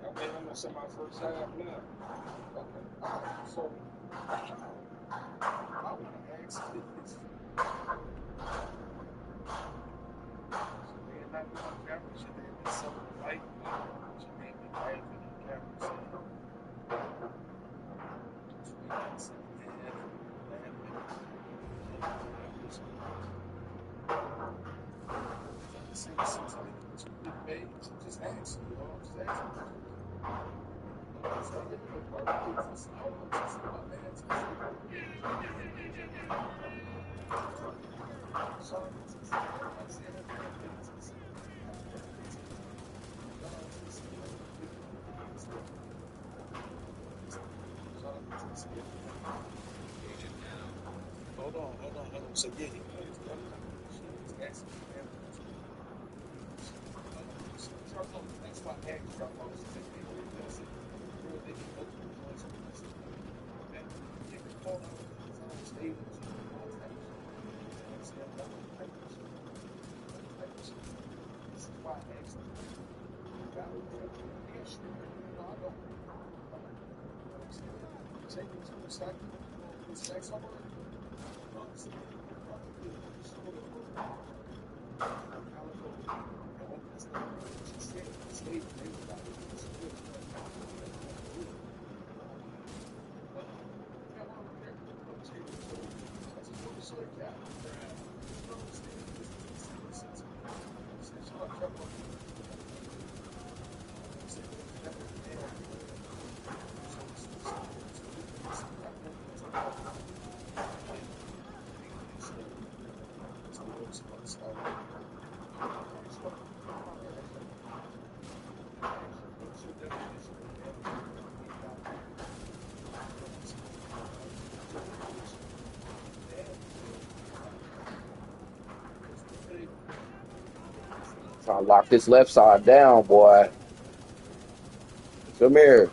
Okay, I'm gonna send my first half now. Okay. So I want to ask this. Should they not be on camera? Should they be selling the light? Should they be laughing on camera saying, just ask you, I'm just asking. Hold on. So yeah, he plays. That's why I asked Trump to say they can go to the voice of this. Okay? You can call out his own statements and all that. This is why I asked him. Yeah, sure. No, I don't. Take it to the second. This next one. Trying to lock this left side down, boy. Come here.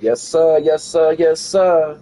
Yes, sir. Yes, sir. Yes, sir.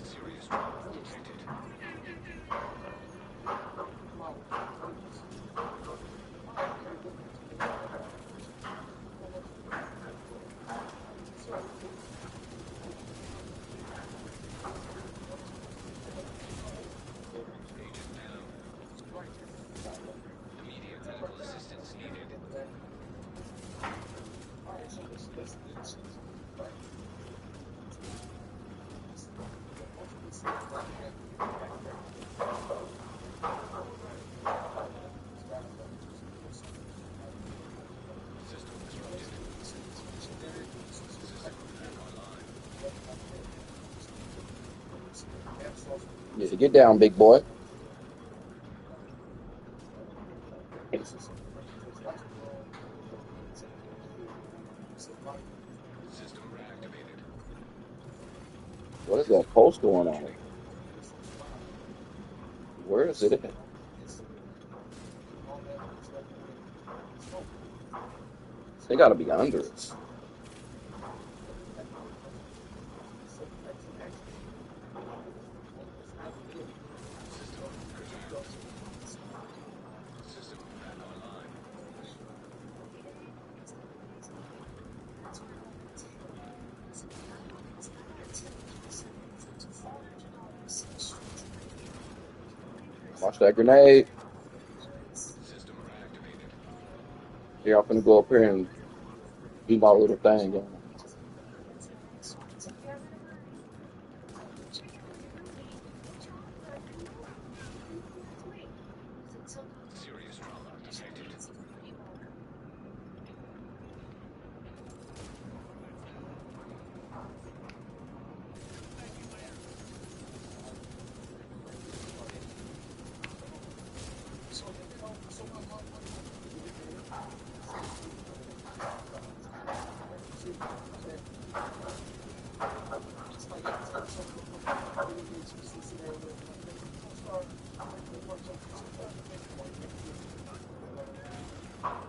Serious trauma detected. Agent down. Immediate medical assistance needed. System disrupted. System back online. Yeah, get down, big boy. System reactivated. What is that post going on? Where is it at? They gotta be under us. System curtailed. System back online. Watch that grenade. System reactivated. Here, I'm finna go up here and do my little thing. Serious trauma detected.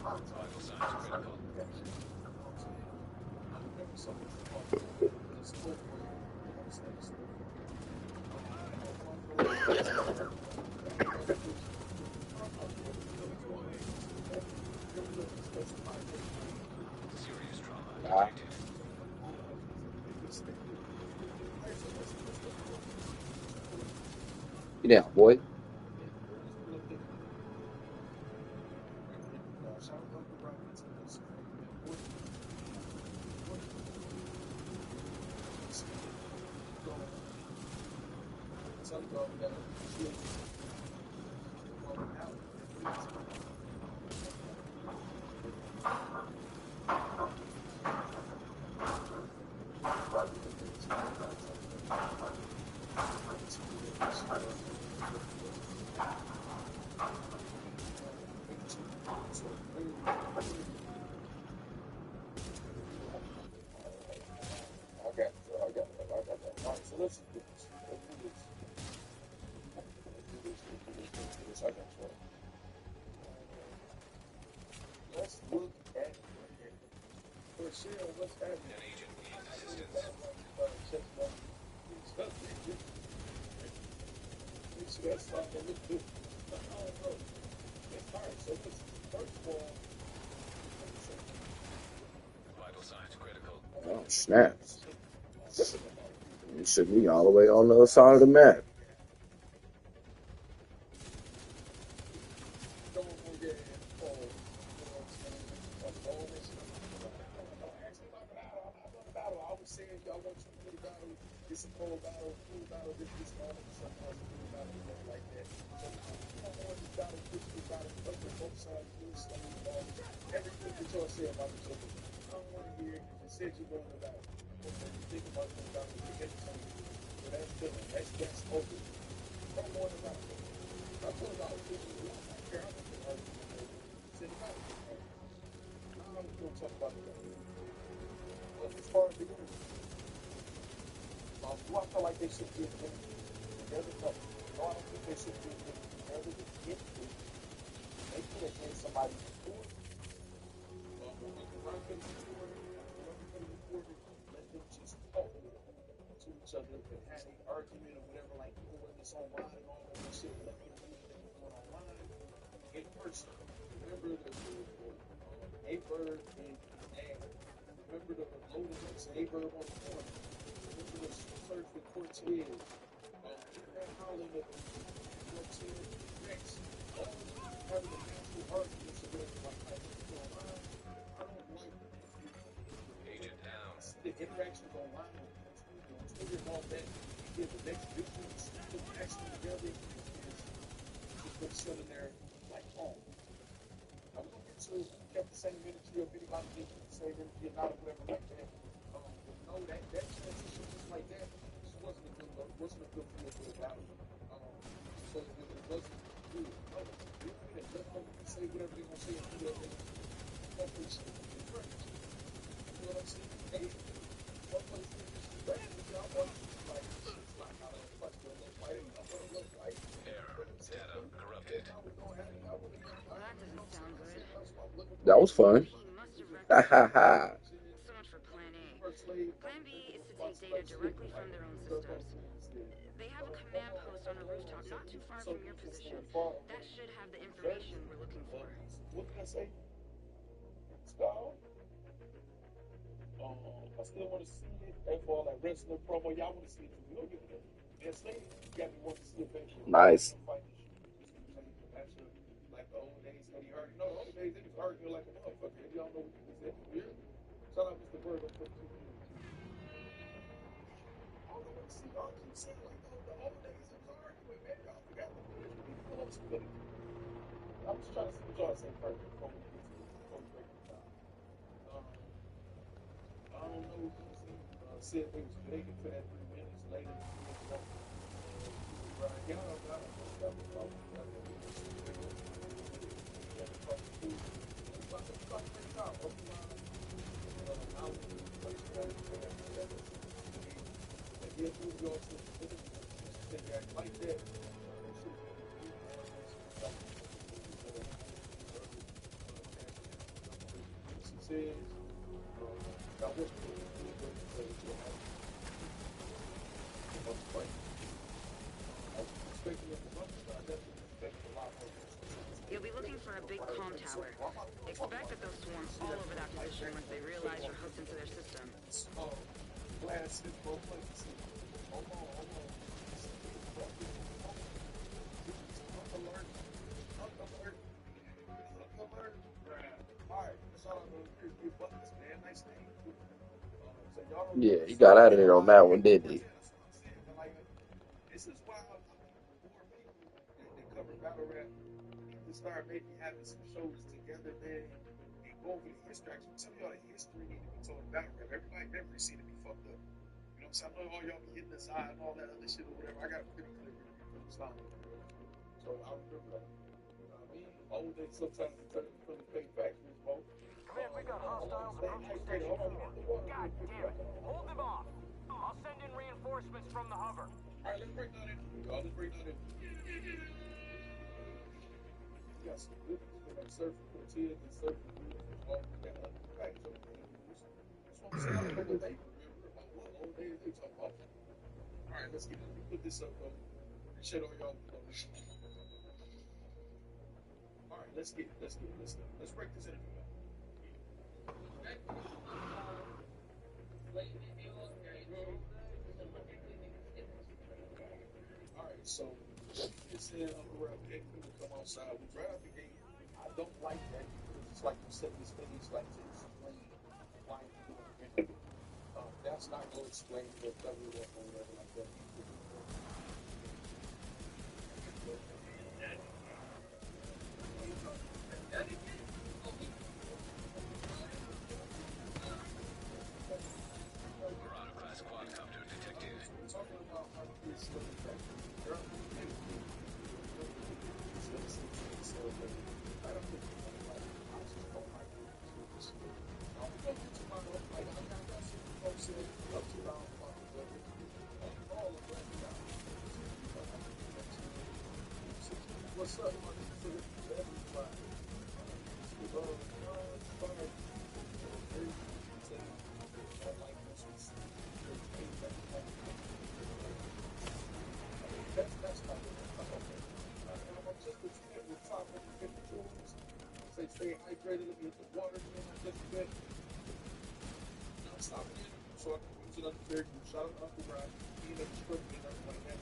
Vital signs critical. Serious trauma detected. Get down, boy. An agent needs assistance. Vital signs critical. Oh, snaps. It should be all the way on the other side of the map. online and all that shit, let me know anything going online in person. Remember the A-Bird and Ag. Remember the loading links A-Bird on the corner. Remember the search for Cortez. Internet howling at the, you know what I'm saying? Rex. All having a natural arguments and whatever. Like, I think online, I don't like Agent down. the interactions online on Twitter and all that. You get the next visuals, put actually together, is just what's sitting there like home. I was looking to kept the same energy of anybody getting the same energy or not or whatever like that. But no, that transition just like that just wasn't a good look, wasn't a good feel for about it. So it wasn't good. No, you don't need to let them say whatever they're gonna say and do whatever they hopefully shit is right. You know what I'm saying? Hey, one place is just bad, y'all want like it's like how to fuck with them, like I'm gonna look like Error. Data corrupted. Well, that doesn't sound good. That was fun. He must have Ha rectified ha ha. so much for Plan A. Plan B is to take data directly from their own systems. They have a command post on a rooftop not too far from your position. That should have the information we're looking for. What did I say? Skull? I still want to see it. And for all that wrestling promo, y'all want to see it too. We don't give a damn. Yes, they got me wanting to see it eventually. Nice. Like the old days, Eddie Hart. No, the old days, they was arguing like a motherfucker. If y'all know what he said, weird. Shout out Mr. Bird for 2 years. I don't know what to see. Y'all keep saying like the old days, they was arguing, man. Y'all forgot the years when people know what's good. I'm just trying to see what y'all say first before we get to it, before we break it down. I don't know who said they was begging for that 3 minutes later. Right, y'all got it. That was about like that. Says, that was You'll be looking for a big comm tower. Expect that they'll swarm all over that position once they realize you're hooked into their system. Glass is broken. Hold on. Alert. Alright, that's all I'm gonna do. Good buttons, man. Nice thing. So y'all don't Yeah, he got out of there on that one, didn't he? this is why more people that cover battle rap need to start maybe having some shows together, man, and go over the history. Actually, some of y'all the history need to be told about battle rap. Everybody memory seem to be fucked up. You know what I'm saying? I know all y'all be hitting the side and all that other shit or whatever. I got a pretty clear memory from the style. So I remember that. You know what I mean? Old days sometimes you turn from the fake factories, bro. Command, we got hostiles approaching station 2. God damn it. Hold them off. I'll send in reinforcements from the hover. Alright, let's break down that. Let's break down that. You got some good ones. We got surfing Cortez and surfing beautiful. All we got other facts over there. That's what I'm saying. I don't know what they remember about what old days they talk about. Alright, let's get it. Let me put this up, bro. Appreciate all y'all. Alright, let's break this interview down. Alright, so this said we're come outside. We right out the gate. I don't like that because it's like you said this thing is like to explain why you're doing it. That's not going to explain the W or whatever like that. Class quadcopter detected. Talking about how this stuff is back. What's up? That's not demonstrated, let me hit the water, you know, like this, that. I stopped it, so I can use it under there, you shot it off the ride, he ended up stripping it, everything like that.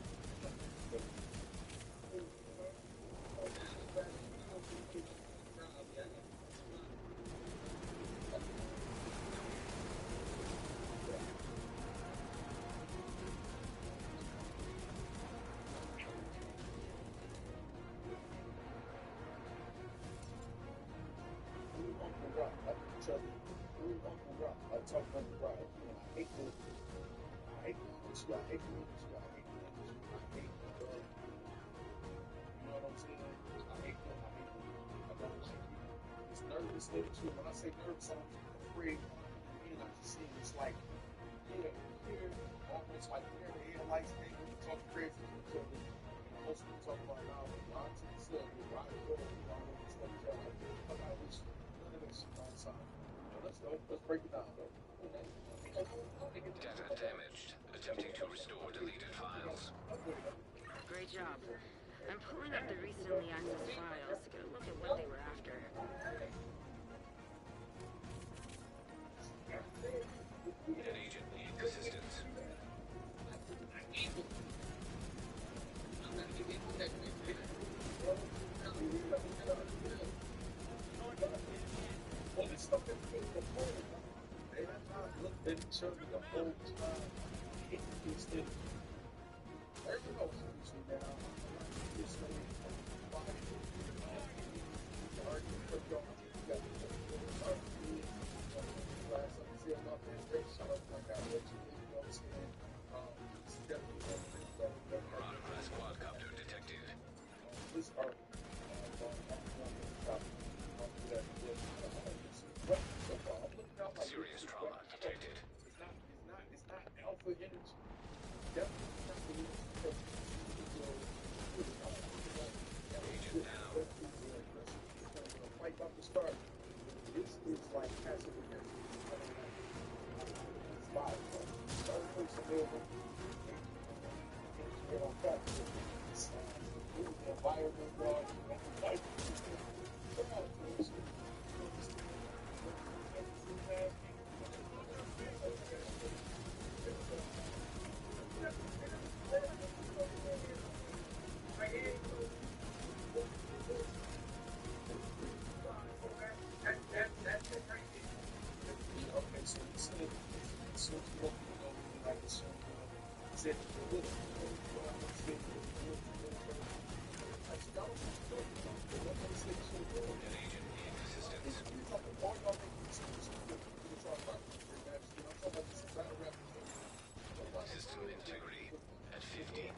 When I say nervous, I'm afraid. I just see it's like here, almost like here, the headlights, they talk crazy to each other. Most people talk about now, line to the sub, ride the road, all this stuff. Like, I wish none of that shit outside. Let's go. Let's break it down, though. Data damaged. Attempting to restore deleted files. Great job. I'm pulling up the recently accessed files to get a look at what they were after. An agent needs assistance. Marauder class quadcopter detected. Serious trauma detected. It's not alpha energy. Definitely not the Agent down. fight about to start. This is like passive aggressive. It's live. Start pushing over. Get on top. It's the environment, fight. System integrity at 50%.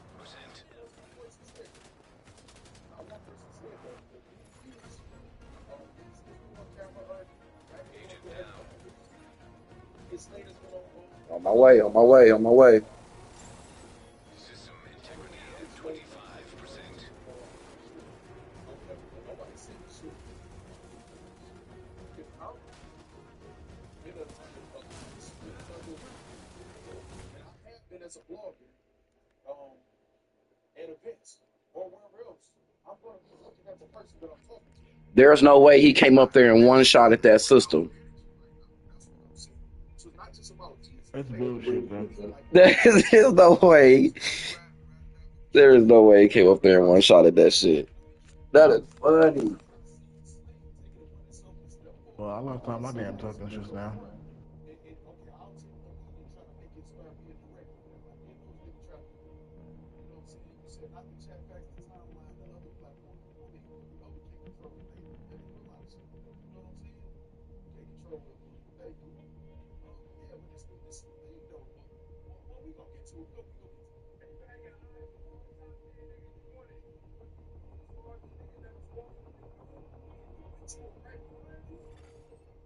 Agent down. On my way, on my way, on my way. System integrity at 25%. As a blogger, at events or wherever else, I'm going to be looking at the person that I'm talking to. There's no way he came up there and one shot at that system. So it's not just about That's bullshit, bro. There's no way. There is no way he came up there and one shot at that shit. That is funny. Well, I lost all my damn tokens just now.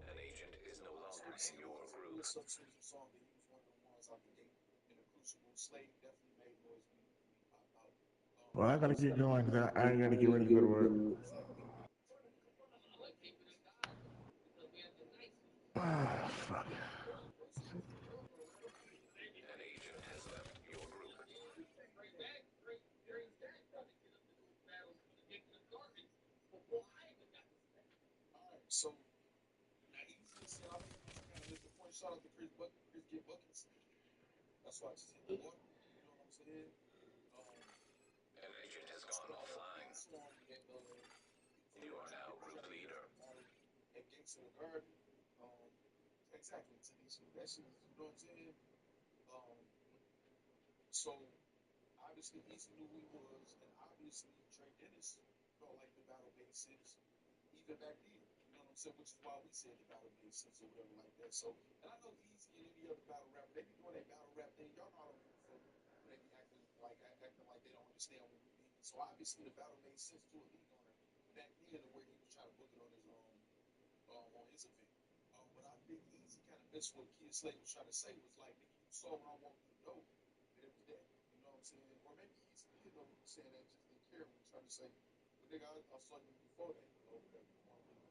An agent is no longer in your group. Well, I gotta keep going because I gotta get ready to go to work. Ah, fuck. An agent has left your group. So shout out to Chris Get Buckets. That's why I just hit the water. You know what I'm saying? An agent has So gone offline. I saw him that You are now group leader. at Gates of the Garden. Um, exactly, Tanisha. That shit is, you know what I'm saying? Um, so obviously Easy knew who he was, and obviously Trey Dennis felt like the battle made sense even back then. You know what I'm saying? Which is why we said the battle made sense or whatever like that. So, and I know Easy and any other battle rapper, they be doing that battle rap thing. Y'all know how to root for them when they be acting like they don't understand what we mean. So obviously the battle made sense to a league owner back then, to where he was trying to book it on his event. But I think Easy kind of missed what Kid Slade was trying to say, was like, nigga, you saw when I walked through the door that it was that. You know what I'm saying? Or maybe Easy did know he was saying that, just didn't care what he was trying to say. But nigga, I saw you before that, or whatever.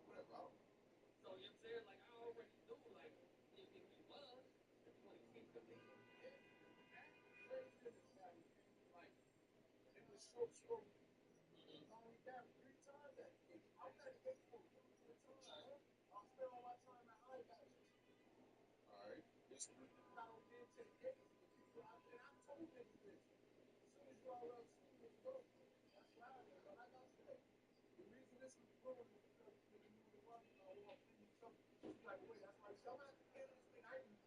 Whatever, I don't know. So you know what I'm saying? Like, I already knew, like, if he was, if you want to keep the lead, yeah, that's crazy. Like, It was short stroke. I only got 3 times that. I was at the gate for 3 times. I spent all my time at high got you. Alright, it's the I don't get to the gates, but people out there, I told niggas this. As soon as you IRL school was go, that's what I did. But like I said, the reason this was going was because nigga knew the money, and I walked in with something. She's like, wait, that's why I'm at the end of this thing. I didn't.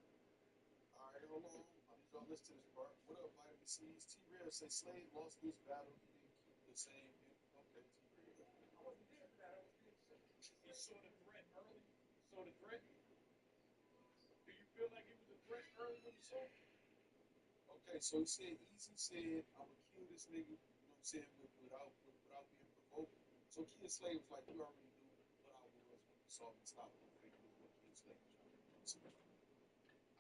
Alright, hold on. I need y'all to listen to this part. What up, Vitamin C's? T-Rev say Slade lost this battle. He didn't keep the same. Okay, T-Rev. I wasn't there for that. I was there to say. He saw the threat early. Saw the threat. Do you feel like it was a threat early when you saw it? Okay, so he said, Easy said, I'm gonna kill this nigga, you know what I'm saying, without being provoked. So Kid Slade was like, you already knew what I was when you saw me stop the figure was what Kid Slade was trying to do. So,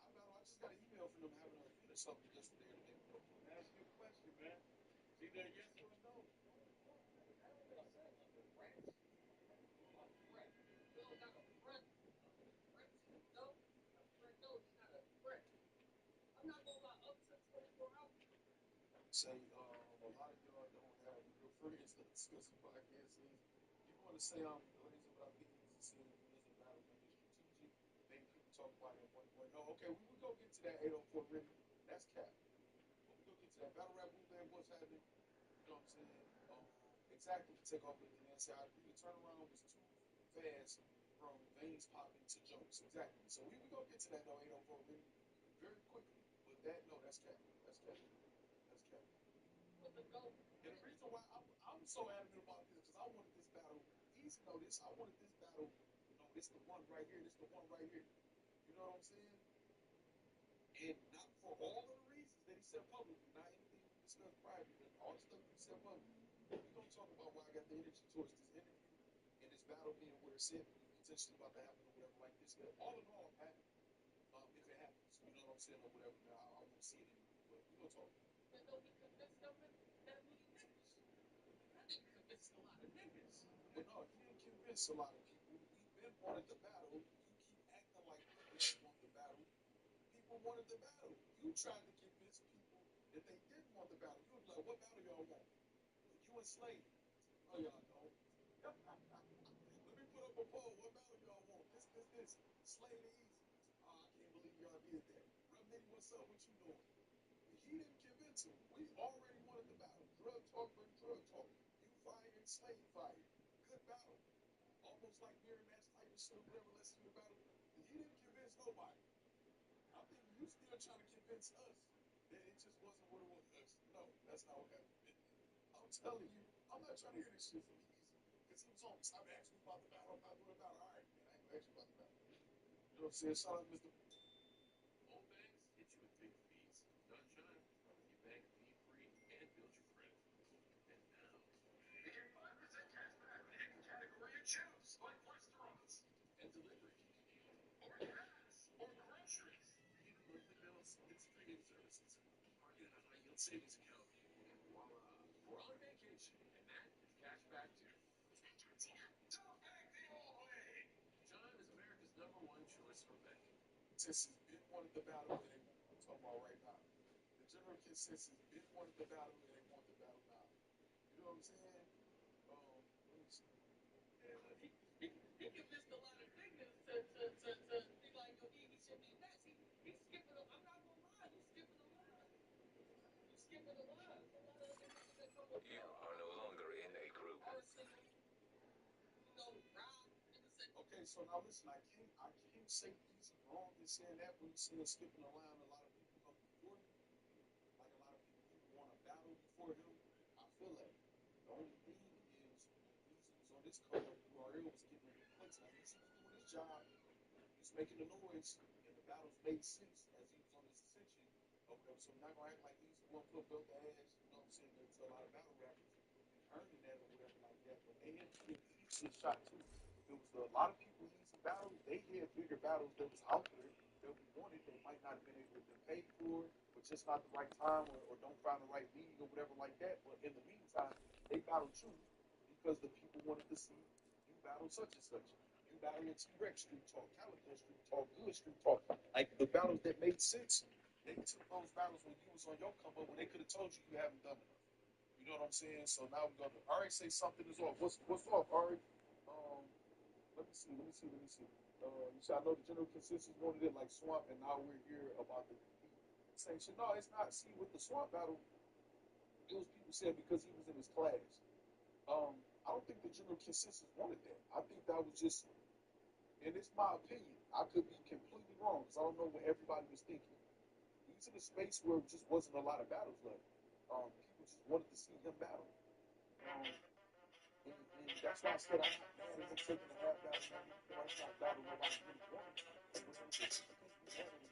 I just got an email from them having an event or something yesterday or the day before. Let me ask you a question, man. It's either a yes or a no. That don't make sense. Threats? A threat. You don't got a threat. A threat to you, no. A threat, no, it's not a threat. I'm not gonna lie, up to 24 hours. Say, a lot of y'all don't have real friends that discuss the podcast is, you want to say I'm lazy, but I think Easy said he was a battle man strategic. Maybe people talk about it at 1 point. No, okay, we will go get to that 804 really. That's cap. But we go get to that. Battle rap movement, what's happening? You know what I'm saying? Exactly to take off with the answer. I agree. The turnaround was too fast from veins popping to jokes. Exactly. So we go get to that though, 804 really very quickly. But that's cap. That's cap. That's cap. But the no. And the reason why I'm so adamant about this because I wanted this battle. Easy know this. I wanted this battle. You know, this the one right here. This the one right here. You know what I'm saying? And not for all of the reasons that he said publicly, not anything we discussed privately, but all the stuff he said publicly. We're gonna talk about why I got the energy towards this interview and this battle being where it's potentially about to happen or whatever like this. But all in all, Pat, if it happens, you know what I'm saying, or whatever. Now I won't see it anymore, but we're gonna talk. But no, he convinced them that many niggas. That nigga convinced a lot of niggas. Well, no, he didn't convince a lot of people. We've been wanted the battle. You keep acting like niggas want the battle. People wanted the battle. You tried to convince people that they didn't want the battle. You were like, what battle y'all want? You and Slade. Oh, y'all don't. Let me put up a poll. What battle y'all want? This. Slade and Easy. Oh, I can't believe y'all did that. Rub Nitty, what's up? What you doing? He didn't convince him. We already wanted the battle. Drug talk for drug talk. You fired, Slade fired. Good battle. Almost like mirror match type of shit, whatever. Let's see the battle. He didn't convince nobody. I think you still trying to convince us that it just wasn't what it was. No, that's not what happened. I'm telling you, I'm not trying to hear this shit from Easy. Because he was on, stop asking me about the battle. I'm not doing the battle. All right, man, I ain't gonna ask you about the battle. You know what I'm saying? Shout out Mr. All banks hit you with big fees. Sunshine, you bank fee-free and build your credit. And now, you get 5% cash back on any category you choose, like restaurants and delivery, or gas, or groceries, even monthly bills and streaming services. Park it in a high-yield savings account, and voila, we're on vacation, and that is cash back too. Don't bank the old way. Chime is America's #1 choice for banking. Consensus been wanted the battle that they want. I'm talking about right now. The general consensus been wanted the battle that they want the battle now. You know what I'm saying? Let me see. And he convinced a lot of niggas to be like, yo, he should be next. You are no longer in a group. Okay, so now listen, I can't say he's wrong in saying that when you see us skipping around a lot of people come before him. Like a lot of people want to battle before him. I feel that. The only thing is when Easy was on this come up, URL was getting in place. Like Easy was doing his job, he was making the noise, and the battles made sense as he was on this ascension or whatever. So we're not gonna act like Easy one foot built the ass, you know what I'm saying, to a lot of battle rappers and earning that or whatever like that. But they had to give Easy a shot too. There was a lot of people Easy battles, they had bigger battles that was out there that we wanted. They might not have been able to pay for it, but just not the right time or don't find the right league or whatever like that. But in the meantime, they battled you because the people wanted to see you battle such and such. You battle in T-Rex Street Talk, Calico Street Talk, Good Street Talk. Like the battles that made sense, they took those battles when you was on your come up when they could have told you you haven't done enough. You know what I'm saying? So now we're gonna Ari say something is off. What's off, Ari? Um, let me see. You see, I know the general consensus wanted it like Swamp, and now we're here about the same shit. No, it's not. See, with the Swamp battle, it was people saying because he was in his class. I don't think the general consensus wanted that. I think that was just, and it's my opinion. I could be completely wrong because I don't know what everybody was thinking. He's in a space where it just wasn't a lot of battles left. People just wanted to see him battle. And that's why I said I'm not mad at him taking a half battle. That's not a battle nobody really wanted.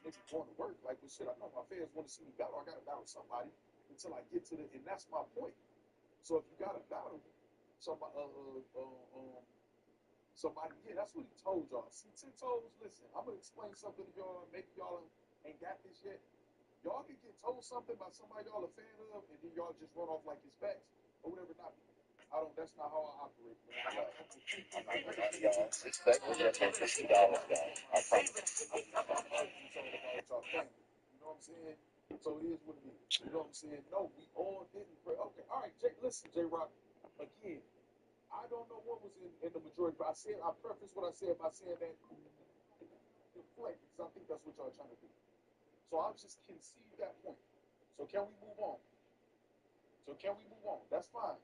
Niggas going to work. Like, well, shit, I know my fans want to see me battle. I got to battle somebody until I get to the, and that's my point. So if you got to battle somebody, somebody, yeah, that's what he told y'all. See, 10 toes, listen, I'm going to explain something to y'all. Maybe y'all ain't got this yet. Y'all can get told something by somebody y'all a fan of, and then y'all just run off like it's facts or whatever. Not, I don't. That's not how I operate. Y'all, respect the difference $50, guys. I promise. You know what I'm saying? So it is what it is. You know what I'm saying? No, we all didn't pray. Okay, all right, Jay, listen, J Rock. Again, I don't know what was in the majority, but I preface what I said by saying that deflect, because I think that's what y'all are trying to do. So I'll just concede that point. So can we move on? That's fine.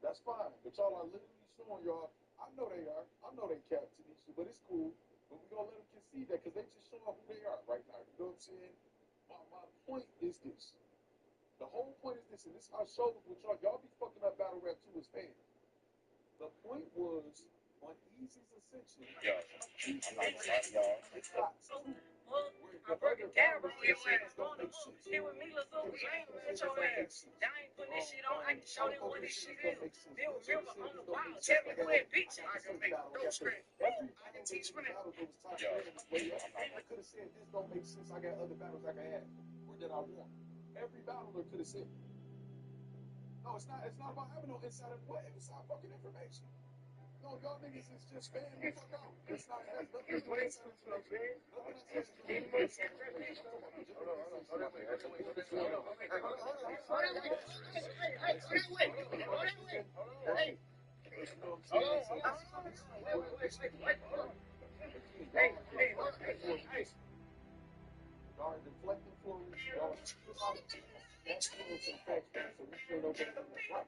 That's fine. But y'all are literally showing y'all. I know they are. I know they cap to these shit, but it's cool. But we gonna let them concede that because they just showing who they are right now. You know what I'm saying? My point is this. The whole point is this, and this is how I showed them with y'all. Y'all be fucking up battle rap too as fans. The point was on Easy's ascension. Yo, I'm not gonna lie to y'all. It's not true. I broke it down, bro. Your ass going to look. Shit with me, let's look. I ain't with your ass. Y'all ain't putting this shit on. I can show them what this shit is. They'll remember on the wild. Tell me who that bitch is. I can make a dope screen. I can teach for that. Yo, I could have said this don't make sense. I got other battles I can have or that I want. Every battler could have said. No, it's not. It's not about having no inside of what inside fucking information. No, y'all niggas is just fan the fuck out. It's not. It has nothing to do with inside information. Nothing I said is to do with inside information. I'm talking about the y'all are deflecting for a reason. Y'all are that's still some facts, so we still know better than that.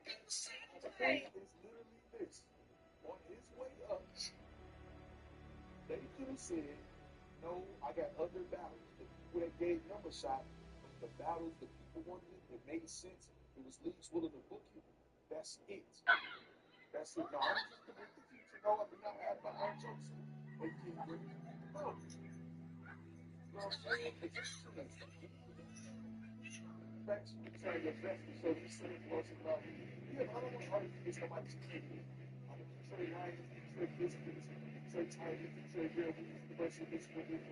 The point is literally this. On his way up, they could have said, no, I got other battles. The people that gave him a shot, the battles, the people wanted it, it made sense. It was leagues willing to book it. That's it. That's it. No, I'm just predicting future. No, I'm not adding my own jokes. They can bring it. No. You know what I'm saying? It's facts. You try your best to show these things was about. Yeah, but I don't want to argue with somebody's opinion. I'm a Detroit Lions, Detroit Pistons, Detroit Tigers, Detroit Red Wings, University of Michigan.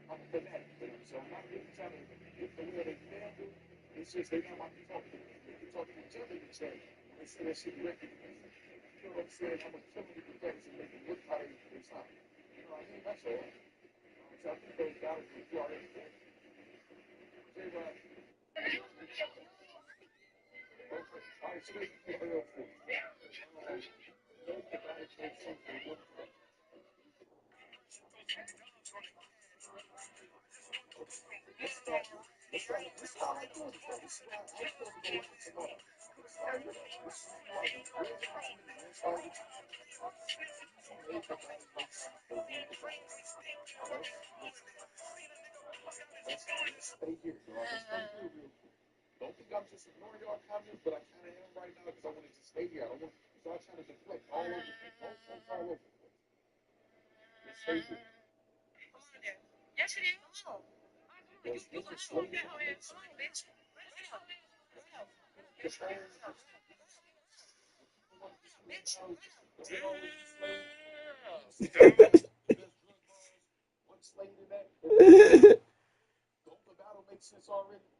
I'm a fanatic for them, so I'm not really trying to get the way they feel. It's just they know I can talk to me. They can talk to each other in the chat. They say that shit directly to me. You know what I'm saying? I'm a killer with the facts and make them look how they sound. You know what I mean? That's all. So I think those battles were too already there. J-Rock. Alright, so they can be real for This is how I do it. This is why I was going to go into tomorrow. This is how I do it. This is why I do it. That's all it is. Easy make the battle make sense. They win the battle. Let's stay here, y'all. Let's stay here real quick. Don't think I'm just ignoring y'all comments, but I kind of am right now because I want to just stay here. I don't want y'all trying to deflect all over the place. All over the place. Let's stay here. Yes, it is. Because You gonna hold that whole ass on, bitch. One slave in that. Don't the battle make sense already?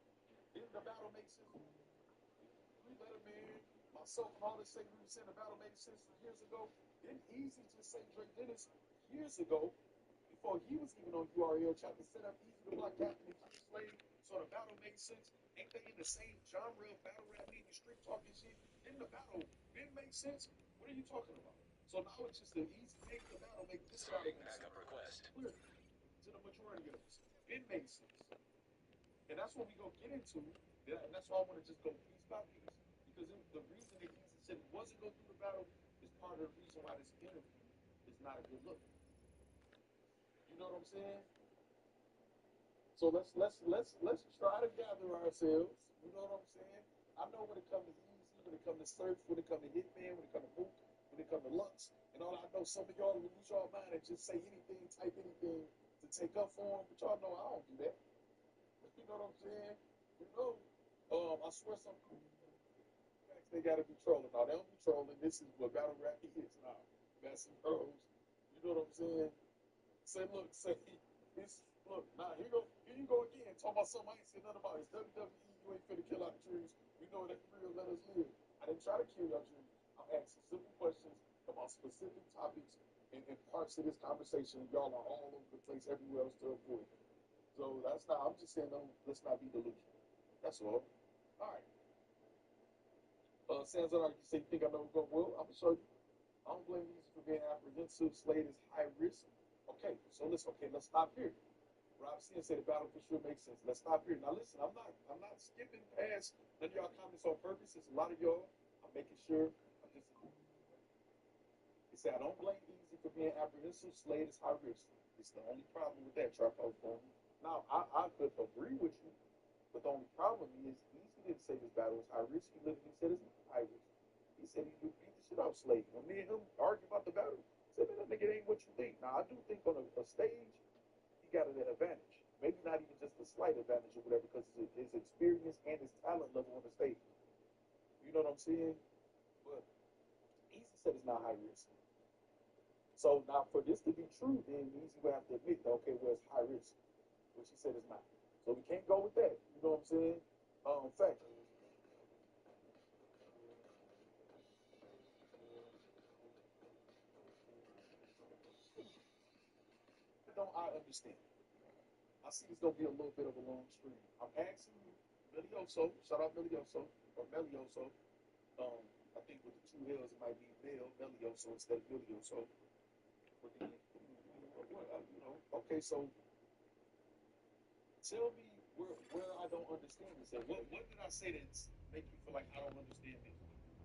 Didn't the battle make sense? We let him in. Myself and all this say we were saying the battle made sense years ago. Didn't Easy just say Drake Dennis years ago before he was even on URL trying to set up Easy to block Captain and King Slave so the battle made sense? Ain't they in the same genre of battle rap, meaning street talking shit? Didn't the battle then make sense? What are you talking about? So now it's just an Easy make the battle make this battle make sense. Clearly, to the majority of us, it made sense. And that's what we gonna get into. And that's why I want to just go piece by piece. Because the reason that Easy said he wasn't going to do the battle is part of the reason why this interview is not a good look. You know what I'm saying? So let's try to gather ourselves. You know what I'm saying? I know when it comes to Easy, when it comes to Surf, when it comes to Hitman, when it comes to Mook, when it comes to Lux, and all I know some of y'all will lose y'all mind and just say anything, type anything to take up for them. But y'all know I don't do that. You know what I'm saying? You know, I swear some they gotta be trolling. Now they don't be trolling. This is what battle rap is now. That's some pros. You know what I'm saying? Say, look, this. Look, now here you go again. Talking about something I ain't said nothing about. It's WWE. You ain't finna kill our dreams. You know that real. Let us live. I didn't try to kill your dreams. I'm asking simple questions about specific topics and parts of this conversation. Y'all are all over the place, everywhere else to avoid. So that's not. I'm just saying, no. Let's not be delusional. That's all. All right. Sanzar, you say you think I know what's going well? I'm gonna show you. I don't blame Easy for being apprehensive. Slade is high risk. Okay, so listen. Okay, let's stop here. Rob C said the battle for sure makes sense. Let's stop here. Now listen, I'm not skipping past none of y'all comments on purpose. It's a lot of y'all. I'm making sure. He said I don't blame Easy for being apprehensive. Slade is high risk. It's the only problem with that trap house phone. Now I could agree with you, but the only problem is Easy didn't say this battle was high risk. He literally said it's not high risk. He said he would beat the shit out of Slade. When me and him argued about the battle, he said, man, that nigga ain't what you think. Now, I do think on a stage, he got an advantage. Maybe not even just a slight advantage or whatever, because his experience and his talent level on the stage. You know what I'm saying? But Easy said it's not high risk. So now, for this to be true, then Easy would have to admit that, okay, well, it's high risk, which he said it's not. So we can't go with that. You know what I'm saying? Fact. Don't I understand? I see it's gonna be a little bit of a long stream. I'm asking you, Melioso, shout out Melioso or Melioso. I think with the two L's it might be Melioso instead of Melioso. Okay, so tell me where I don't understand this. And what did I say that make you feel like I don't understand this?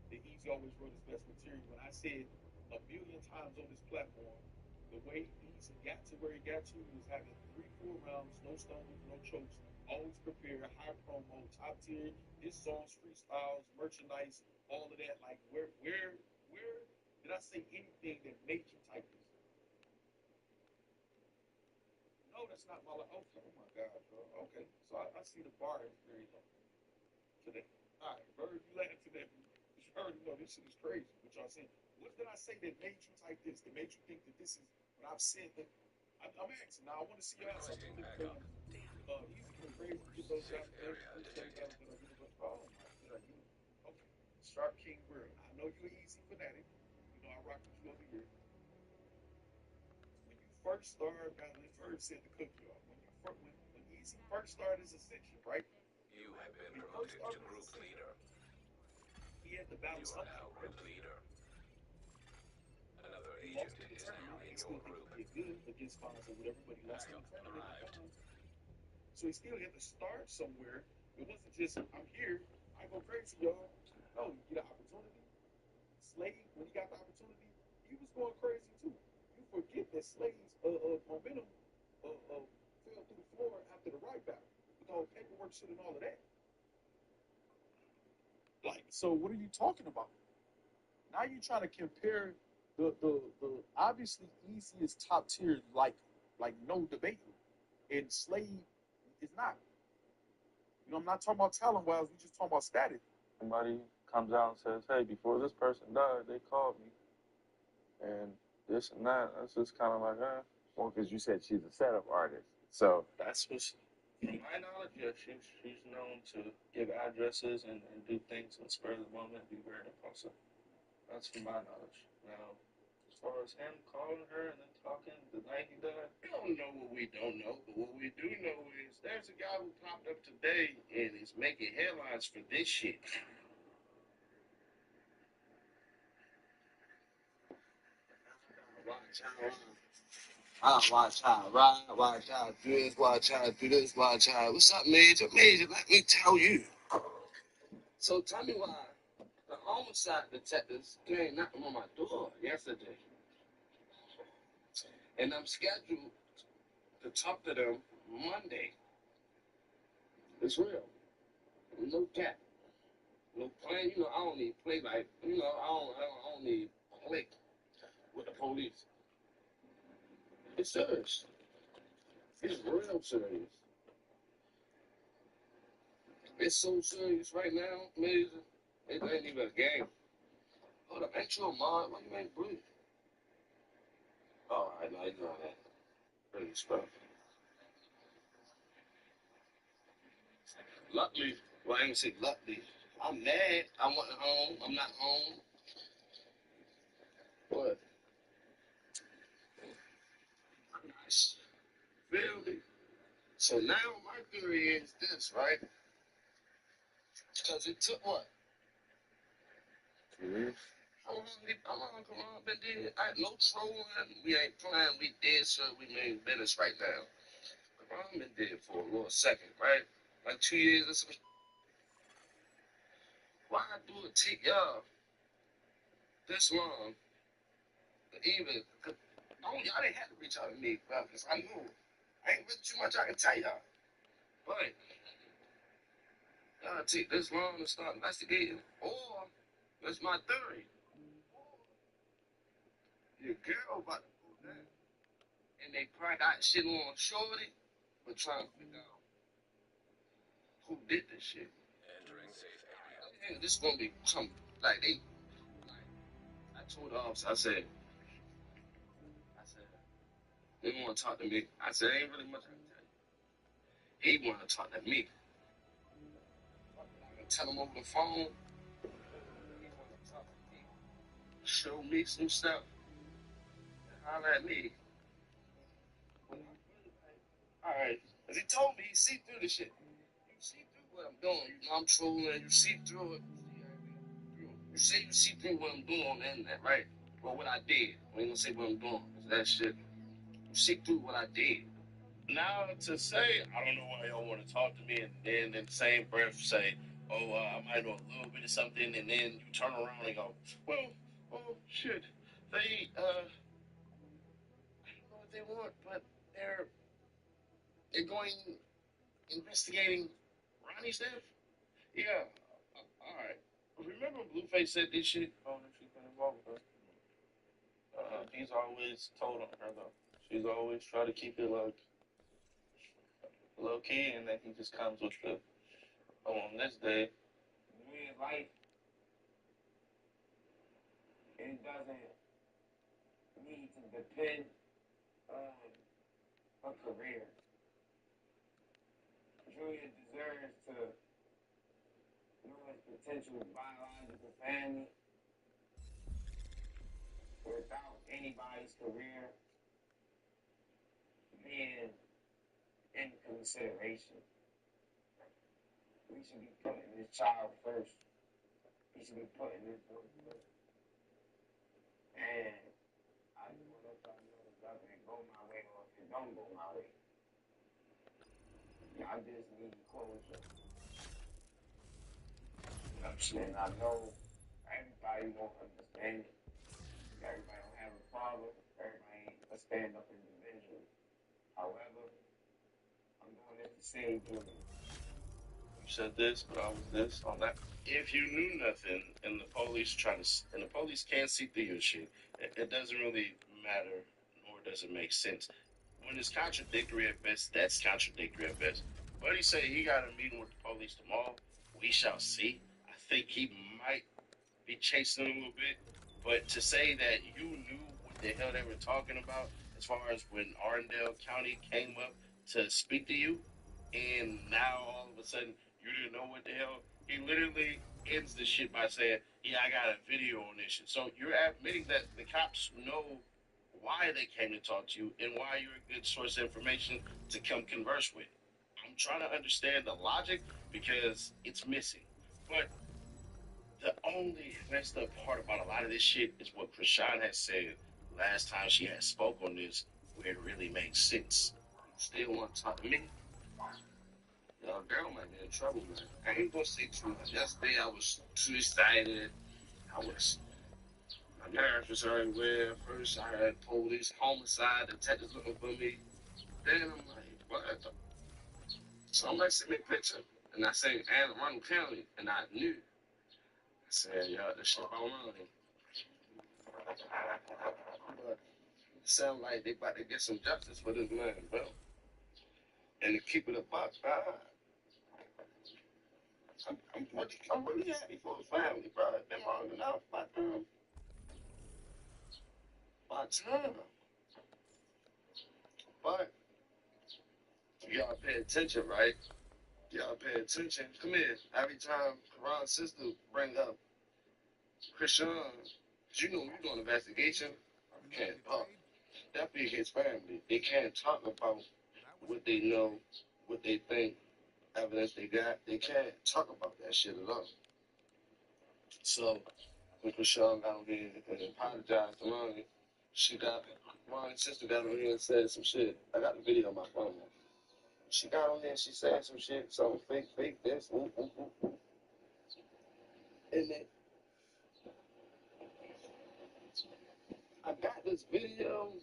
That Easy always wrote his best material. When I said a million times on this platform, the way Easy got to where he got to was having 3-4 rounds, no stumbles, no chokes, always prepared, high promo, top tier, his songs, freestyles, merchandise, all of that. Like where did I say anything that made you type this? No, that's not my life. Okay, oh my God, bro. Okay, so I see the bar is very low today. All right, Bird, you laughing today. You already know this shit is crazy. What y'all saying? What did I say that made you type this? That made you think that this is what I've said? That I'm asking now. I want to see your answer. Easy for crazy. Get those down there. Oh my God. Okay. Sharp King World. I know you're Easy fanatic. You know I rock with you over here. When you first started battling, first said the cookie off. When Easy first started his ascension, right? You have been promoted to group leader. He had the battle. You are now group leader. Another He agent lost in the is now tournament. in He your still think group. he did good against Fonz or whatever, but he lost in the Backup tournament. arrived. So he still had to start somewhere. It wasn't just, I'm here, I go crazy, y'all. No, you get an opportunity. Slade, when he got the opportunity, he was going crazy too. You forget that Slade's momentum fell through the floor after the right battle with the whole paperwork shit and all of that. Like, so what are you talking about? Now you're trying to compare the obviously easiest top tier, like no debate, and Slade is not. You know, I'm not talking about talent wise. We just talking about status. Somebody comes out and says, "Hey, before this person died, they called me," and this and that. That's just kind of like, Well, because you said she's a setup artist, so that's what's. From my knowledge, yeah, she's known to give addresses and do things in the spur of the moment, be very impulsive. That's from my knowledge. Now, as far as him calling her and then talking the night he died, We don't know what we don't know, but what we do know is there's a guy who popped up today and is making headlines for this shit. watch how ride, watch how do this, watch how do this, watch how. What's up, Major? Major, let me tell you. So tell me why the homicide detectives came knocking on my door yesterday, and I'm scheduled to talk to them Monday. It's real, no cap, no plan. You know, I don't need play like, you know, I don't need play with the police. It's serious. It's real serious. It's so serious right now, Major. It ain't even a game. Hold up, ain't you a mod? Why you ain't breathe? Oh, I know you know that. Really stuff. Luckily, well, I ain't gonna say luckily. I'm mad. I wasn't home. I'm not home. But nice. Feel me? So now my theory is this, right? Because it took what? How long Quran been dead? I no trolling. We ain't playing. We dead, so we main business right now. Quran been dead for a little second, right? Like 2 years or something. Why do it take y'all this long to even? Oh, y'all didn't have to reach out to me, bro, because I knew I ain't really too much I can tell y'all. But y'all take this long to start investigating, or that's my theory. Your girl about to go down, and they probably got shit on shorty, but trying to figure out who did this shit. And this gonna be some like they. Like, I told the officer, I said, they want to talk to me. I said, ain't really much I can tell you. He want to talk to me. I can tell him over the phone. He want to talk to me. Show me some stuff. Holler at me. But I'm really like, all right. Because he told me he see through the shit. You see through what I'm doing. You know, I'm trolling. You see through it. You say you see through what I'm doing on the internet, right? Or what I did. I ain't gonna say what I'm doing. Because that shit, you see through what I did. Now to say, I don't know why y'all want to talk to me, and then in the same breath say, oh, I might know a little bit of something, and then you turn around and go, well, oh, shit, they, I don't know what they want, but they're going, investigating Ronnie's death? Yeah, all right. Remember Blueface said this shit? oh, she's been involved with her. He's always told on her though. She's always tried to keep it like low key, and then he just comes with the, oh, on this day. Real life, it doesn't need to depend on a career. Julia deserves to know his potential biological family without anybody's career being in consideration. We should be putting this child first. We should be putting this boy first. And I just want to let y'all know whether it go my way or if it don't go my way. Y'all I just need closure. You know what I'm saying? I know everybody won't understand it. Everybody don't have a problem. Everybody ain't a stand-up individual. However, I'm doing it to save Junior. You said this, but I was this on that. If you knew nothing and the police and the police can't see through your shit, it doesn't really matter, nor does it make sense. When it's contradictory at best, that's contradictory at best. Buddy say he got a meeting with the police tomorrow. We shall see. I think he might be chasing them a little bit. But to say that you knew what the hell they were talking about as far as when Arndale County came up to speak to you, and now all of a sudden you didn't know what the hell, he literally ends the shit by saying, "Yeah, I got a video on this shit." So you're admitting that the cops know why they came to talk to you and why you're a good source of information to come converse with. I'm trying to understand the logic because it's missing. But the only messed up part about a lot of this shit is what Krishan has said last time she had spoke on this, where it really makes sense. Still want to talk to me? Your girl might be in trouble, man. I ain't gonna say too much. Yesterday I was too excited. I was, my nerves was everywhere. First I had police, homicide, detectives looking for me. Then I'm like, what? Somebody sent me a picture. And I say Anne Arundel County. And I knew. I said, yeah, this shit going on here. But it sounds like they about to get some justice for this man, bro. And to keep it a buck, I'm really happy for his family, bro. It's been long enough. My time. But y'all pay attention, right? Y'all pay attention. Come here. Every time Karan's sister bring up Krishan, you know you doing an investigation. You can't talk. That be his family. They can't talk about what they know, what they think, evidence they got. They can't talk about that shit at all. So when Krishan got on here and apologized to Ronnie, Ronnie's sister got on here and said some shit. I got the video on my phone. She got on there and she said some shit, something fake this, ooh. And then I got this video.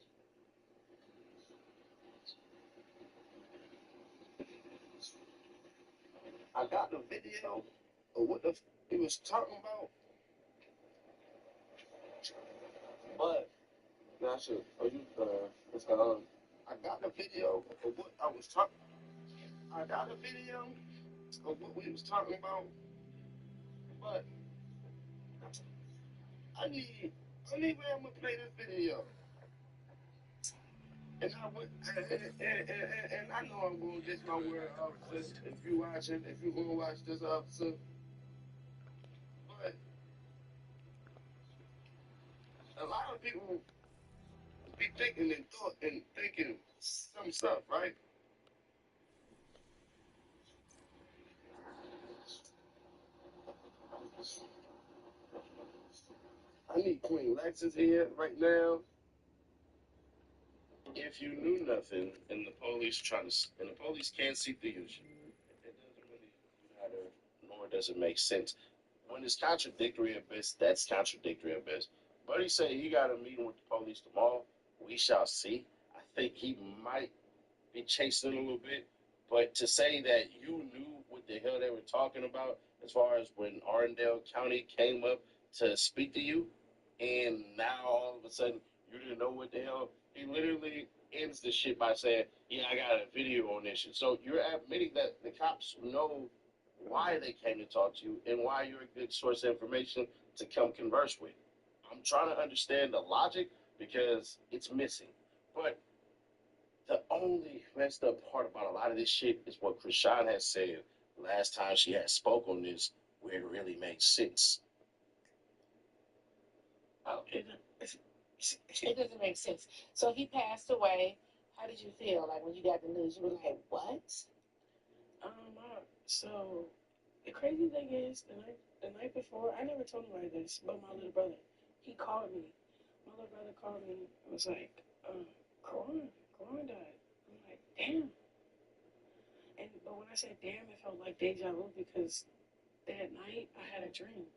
I got the video of what he was talking about. But now shit, what's going on? I got the video of what I was talking. I got a video of what we was talking about. But anyway, I'm gonna play this video. And I know I'm gonna get my word, officer. If you watching, if you gonna watch this, officer. But a lot of people be thinking and thinking some stuff, right? I need Queen Lexus here right now. If you knew nothing and the police can't see through your shit, it doesn't really matter, nor does it make sense. When it's contradictory at best, that's contradictory at best. Buddy say he got a meeting with the police tomorrow. We shall see. I think he might be chasing them a little bit. But to say that you knew what the hell they were talking about as far as when Arndale County came up to speak to you, and now all of a sudden you didn't know what the hell, he literally ends the shit by saying, "Yeah, I got a video on this shit." So you're admitting that the cops know why they came to talk to you and why you're a good source of information to come converse with. I'm trying to understand the logic because it's missing. But the only messed up part about a lot of this shit is what Krishan has said last time she had spoke on this, where it really makes sense. Oh, it doesn't make sense. So he passed away. How did you feel? Like when you got the news, you were like, what? So the crazy thing is, the night before, I never told nobody this, but my little brother, he called me. My little brother called me and was like, Karan died. I'm like, damn. But when I said damn, it felt like deja vu because that night I had a dream,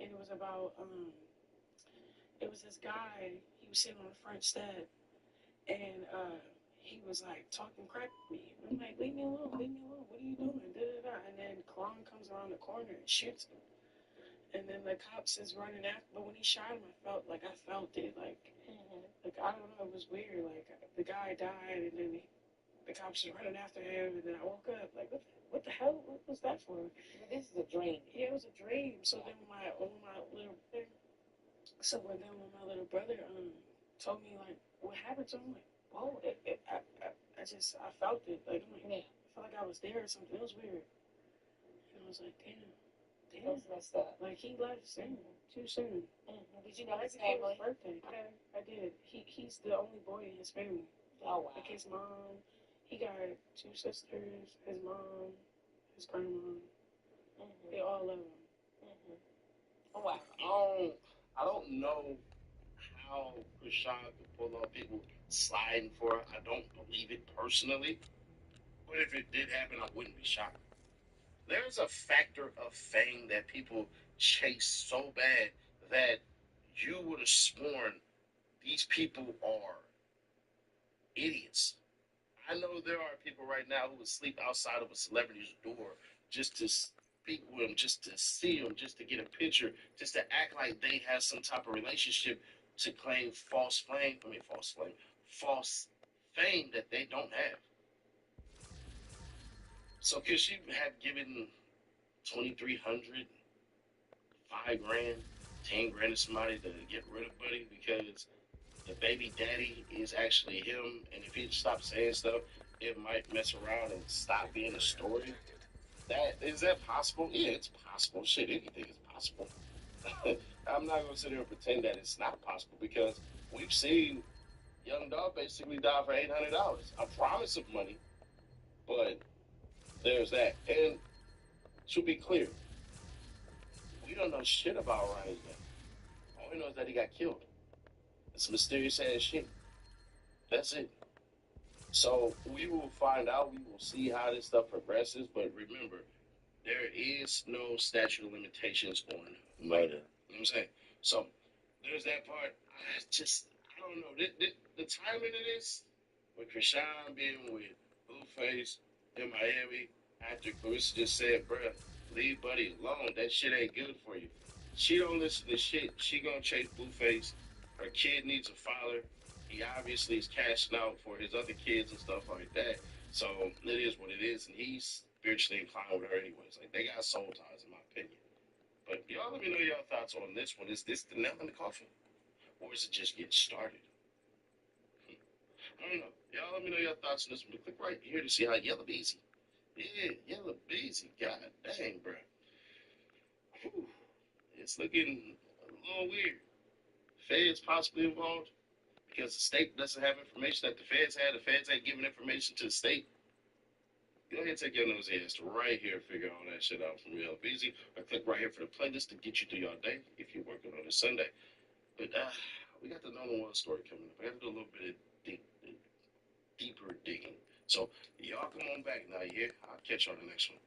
and it was about it was this guy. He was sitting on the front step, and he was like talking crap to me. I'm like, leave me alone, leave me alone. What are you doing? Da da da. And then Klon comes around the corner and shoots him. And then the cops is running after. But when he shot him, I felt it. Like I don't know. It was weird. Like the guy died, and then the cops was running after him. And then I woke up like, what the hell? What was that for? This is a dream. Yeah, it was a dream. So then when my little brother told me like what happened to him, like, whoa, I felt it. Like I'm like, I felt like I was there or something. It was weird. And I was like, damn. That's messed up. Like he left soon, too soon. Did you know his Right before family? his birthday. Yeah, I did. He's the only boy in his family. Oh, wow. Like his mom, he got 2 sisters, his mom, his grandma. They all love him. Oh, wow. I don't know how Krishan could pull off people sliding for her. I don't believe it personally. But if it did happen, I wouldn't be shocked. There's a factor of fame that people chase so bad that you would have sworn these people are idiots. I know there are people right now who would sleep outside of a celebrity's door just to speak with them, just to see them, just to get a picture, just to act like they have some type of relationship to claim false fame that they don't have. So could she have given 2,300, $5,000, 10 grand to somebody to get rid of Buddy because the baby daddy is actually him, and if he stops saying stuff, it might mess around and stop being a story? Is that possible? Yeah, it's possible. Shit, anything is possible. I'm not gonna sit here and pretend that it's not possible because we've seen Young Dog basically die for $800. I promise of money, but there's that. And to be clear, we don't know shit about Ryan yet. All we know is that he got killed. It's mysterious ass shit. That's it. So we will find out. We will see how this stuff progresses. But remember, there is no statute of limitations on murder. You know what I'm saying? So there's that part. I don't know. The timing of this, with Krishan being with Blueface in Miami, after Clarissa just said, bruh, leave Buddy alone. That shit ain't good for you. She don't listen to shit. She gonna chase Blueface. Her kid needs a father. He obviously is cashing out for his other kids and stuff like that. So it is what it is, and he's spiritually inclined with her anyways. Like they got soul ties, in my opinion. But y'all let me know your thoughts on this one. Is this the nail in the coffin? Or is it just getting started? I don't know. Y'all let me know your thoughts on this one. But click right here to see how Yellow Beezy. Yeah, Yellow Beezy. God dang, bro. Whew. It's looking a little weird. Feds possibly involved because the state doesn't have information that the feds had. The feds ain't giving information to the state. Go ahead and take your nosy ass to right here, figure all that shit out from Yellow Beezy, or click right here for the playlist to get you through your day if you're working on a Sunday. But we got the number one story coming up. I got to do a little bit of deeper digging. So y'all come on back now, yeah? I'll catch you on the next one.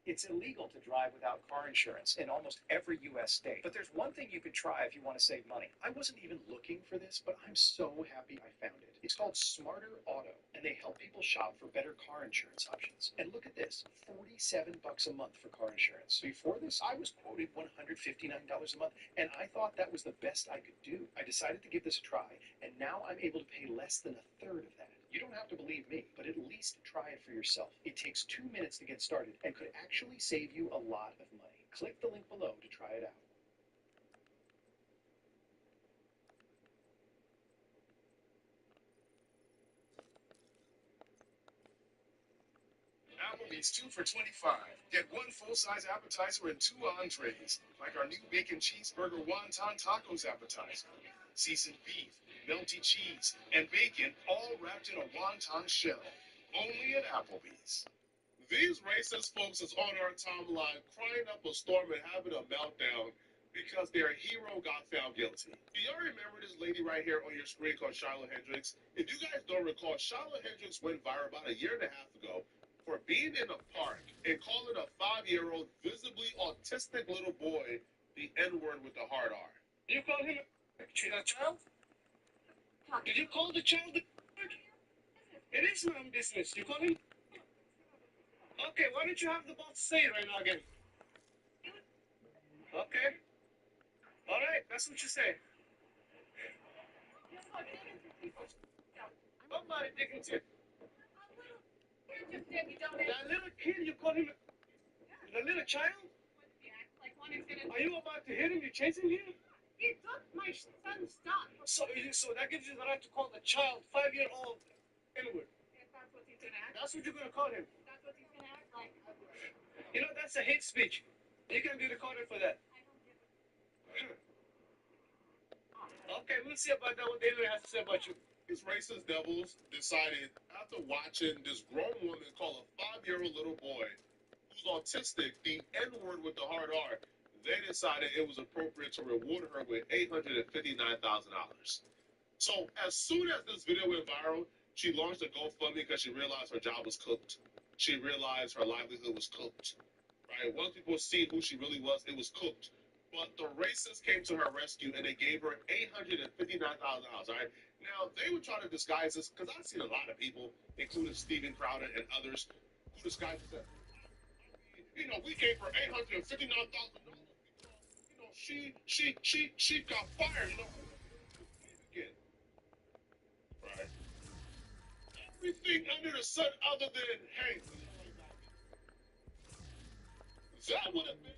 It's illegal to drive without car insurance in almost every U.S. state. But there's one thing you could try if you want to save money. I wasn't even looking for this, but I'm so happy I found it. It's called Smarter Auto, and they help people shop for better car insurance options. And look at this, $47 a month for car insurance. Before this, I was quoted $159 a month, and I thought that was the best I could do. I decided to give this a try, and now I'm able to pay less than a third of that. You don't have to believe me, but at least try it for yourself. It takes 2 minutes to get started and could actually save you a lot of money. Click the link below to try it out. Applebee's 2 for $25. Get one full-size appetizer and 2 entrees, like our new bacon cheeseburger wonton tacos appetizer. Seasoned beef, melty cheese, and bacon all wrapped in a wonton shell. Only at Applebee's. These racist folks is on our timeline crying up a storm and having a meltdown. because their hero got found guilty. Do y'all remember this lady right here on your screen called Charlotte Hendricks? If you guys don't recall, Charlotte Hendricks went viral about a year and a half ago for being in a park and calling a 5-year-old visibly autistic little boy the N-word with the hard R. You call him a child? Did you call the child the N-word? It is my business. You call him? Okay, why don't you have the boss say it right now again? Okay. All right, that's what you say. Somebody dignity. That little kid, you call him the little child? Are you about to hit him? You chasing him? He took my son's stuff. So that gives you the right to call the child 5-year-old N-word. If that's what he's gonna act. That's what you're gonna call him. That's what he's gonna act like. You know, that's a hate speech. You can be recorded for that. Okay, we'll see about that, what the internet has to say about you. These racist devils decided, after watching this grown woman call a 5-year-old little boy who's autistic the N-word with the hard R, they decided it was appropriate to reward her with $859,000. So as soon as this video went viral, she launched a GoFundMe because she realized her job was cooked. She realized her livelihood was cooked. Right? Once people see who she really was, it was cooked. But the racists came to her rescue and they gave her $859,000. Right? Now they were trying to disguise this because I've seen a lot of people, including Steven Crowder and others, who disguise this. You know, we gave her $859,000 because you know she got fired. You know, again, right? Everything under the sun other than hey, that would have been.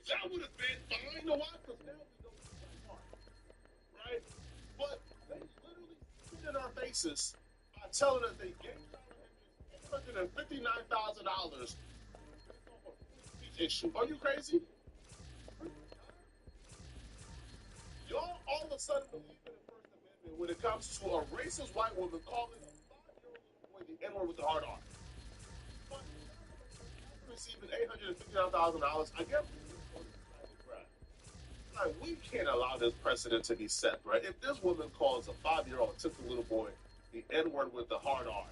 That would have been fine. You know why? Because now we know what's going on. Right? But they literally spit in our faces by telling us they gave $859,000 based off a free speech issue. Are you crazy? Y'all all of a sudden believe in the First Amendment when it comes to a racist white woman calling a 5-year-old boy the N-word with the hard R. But after receiving $859,000, I guess like, we can't allow this precedent to be set, right? If this woman calls a 5-year-old autistic little boy the N-word with the hard R,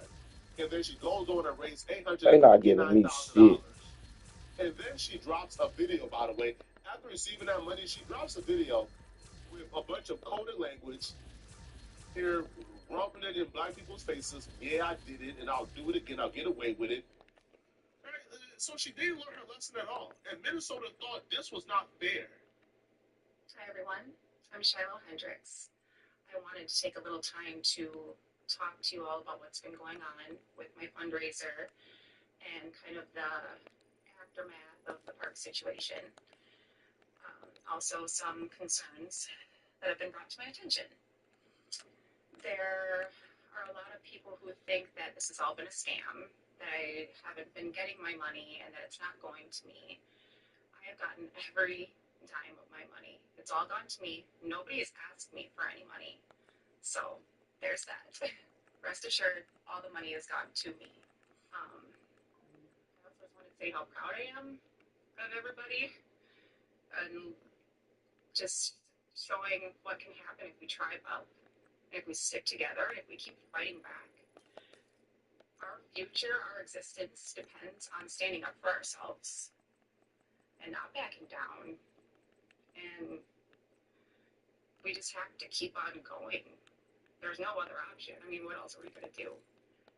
and then she goes on and raise They not giving me shit. $859,000, and then she drops a video, by the way, after receiving that money, she drops a video with a bunch of coded language here, rubbing it in black people's faces. Yeah, I did it, and I'll do it again. I'll get away with it. Right? So she didn't learn her lesson at all, and Minnesota thought this was not fair. Hi everyone, I'm Shiloh Hendricks. I wanted to take a little time to talk to you all about what's been going on with my fundraiser and kind of the aftermath of the park situation. Also some concerns that have been brought to my attention. There are a lot of people who think that this has all been a scam, that I haven't been getting my money and that it's not going to me. I have gotten every dime of my money. It's all gone to me. Nobody has asked me for any money. So there's that. Rest assured, all the money has gone to me. I also just want to say how proud I am of everybody and just showing what can happen if we tribe up, and if we stick together, and if we keep fighting back. Our future, our existence depends on standing up for ourselves and not backing down. And we just have to keep on going. There's no other option. I mean, what else are we going to do?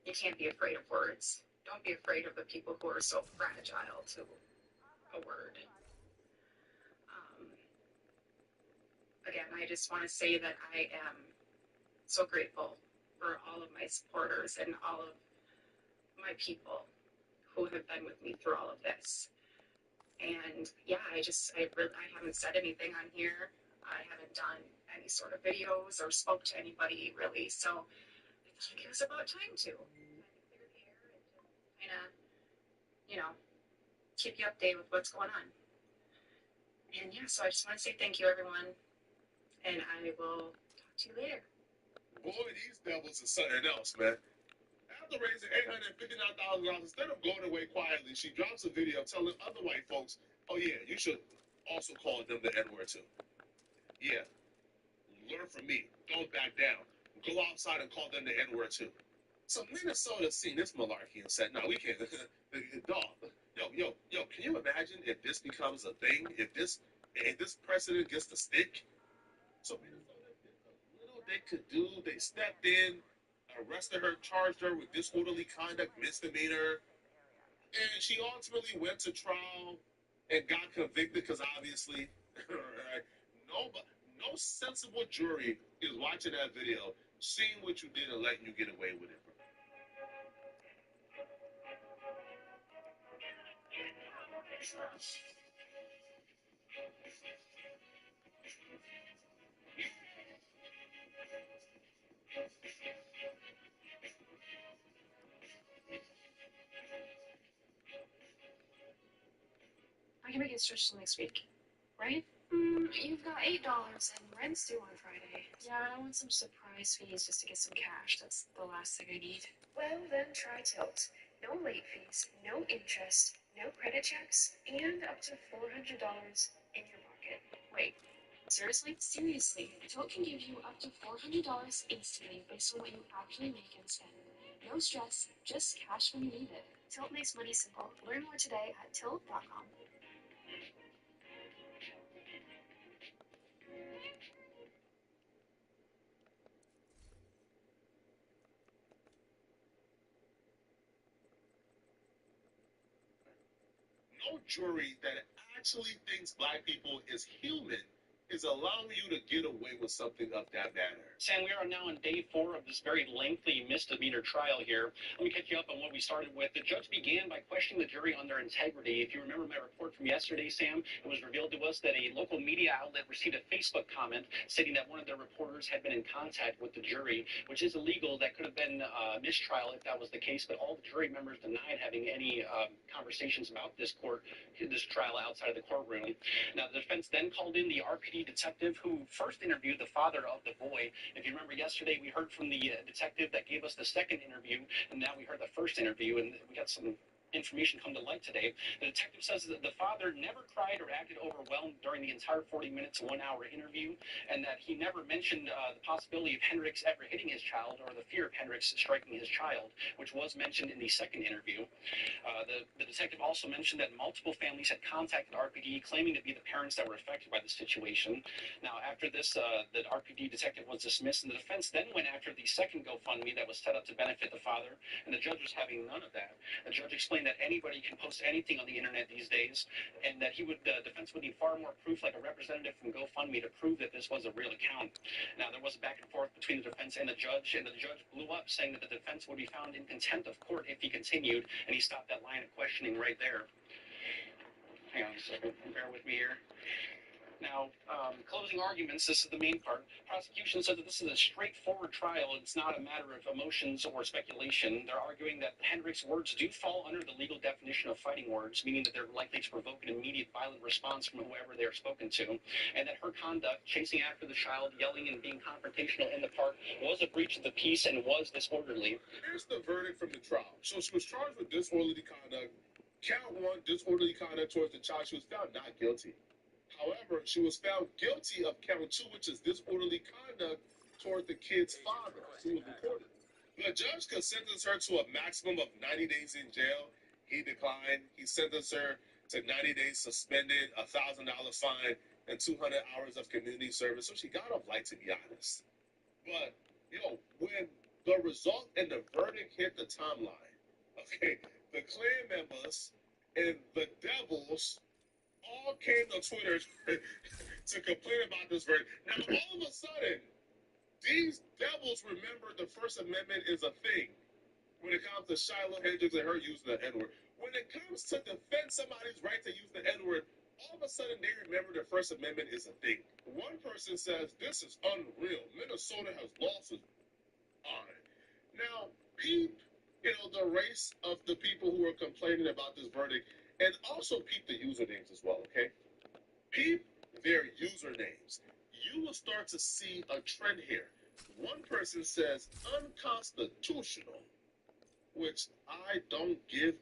You can't be afraid of words. Don't be afraid of the people who are so fragile to a word. Again, I just want to say that I am so grateful for all of my supporters and all of my people who have been with me through all of this. And yeah, I haven't said anything on here. I haven't done any sort of videos or spoke to anybody really, so I think it was about time to clear the air and just kind of, keep you updated with what's going on. And yeah, so I just want to say thank you, everyone, and I will talk to you later. Boy, these devils are something else, man. After raising $859,000, instead of going away quietly, she drops a video telling other white folks, oh yeah, you should also called them the N-word too. Yeah, learn from me. Don't back down. Go outside and call them the N-word too. So Minnesota seen this malarkey and said, "No, we can't." Dog, yo, can you imagine if this becomes a thing? If this precedent gets to stick? So Minnesota did the little they could do. They stepped in, arrested her, charged her with disorderly conduct misdemeanor, and she ultimately went to trial and got convicted because obviously, right, no sensible jury is watching that video, seeing what you did and letting you get away with it, bro. I can make it stretch till next week, right? You've got $8 and rent's due on Friday. Yeah, I want some surprise fees just to get some cash. That's the last thing I need. Well, then try Tilt. No late fees, no interest, no credit checks, and up to $400 in your pocket. Wait, seriously? Seriously. Tilt can give you up to $400 instantly based on what you actually make and spend. No stress, just cash when you need it. Tilt makes money simple. Learn more today at tilt.com. No jury that actually thinks black people is human is allowing you to get away with something of that matter. Sam, we are now on day 4 of this very lengthy misdemeanor trial here. Let me catch you up on what we started with. The judge began by questioning the jury on their integrity. If you remember my report from yesterday, Sam, it was revealed to us that a local media outlet received a Facebook comment stating that one of their reporters had been in contact with the jury, which is illegal. That could have been a mistrial if that was the case, but all the jury members denied having any conversations about this trial outside of the courtroom. Now, the defense then called in the RPD detective who first interviewed the father of the boy. If you remember yesterday, we heard from the detective that gave us the second interview, and now we heard the first interview, and we got some information come to light today. The detective says that the father never cried or acted overwhelmed during the entire 40 minutes, 1 hour interview, and that he never mentioned the possibility of Hendricks ever hitting his child or the fear of Hendricks striking his child, which was mentioned in the second interview. The detective also mentioned that multiple families had contacted RPD claiming to be the parents that were affected by the situation. Now, after this, the RPD detective was dismissed, and the defense then went after the second GoFundMe that was set up to benefit the father, and the judge was having none of that. The judge explained that anybody can post anything on the internet these days, and that the defense would need far more proof, like a representative from GoFundMe, to prove that this was a real account. Now, there was a back and forth between the defense and the judge blew up, saying that the defense would be found in contempt of court if he continued, and he stopped that line of questioning right there. Hang on a second, bear with me here. Now, closing arguments, this is the main part. Prosecution said that this is a straightforward trial. It's not a matter of emotions or speculation. They're arguing that Hendricks' words do fall under the legal definition of fighting words, meaning that they're likely to provoke an immediate violent response from whoever they are spoken to, and that her conduct, chasing after the child, yelling and being confrontational in the park, was a breach of the peace and was disorderly. Here's the verdict from the trial. So she was charged with disorderly conduct. Count 1, disorderly conduct towards the child. She was found not guilty. However, she was found guilty of count 2, which is disorderly conduct toward the kid's father, who was recorded. The judge could sentence her to a maximum of 90 days in jail. He declined. He sentenced her to 90 days suspended, a $1,000 fine, and 200 hours of community service. So she got off light, to be honest. But, when the result and the verdict hit the timeline, okay, the Klan members and the devils all came to Twitter to complain about this verdict. Now, all of a sudden, these devils remember the First Amendment is a thing when it comes to Shiloh Hendricks and her using the N-word. When it comes to defend somebody's right to use the N-word, all of a sudden they remember the First Amendment is a thing. One person says, this is unreal. Minnesota has lost its mind. Now, peep, the race of the people who are complaining about this verdict, and also peep the usernames as well, okay? Peep their usernames. You will start to see a trend here. One person says unconstitutional, which I don't care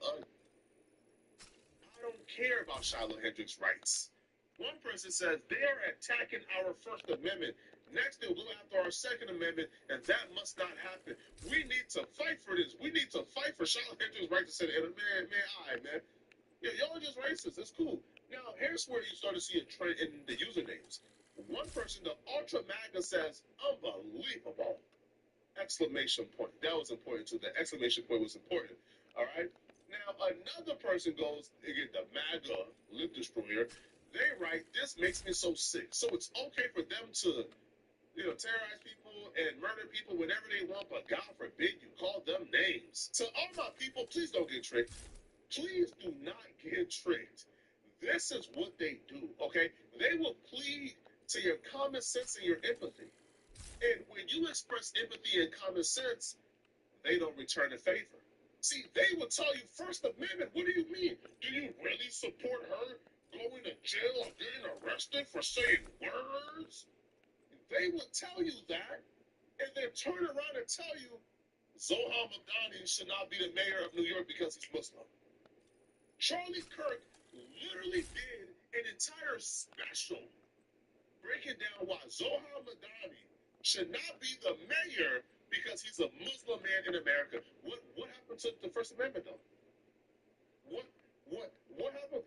about Shiloh Hendricks' rights. One person says they are attacking our First Amendment. Next, they'll go after our Second Amendment, and that must not happen. We need to fight for this. We need to fight for Charlotte Hender's right to say, man, all right, man. Yeah, y'all are just racist. It's cool. Now, here's where you start to see a trend in the usernames. One person, the Ultra MAGA, says, unbelievable! Exclamation point. That was important too. The exclamation point was important. All right. Now another person goes, again, the MAGA lip destroyer. They write, "This makes me so sick." So it's okay for them to, terrorize people and murder people whenever they want, but God forbid you call them names. So all my people, please don't get tricked. Please do not get tricked. This is what they do. Okay, they will plead to your common sense and your empathy. And when you express empathy and common sense, they don't return the favor. See, they will tell you First Amendment. What do you mean? Do you really support her going to jail or getting arrested for saying words? They will tell you that and then turn around and tell you Zohar Madani should not be the mayor of New York because he's Muslim. Charlie Kirk literally did an entire special breaking down why Zohar Madani should not be the mayor because he's a Muslim man in America. What happened to the First Amendment though? What happened?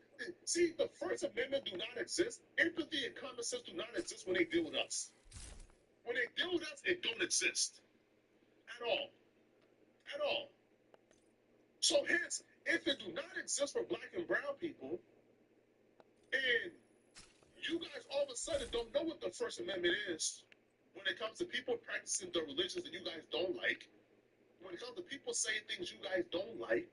See, the First Amendment do not exist. Empathy and common sense do not exist when they deal with us. When they deal with us, it don't exist at all. At all. So hence, if it do not exist for black and brown people, and you guys all of a sudden don't know what the First Amendment is when it comes to people practicing the religions that you guys don't like, when it comes to people saying things you guys don't like,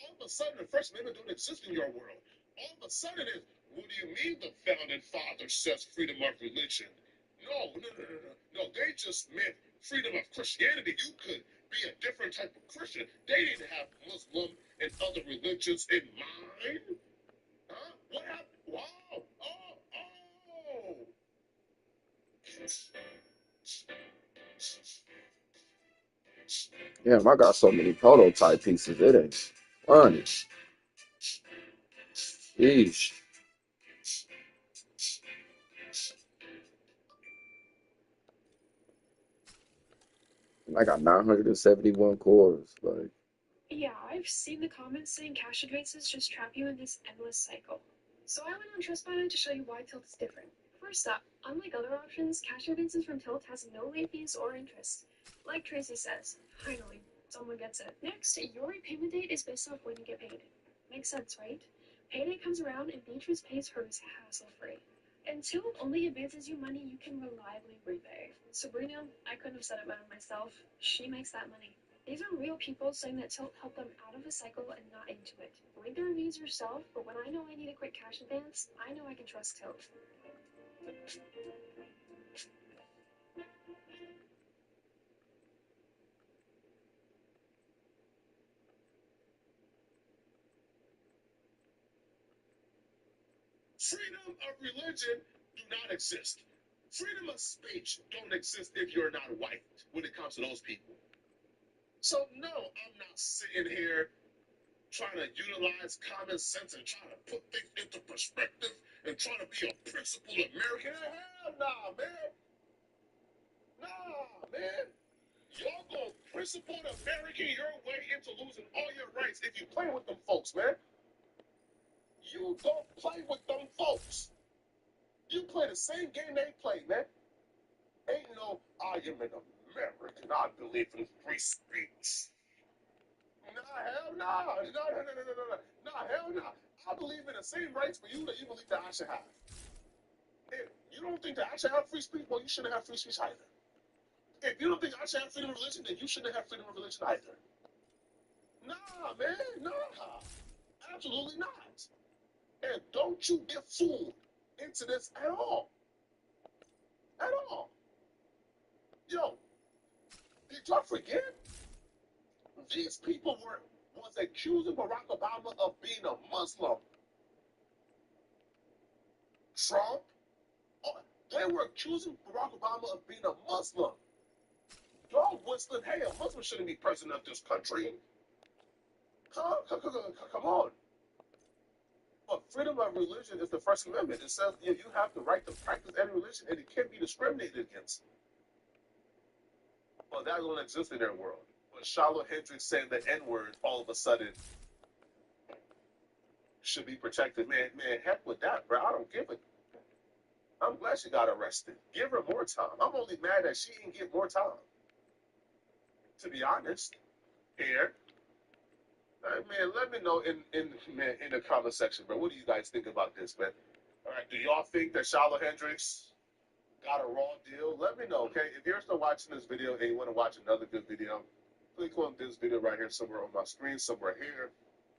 all of a sudden the First Amendment don't exist in your world. All of a sudden it's, what do you mean the founding father says freedom of religion? No, they just meant freedom of Christianity. You could be a different type of Christian. They didn't have Muslim and other religions in mind. Huh? What happened? Wow. Oh. Damn, I got so many prototype pieces. It ain't funny. Sheesh. I got 971 cores. Like, Yeah, I've seen the comments saying cash advances just trap you in this endless cycle. So I went on Trustpilot to show you why Tilt is different. First up, unlike other options, cash advances from Tilt has no late fees or interest. Like Tracy says, finally, someone gets it. Next, your repayment date is based off when you get paid. Makes sense, right? Payday comes around and Beatrice pays hers hassle-free. And Tilt only advances you money you can reliably repay. Sabrina, I couldn't have said it better myself. She makes that money. These are real people saying that Tilt helped them out of a cycle and not into it. Read the reviews yourself, but when I know I need a quick cash advance, I know I can trust Tilt. Freedom of religion do not exist. Freedom of speech don't exist if you're not white when it comes to those people. So no, I'm not sitting here trying to utilize common sense and trying to put things into perspective and trying to be a principled American. Hell nah, man. Nah, man. Y'all gonna principled American your way into losing all your rights if you play with them folks, man. You don't play with them folks. You play the same game they play, man. Ain't no, I am an American. I believe in free speech. Nah, hell nah. Nah, hell nah. I believe in the same rights for you that you believe that I should have. If you don't think that I should have free speech, well, you shouldn't have free speech either. If you don't think I should have freedom of religion, then you shouldn't have freedom of religion either. Nah, man, nah. Absolutely not. And don't you get fooled into this at all. At all. Yo, did y'all forget? These people was accusing Barack Obama of being a Muslim. Trump, they were accusing Barack Obama of being a Muslim. Y'all whistling, hey, a Muslim shouldn't be president of this country. Come on. But freedom of religion is the First Amendment. It says you have the right to practice any religion, and it can't be discriminated against. Well, that don't exist in their world. But Charlotte Hendricks saying the N-word all of a sudden should be protected. Man, heck with that, bro. I don't give it. I'm glad she got arrested. Give her more time. I'm only mad that she didn't get more time. To be honest, here, man, let me know in the comment section, bro. What do you guys think about this, man? All right, do y'all think that Charlotte Hendricks got a raw deal? Let me know, okay? If you're still watching this video and you want to watch another good video, click on this video right here somewhere on my screen, somewhere here,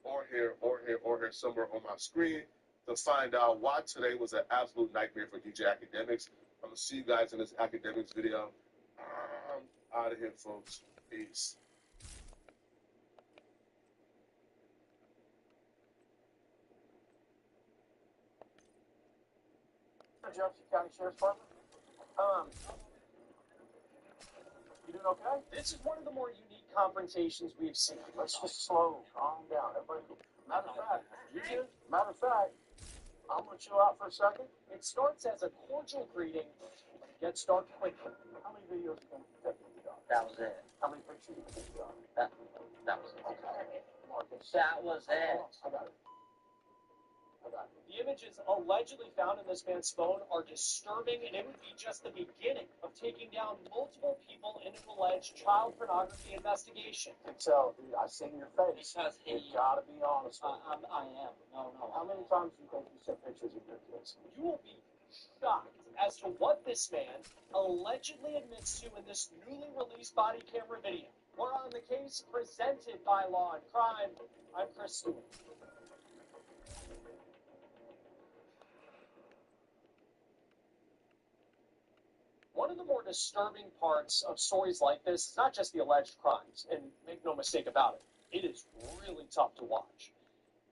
or here, or here, or here, somewhere on my screen to find out why today was an absolute nightmare for DJ Academics. I'm going to see you guys in this academics video. I'm out of here, folks. Peace. Jefferson County Sheriff's Department. You doing okay? This is one of the more unique confrontations we've seen. Let's just slow, calm down. Everybody, matter of fact, you good? Matter of fact, I'm gonna chill out for a second. It starts as a cordial greeting, but it gets dark quickly. How many videos can you take of the dog? That was it. How many pictures did you take of the dog? That was it. Okay. Marcus. That was it. I got it. The images allegedly found in this man's phone are disturbing, and it would be just the beginning of taking down multiple people in an alleged child pornography investigation. I can tell, dude. I seen your face. Because you gotta be honest with me. I am. No. How many times do you think you sent pictures of your kids? You will be shocked as to what this man allegedly admits to in this newly released body camera video. We're on the case presented by Law and Crime. I'm Chris Stewart. One of the more disturbing parts of stories like this is not just the alleged crimes, and make no mistake about it, it is really tough to watch.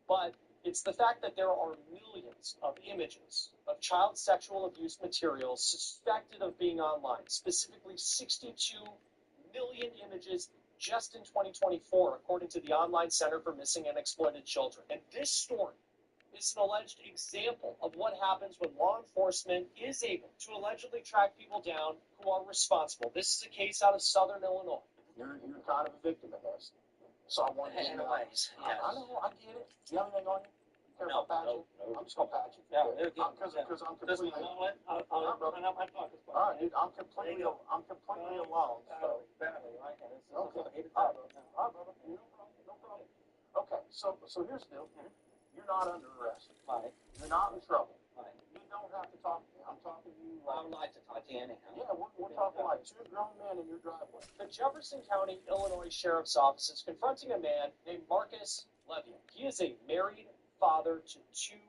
But it's the fact that there are millions of images of child sexual abuse materials suspected of being online, specifically 62 million images just in 2024, according to the Online Center for Missing and Exploited Children. And this story is an alleged example of what happens when law enforcement is able to allegedly track people down who are responsible. This is a case out of Southern Illinois. You're kind of a victim of this. So I want to get yes. I know, I get it. Do you have anything on you? You care about patching? No. I'm just going to patch it. Yeah, because I'm completely... All right, dude, I'm completely alone. So. Okay. All right, brother. No problem. Okay, so here's the deal. You're not under arrest. Right. You're not in trouble. Right. You don't have to talk to me. I'm talking to you. I would like to talk to you anyhow. Yeah, we're talking like two grown men in your driveway. The Jefferson County, Illinois Sheriff's Office is confronting a man named Marcus Levian. He is a married father to two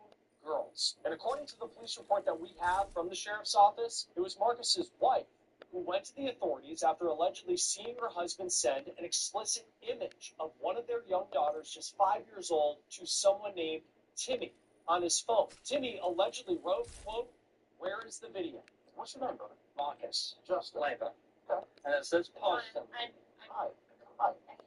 girls. And according to the police report that we have from the Sheriff's Office, it was Marcus's wife who went to the authorities after allegedly seeing her husband send an explicit image of one of their young daughters, just 5 years old, to someone named Timmy on his phone. Timmy allegedly wrote, quote, "Where is the video?" What's your name, brother? Marcus. Justin. Labor. Okay. And it says post. Hi.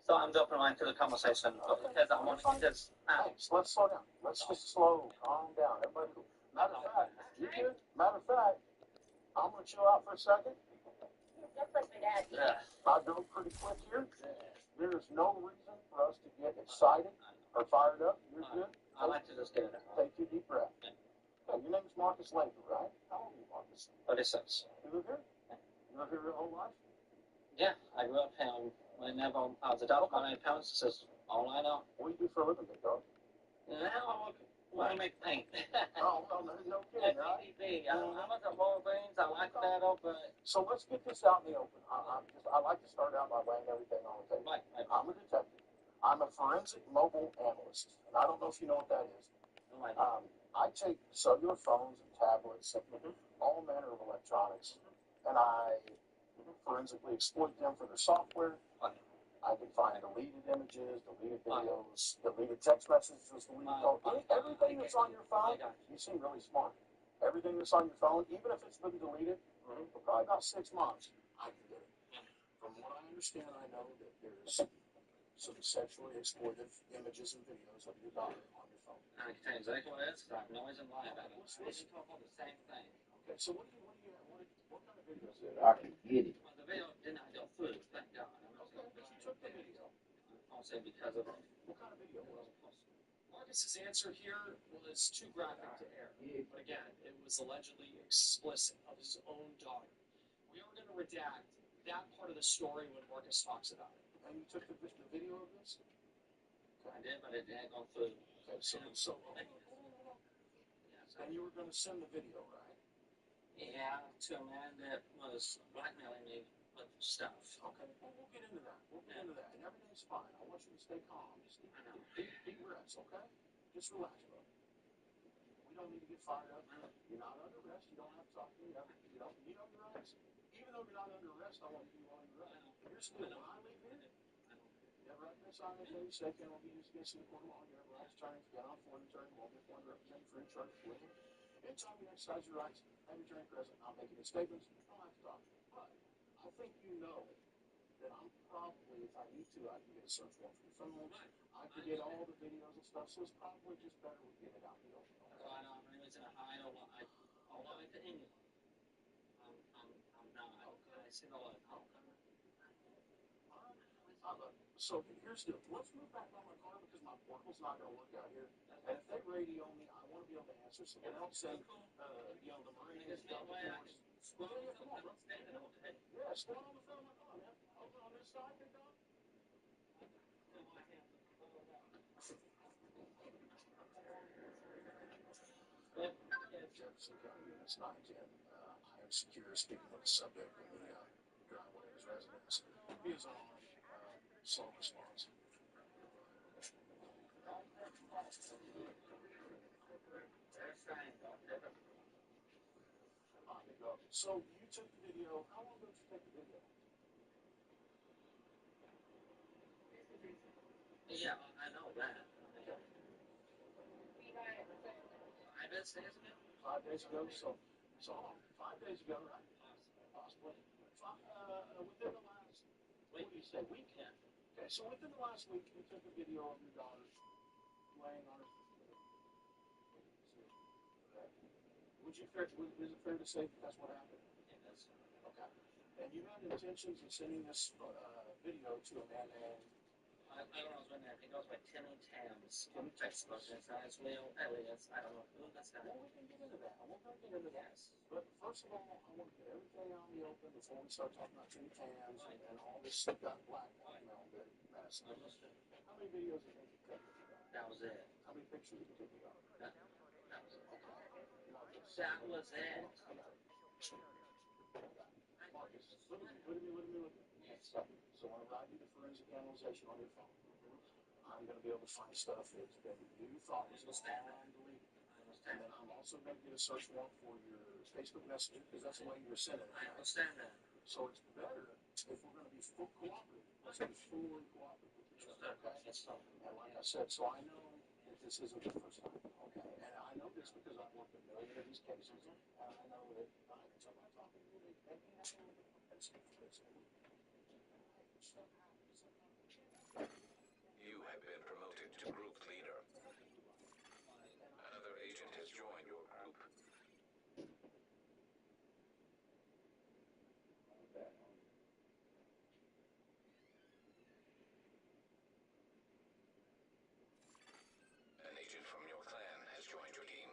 So I'm dropping line to the conversation because I want to get this out. Thanks. Let's slow down. Let's just slow, calm down. Everybody cool. Matter of fact, you good? Matter of fact, I'm going to chill out for a second. Yeah. I go pretty quick here. There is no reason for us to get excited or fired up. You're good. I like to just get it out. Take your deep breath. Okay, your name is Marcus Labor, right? How old are you, Marcus? 36. You live here? You live here your whole life? Yeah, I grew up here. Whenever I was adult, my parents says, all I know. What do you do for a living, big dog? Now I make paint. Oh, well, no kidding, right? I'm at the lower brains. I like that open. So let's get this out in the open. I like to start out by laying everything on the table. Right. I'm a detective. I'm a forensic mobile analyst, and I don't know if you know what that is. I take cellular phones and tablets and all manner of electronics, and I forensically exploit them for their software. I can find deleted images, deleted videos, deleted text messages, deleted calls. Everything that's on your phone, you seem really smart. Everything that's on your phone, even if it's been deleted for probably about 6 months, I can get it. From what I understand, I know that there's some sexually exploitive images and videos of your daughter on your phone. I can tell you exactly what it is, because I can always lie about it. Let's talk about the same thing. Okay, so what kind of videos is it? I can get it. Well, the video did not go through, thank God. Okay, but you took the video. I'll say because of it. What kind of video was it? Marcus's answer here was too graphic to air. But again, it was allegedly explicit of his own daughter. We are going to redact that part of the story when Marcus talks about it. And you took the video of this? I did, but it didn't go through. Okay, so and you were going to send the video, right? Yeah, to a man that was blackmailing me with stuff. Okay, well, we'll get into that. We'll get into that. And everything's fine. I want you to stay calm. Just deep breaths, okay? Just relax, bro. We don't need to get fired up. You're not under arrest. You don't have to talk to me. You don't need under arrest. Even though you're not under arrest, I want you to be under arrest. You're still, when I leave here, you have right to sign this day, statement will be used against you in the court of law. You have rights, attorney, if you get on for an attorney, will be appointed to represent you for any charge of legal. Anytime you exercise your rights, have your attorney present. I'll make any statements. I don't have to talk. But I think you know that I'm probably, if I need to, I can get a search warrant for your phone. I can get all the videos and stuff, so it's probably just better we get it out in the open. So I know I'm really going to hide. I'll lie to anyone. I'm not. I see the light. So here's the deal. Let's move back on my car because my portable's not going to work out here. And if they radio me, I want to be able to answer. So they don't say, the Marines, Delta Force. Yeah, come on, bro. Yeah, squat on the front of my car, man. Over on this side, big dog. Jefferson County Units 910. I am secure. Speaking of the subject in the driveway of his residence. He is on slow response. So you took the video. How long ago did you take the video? Yeah, I know that. 5 days ago? 5 days ago. So 5 days ago, right? Possibly. Within the last, what do you say, week? Yeah. Okay, so within the last week, you took a video of your daughter laying on her. Is it fair to say that that's what happened? Yeah, that's okay. And you had intentions of sending this video to a man named. I don't know his name. I think it goes by Timmy Tams on Facebook. It's not his real alias. I don't know who that's guy. Well, we can get into that. We're going to get into that. But first of all, I want to get everything out in the open before we start talking about Timmy Tams and all this black blackmail mess. How many videos did you take? That was it. How many pictures did you take of? That was it. Okay. That was it. Marcus, look at me. So whenever I do the forensic analyzation on your phone, I'm going to be able to find stuff that's been you thought was long deleted. And then I'm also going to get a search warrant for your Facebook Messenger because that's the way you were sending it. I understand that. So it's better if we're going to be full cooperative. Let's be fully cooperative with each other, okay? And like I said, so I know that this isn't the first time, okay? And I know this because I've worked a million of these cases, and I know that I can tell by talking to you, they can have a little bit of propensity for this. You have been promoted to group leader. Another agent has joined your group. An agent from your clan has joined your team.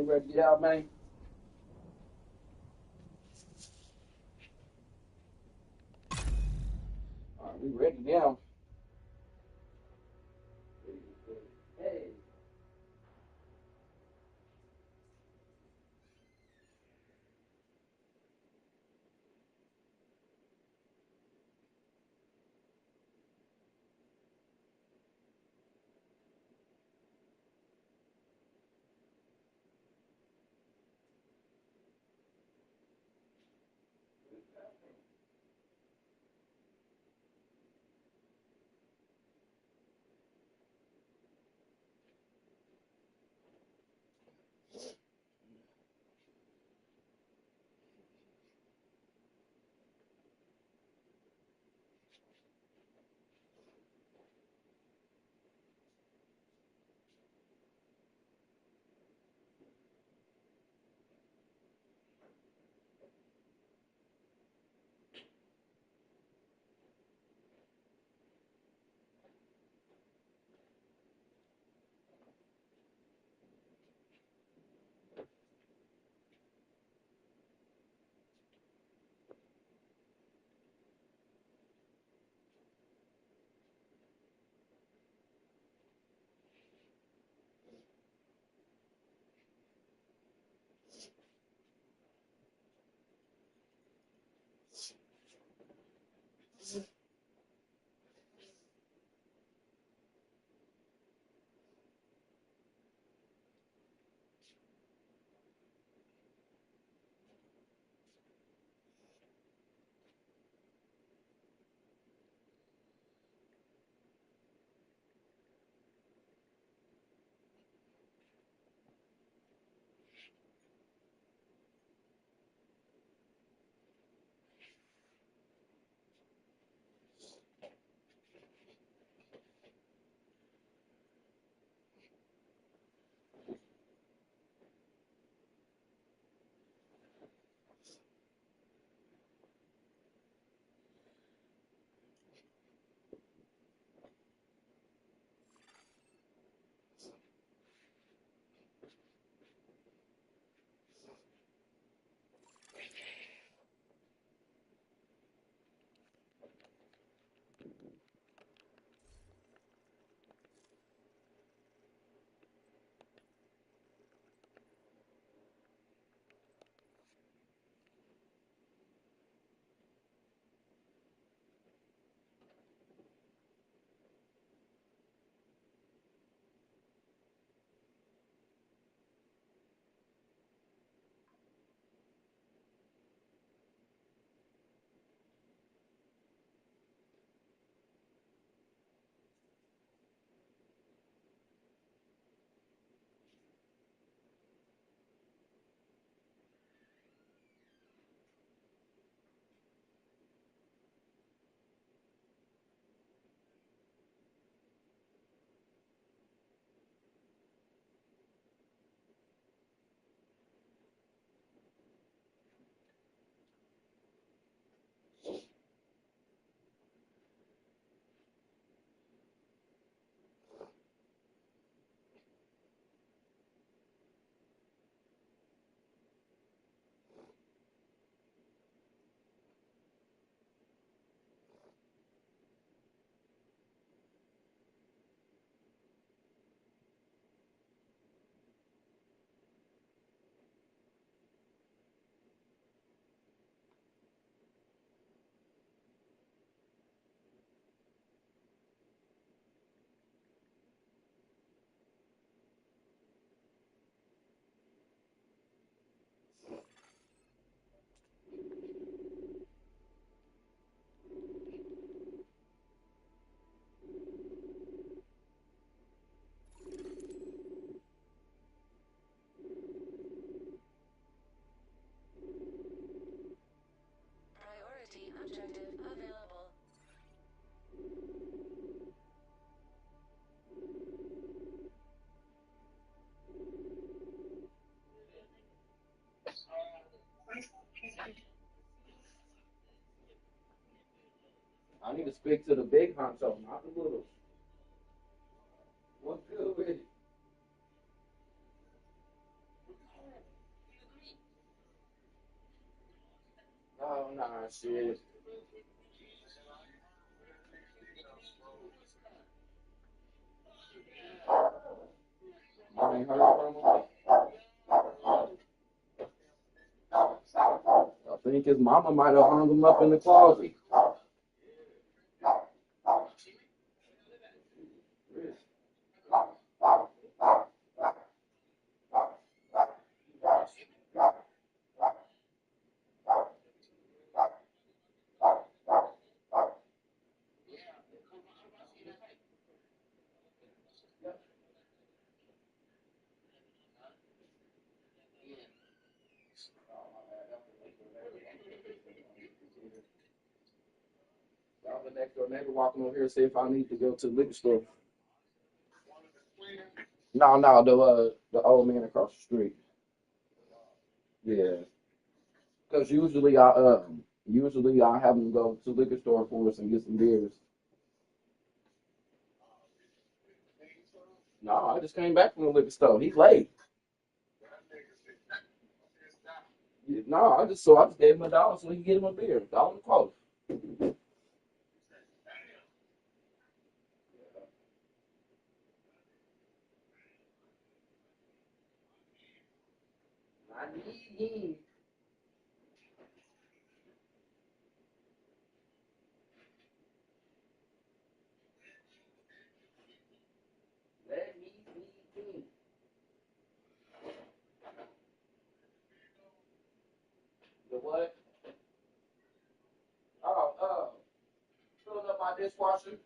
we ready to get out, man? All right, we ready now. Hey. Priority objective available. I need to speak to the big honcho, not the little. What's good with it? Oh, nah, shit. You ain't heard from him? I think his mama might have hung him up in the closet. I was the next door neighbor walking over here to see if I need to go to the liquor store. No, the old man across the street. Yeah, because usually I have him go to the liquor store for us and get some beers. No, I just came back from the liquor store. He's late. No, I just gave him $1 so he can get him a beer. $1 and quote. I need him. Let me see him. The what? Filling up my dishwasher.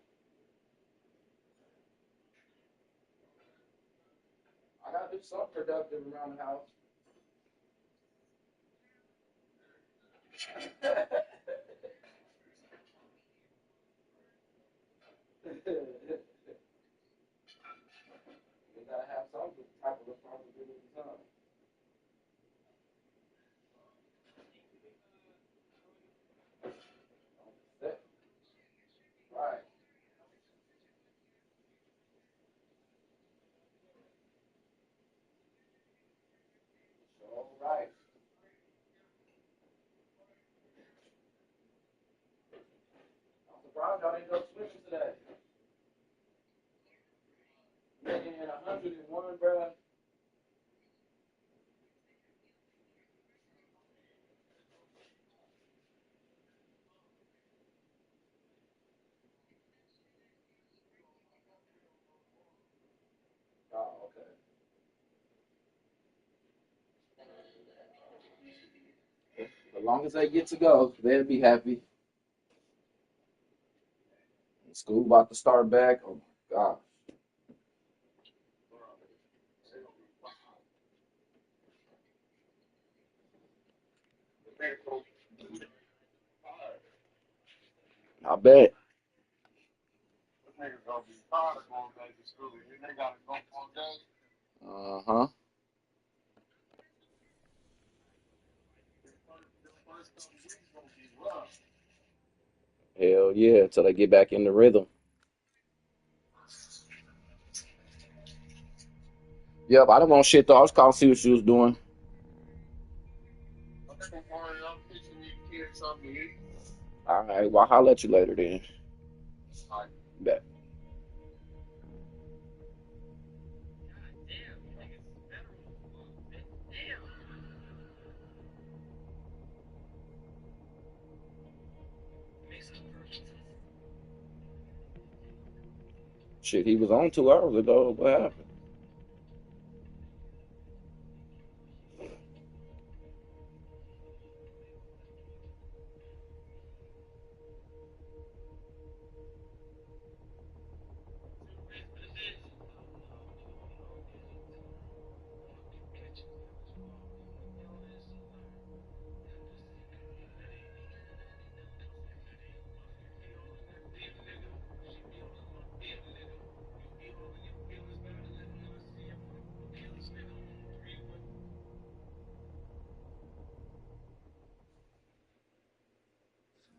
I gotta do something productive around the house. You gotta have some type of responsibility sometimes. Right. All right. I'm surprised y'all didn't go swimming today. Man, 101, bro. Oh, okay. As long as they get to go, they'll be happy. School about to start back. Oh my God. I bet. Niggas gonna be tired of going back to school. They gotta go all day. Uh-huh. First couple weeks gonna be rough. Hell yeah, until they get back in the rhythm. Yep, I don't want shit though. I was calling to see what she was doing. I'm teaching these kids something to eat. All right, well, I'll let you later then. Like, Bet. Shit, he was on 2 hours ago. What happened?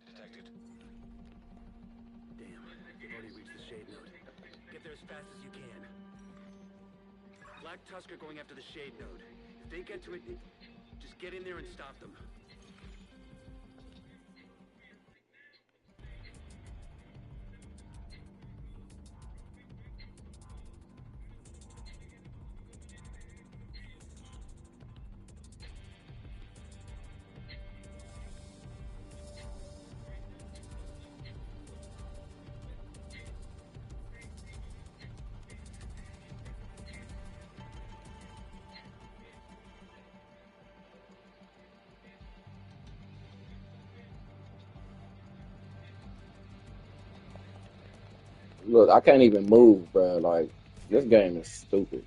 Detected. Damn, they've already reached the shade node. Get there as fast as you can. Black Tusk are going after the shade node. If they get to it, just get in there and stop them. Look, I can't even move, bro. Like, this game is stupid.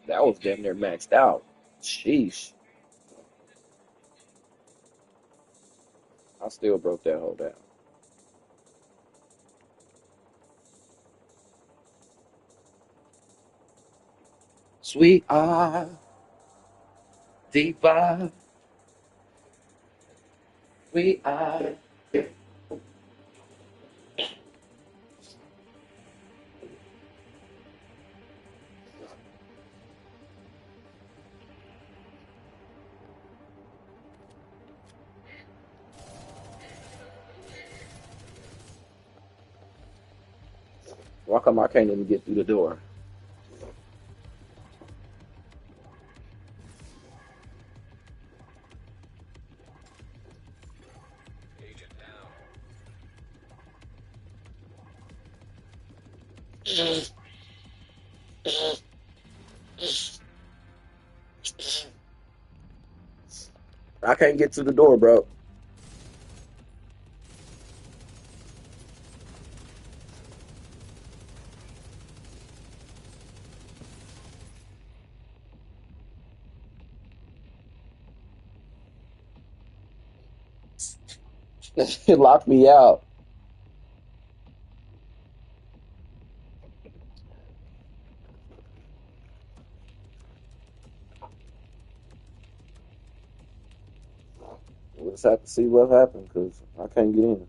That was damn near maxed out. Sheesh. I still broke that hole down. Sweet diva, sweet Why come I can't even get through the door? Agent down. I can't get to the door, bro. It locked me out. Let's have to see what happened because I can't get in.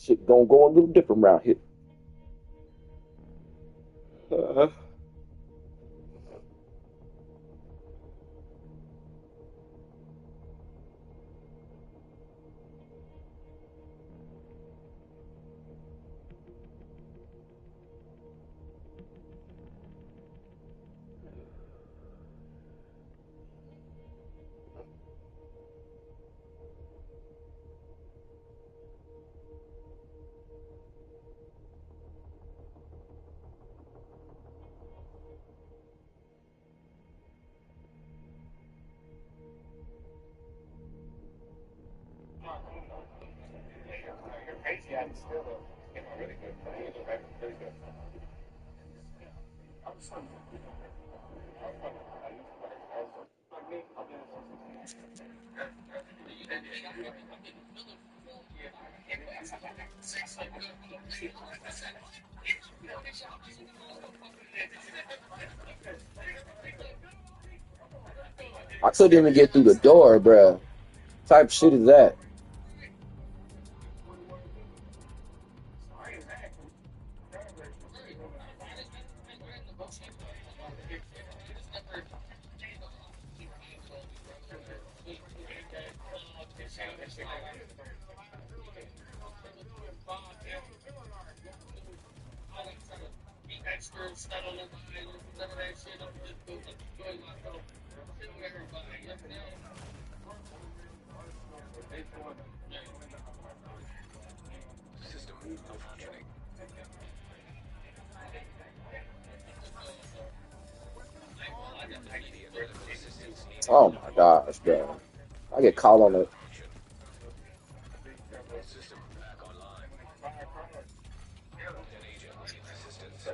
Shit gonna go a little different route here. Uh, Your pace guy is still a really good player. He's a really good. I'm just like, I couldn't even get through the door, bro. Type shit is that? Experts, I don't know why, none of that shit. I'm just going to enjoy myself. Chill with everybody. You understand? System malfunctioning. Immediate medical assistance needed. Oh my gosh, bro. I get caught on it. Malfunction. System back online. An agent needs assistance.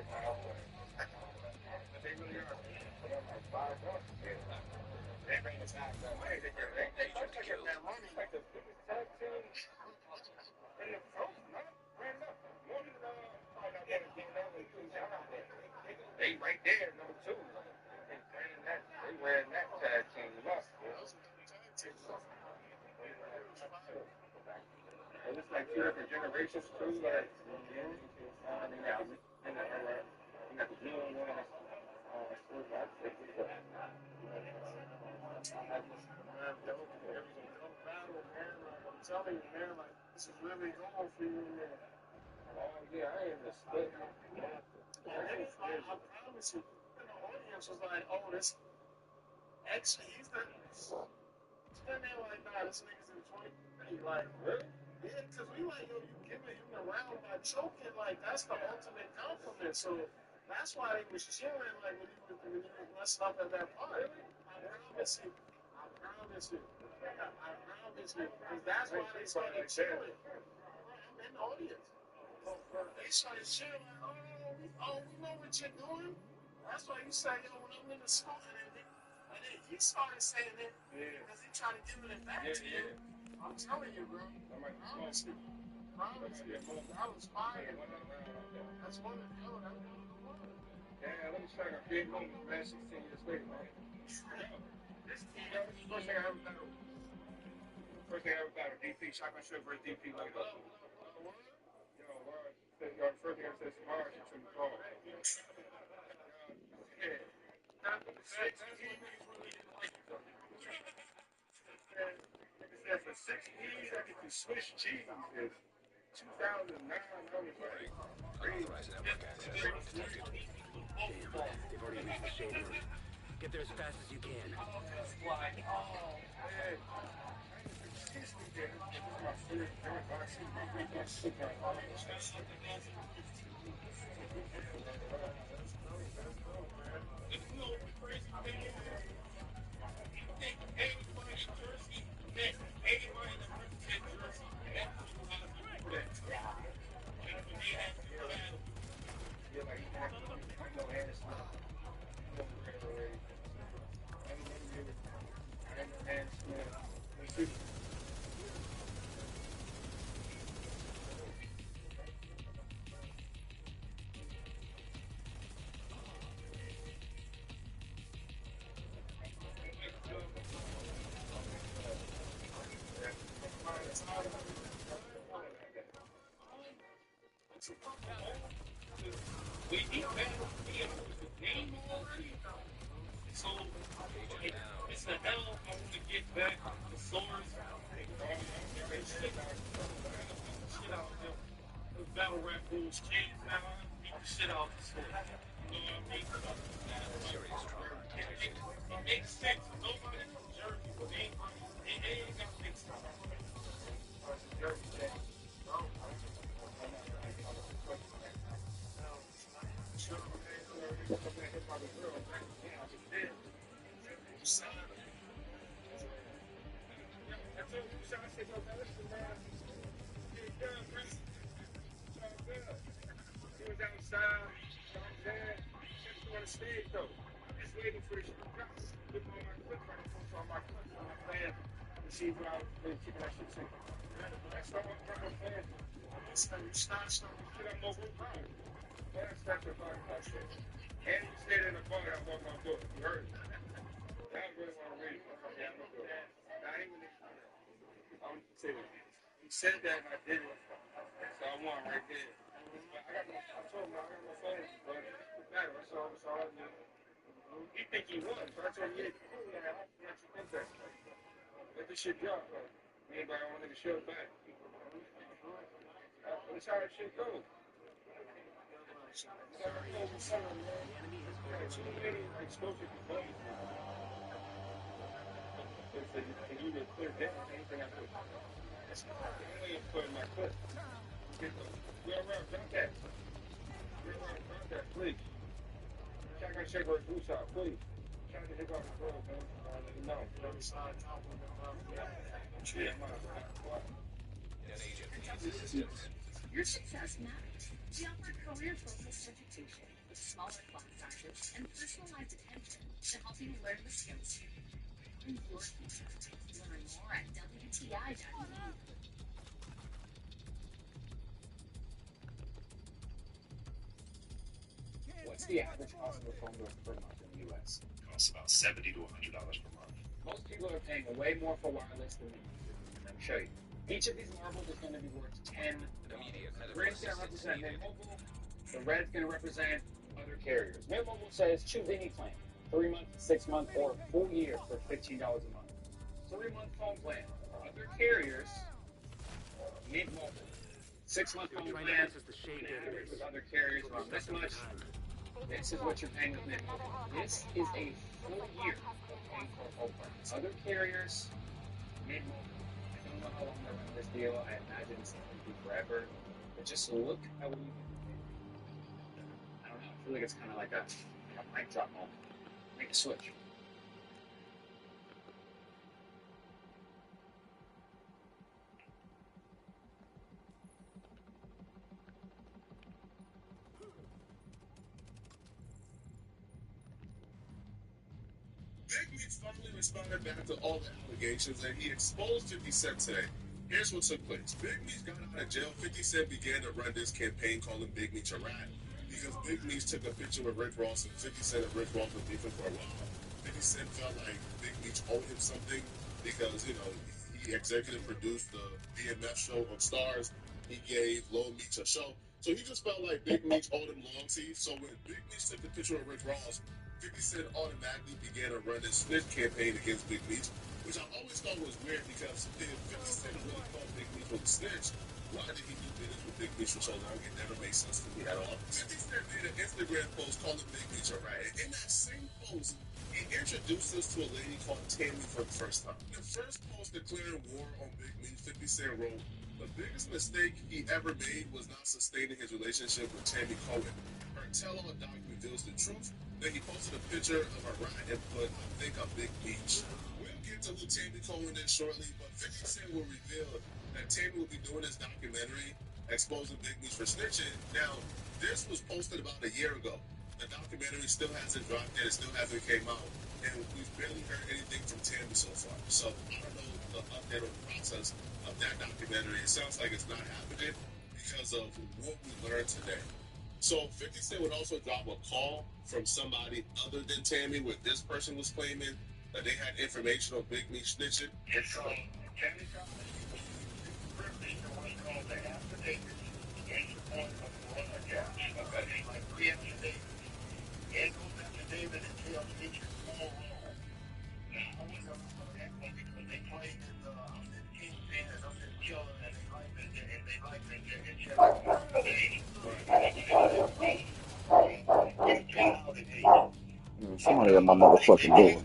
They bring us back though. They take that money. Like the biggest tag team in the pro, not ran up. More than they right there, number two. They wearing that tag team up. And it's like two different generations too. Like, they got the blue one. I'm telling you, man, like, this is really going for you, man. Oh, yeah, I ain't respect. I promise you, and the audience was like, oh, this X, he's the. Then they were like, nah, this nigga's in 23. Like, really? Yeah, because we like, yo, you giving him the round by choking, like, that's the ultimate compliment. So that's why they was cheering, like, when you was messing up at that part. I promise you. I promise you. I promise you. Because that's why they started cheering. I'm in the audience. They started cheering, like, we know what you're doing. That's why you say, yo, when I'm in the school, and then he started saying it because he tried to give it back to you. I'm telling you, bro. Promise you. Promise you. That was fire. That's one of the other. That's one of the ones. Yeah, let me check a big moment, man. 16 years later, man. This is the first thing I ever battled. First thing I ever battled. DP, shotgun shot versus DP like that. Yo, word. The first thing I said to Mars, she took the call. Yeah. Not for the 16. For 6 years, I get to Swiss cheese. 2009, I was like, Unauthorized network access detected. Damn, they've already reached the shade room. Get there as fast as you can. So, it's the hell I want to get back the source. Shit out there. The battle rap rules kids now. Beat the shit out the source. You know what I mean? Serious trauma detected. It makes sense. Nobody from Jersey, but they ain't got to make sense. Stage though. I'm just waiting for the shit to drop. Look on my clip right on my clip on my plan to see what I was really keeping that shit safe. That's all I'm trying to plan. You start something, shit, I'm over time. That's the part of shit. And you stayed in the bar, I walked my door. You heard it. I really want to read it. Yeah, I'm gonna do it. Now, I ain't gonna do that. I'm gonna say that. You said that and I did it. So I won right there. I told him I got no phone, but that's all I did. He think he won, so I told him, yeah, cool, man. I don't let you think that. Let this shit drop, man. Anybody want to show back? That's how that shit goes. Too many explosive components. Can you just clear down anything I put? That's not only put in my clip. We're around, drop that. We're around, drop that, please. Check my check where boots out, please. Trying to hit off the road, man. No. An agent needs assistance. Your success matters. We offer career-focused education. with smaller class sizes and personalized attention to help you learn the skills. Find your future. Learn more at WTI.edu. What's the average cost of a phone bill per month in the U.S.? Costs about $70 to $100 per month. Most people are paying way more for wireless than they need to. Let me show you. Each of these marbles is going to be worth 10. The green's going to represent Mint Mobile. The red's going to represent other carriers. Mint Mobile says choose any plan. 3 month, 6 month, or a full year for $15 a month. 3-month phone plan. Other carriers, Mint Mobile. 6-month phone plan, an average with other carriers around this much. This is what you're paying with Mint Mobile. This is a full year of paying for a phone plan. Other carriers, Mint Mobile. I don't know how long they're running this deal. I imagine it's going to be forever. But just look at what you can do. I don't know. I feel like it's kind of like a mic drop moment. Make a switch. Big Meech finally responded back to all the allegations, and he exposed 50 Cent today. Here's what took place. Big Meech got out of jail. 50 Cent began to run this campaign calling Big Meech a rat because Big Meech took a picture with Rick Ross, and 50 Cent and Rick Ross were beefing for a while. 50 Cent felt like Big Meech owed him something because, he executive produced the BMF show on Stars. He gave Lil Meech a show. So he just felt like Big Meech owed him loyalty. So when Big Meech took the picture of Rick Ross, 50 Cent automatically began to run this snitch campaign against Big Meech, which I always thought was weird because if 50 Cent really thought Big Meech was a snitch, why did he do business with Big Meech for so long? It never made sense to me at all. 50 Cent made an Instagram post calling Big Meech a rat. In that same post, he introduced us to a lady called Tammy for the first time. The first post declaring war on Big Meech, 50 Cent wrote, "The biggest mistake he ever made was not sustaining his relationship with Tammy Cohen. Her tell-all doc reveals the truth." Then he posted a picture of a rat and put, "I think a Big Meech." We'll get to who Tammy Cohen is shortly, but 50 Cent will reveal that Tammy will be doing this documentary exposing Big Meech for snitching. Now, this was posted about a year ago. The documentary still hasn't dropped yet. It still hasn't came out. And we've barely heard anything from Tammy so far. So I don't know the update on the process of that documentary. It sounds like it's not happening because of what we learned today. So 50 Cent would also drop a call from somebody other than Tammy, where this person was claiming that they had information on Big Meech snitching. It's Tammy Griffin, the one called the affidavit. It's the point of the one again. Okay. Like three affidavits. And goes affidavit and tells Meech full role. Now, I wasn't on that one because they claim that I'm the kingpin and I'm the killer and they like it and they like it and Somebody at my motherfucking door.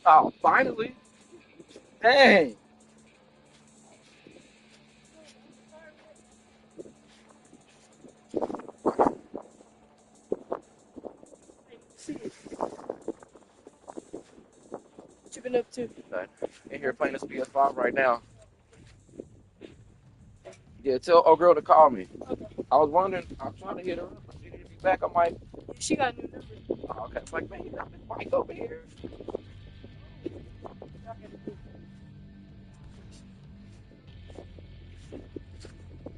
Oh, finally. Dang. What you been up to? In here playing this PS5 right now. Yeah, tell old girl to call me. Okay. I was wondering, I was trying to hit her up, but she didn't be back. I'm like, She got a new number. oh, okay. I'm like, man, you got this mic over here.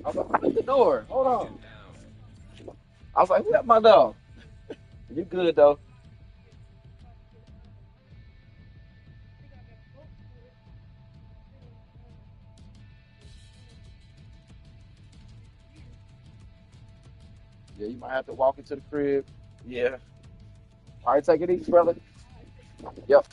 I was like, who at the door? Hold on. I was like, who at my door? You good though? Yeah, you might have to walk into the crib. Yeah. All right, take it easy, brother. Yep.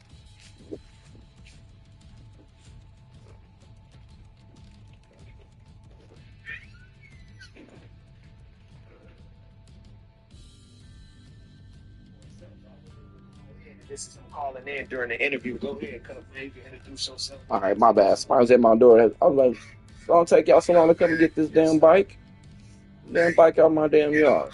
This is him calling in during the interview. Go ahead, Cuff, man. You can introduce yourself. All right, my bad. Somebody's at my door. I was like, it's gonna take y'all so long to come and get this damn bike. Damn bike out my damn yard.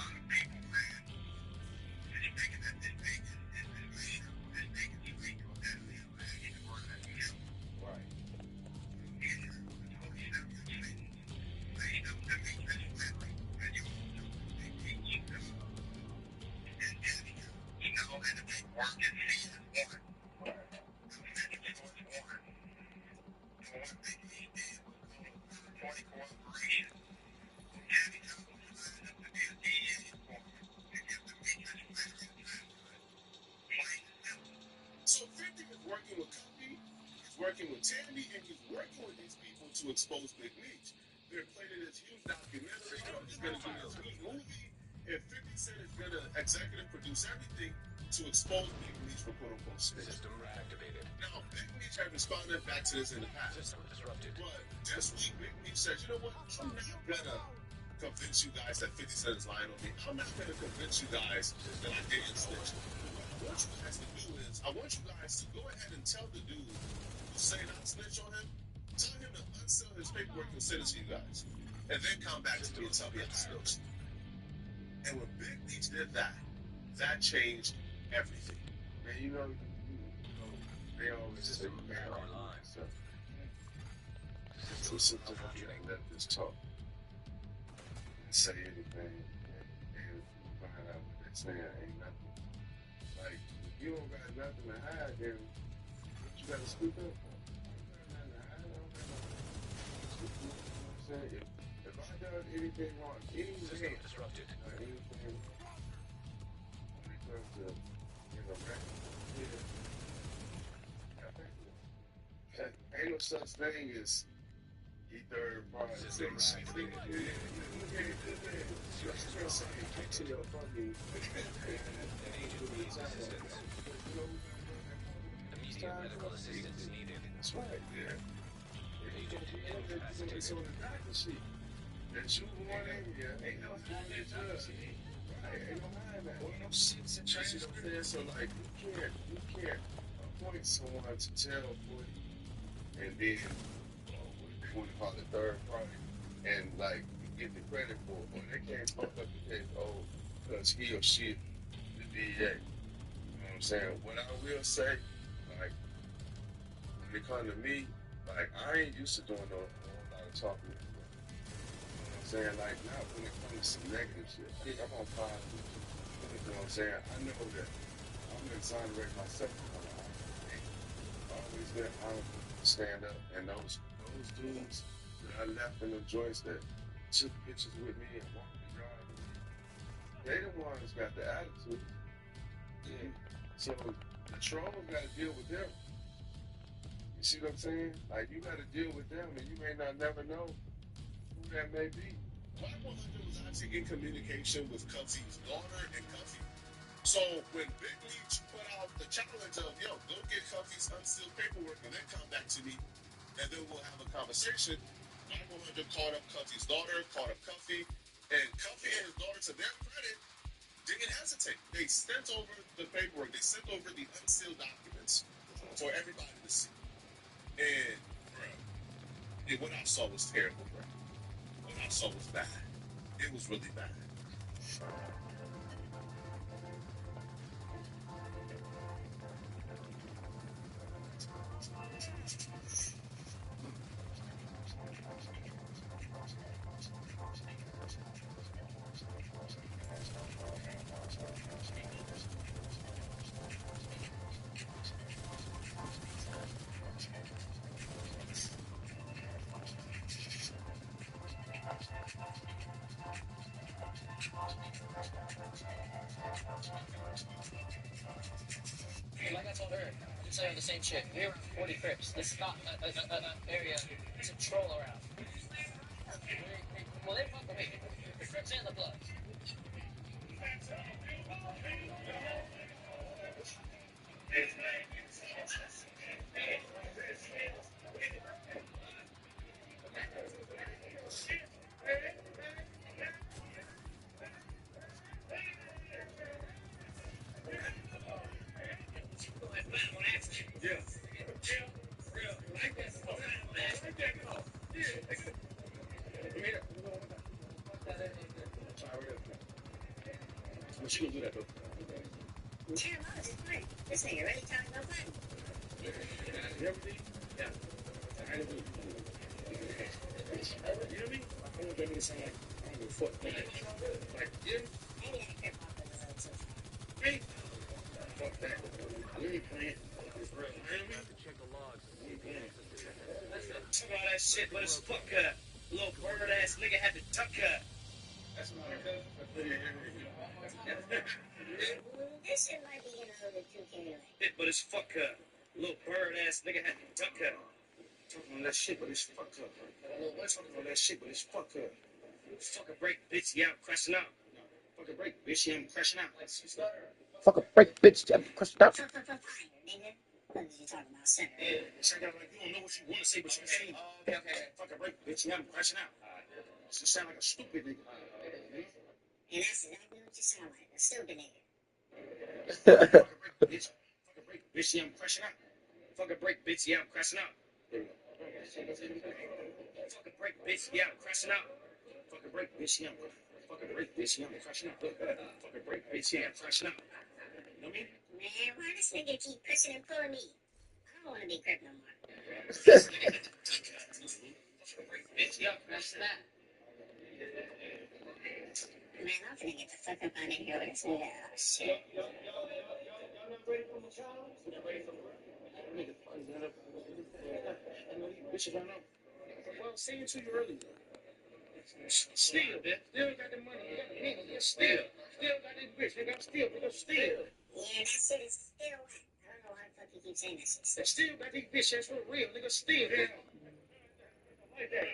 So 50 is working with Cookie, he's working with Tandy, and he's working with these people to expose Big Meech. They're planning this huge documentary. He's going to do this huge movie, and 50 Cent is going to executive produce everything to expose Big Meech for quote unquote snitching. System reactivated. Now, Big Meech had responded back to this in the past. System disrupted. But this week, Big Meech says, you know what? I'm not going to convince you guys that 50 Cent is lying on me. I'm not going to convince you guys that I didn't snitch. What I want you guys to do is, I want you guys to go ahead and tell the dude who's saying I snitch on him, tell him to unsell his paperwork and send it to you guys. And then come back to me and tell me I snitched. And when Big Meech did that, that changed everything. Man, you know, they always say man are lying. So sit there and let this talk. And say anything and find out what they're saying ain't nothing. Like, if you don't got nothing to hide, then you gotta speak up. If I done anything wrong, anything disrupted, anything when it comes to ain't no such thing as third party. Immediate medical assistance needed. That's right, yeah. It's on the doctor sheet. That you wanted, ain't no hiding that. Right, ain't no hiding that. Ain't no sense in changing there. So, like, you can't appoint someone to tell for you, and then they want to call it third party, and like you get the credit for it, or they can't fuck up the case, because he or she, the DA. You know what I'm saying? What I will say, like, when it comes to me, like, I ain't used to doing a whole lot of talking. You know what I'm saying? Like, not when it comes to some negative shit. I'm on positive. You know what I'm saying? I know that I'm exonerating myself from a lot of things. I've always been honest to stand up, and those dudes that I left in the joints that took pictures with me and walked the yard with me, they the ones got the attitude. Yeah. So the trolls got to deal with them. You see what I'm saying? Like, you got to deal with them, and you may not never know who that may be. Black 100 was actually in communication with Cuffy's daughter and Cuffy. So when Big Meech put out the challenge of, yo, go get Cuffy's unsealed paperwork and then come back to me, and then we'll have a conversation, Black 100 called up Cuffy's daughter, called up Cuffy, and Cuffy and his daughter, to their credit, didn't hesitate. They sent over the paperwork. They sent over the unsealed documents for everybody to see. And, bro, what I saw was terrible, bro. What I saw was bad. It was really bad. Like I told her, I did say on the same shit. We're around 40 Crips. This is not an area to troll around. Well, they fuck with me. The Crips and the Bloods. What you gonna do that though? Damn, I was just playing. This nigga really talking about fun. Everything? Yeah. I ain't really. You know me? I don't want that nigga saying like, I don't give a fuck. Like, yeah. Maybe that grip off was a little too far. Me? Fuck that. You ain't playing. It's real. You know me? Check the logs to see if he access to that. Talk all that shit, but it's fuck her. Little bird ass nigga had to duck her. That's my cousin. This shit might be getting a little bit too carried away. But it's fuck her. Little bird ass nigga had to duck her. Talking all that shit, but it's fuck her. Talking all that shit, but it's fuck her. Fucking break, bitch. Yeah, I'm crashing out. Fucking break, bitch. Yeah, I'm crashing out. Fucking break, bitch. I'm crushed out. Fire, nigga. What is you talking about, center? Yeah, check out like you don't know what you want to say, but you seen. Okay. Fucking break, bitch. Yeah, I'm crashing out. You sound like a stupid nigga. And that's exactly what you sound like, a stupid nigga. Fucking break, bitch. Fucking break, bitch. Yeah, I'm crashing out. Fucking break, bitch. Yeah, I'm crashing out. Fucking break, bitch. Yeah, I'm crashing out. Fucking break, bitch. Yeah, I'm fucking break, bitch. Yeah, I'm crashing out. Fucking break, bitch. Yeah, I'm crashing out. You know what I mean? Man, why this nigga keep pushing and pulling me? I don't want to be crip no more. Bitch, yeah, I'm crashing out. Man, I'm finna get the fuck up out of here with this nigga. Oh, shit. Y'all not ready for my child? Y'all ready for what? Nigga, I know these bitches I know. Well, saying to you earlier. Still, bitch. Still got the money. You got the nigga. Still got this bitch. Nigga, I'm still. Nigga, still. Yeah, that shit is still wet. I don't know why the fuck you keep saying that shit. Still got these bitch ass for real. Nigga, still. Yeah. Like that.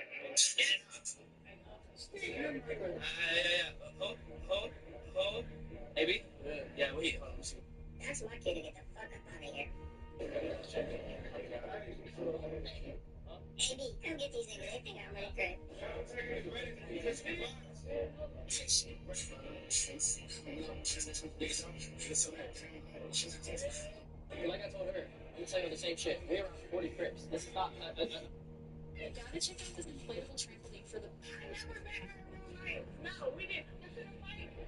Maybe. Yeah, wait. That's my kid to get the fuck up out of here. AB, come get these niggas. They think I'm really crip. Like I told her, I'm telling you the same shit. We have 40 crips. This is not. You gotta check out this inflatable trampoline for the powerful. No, we didn't.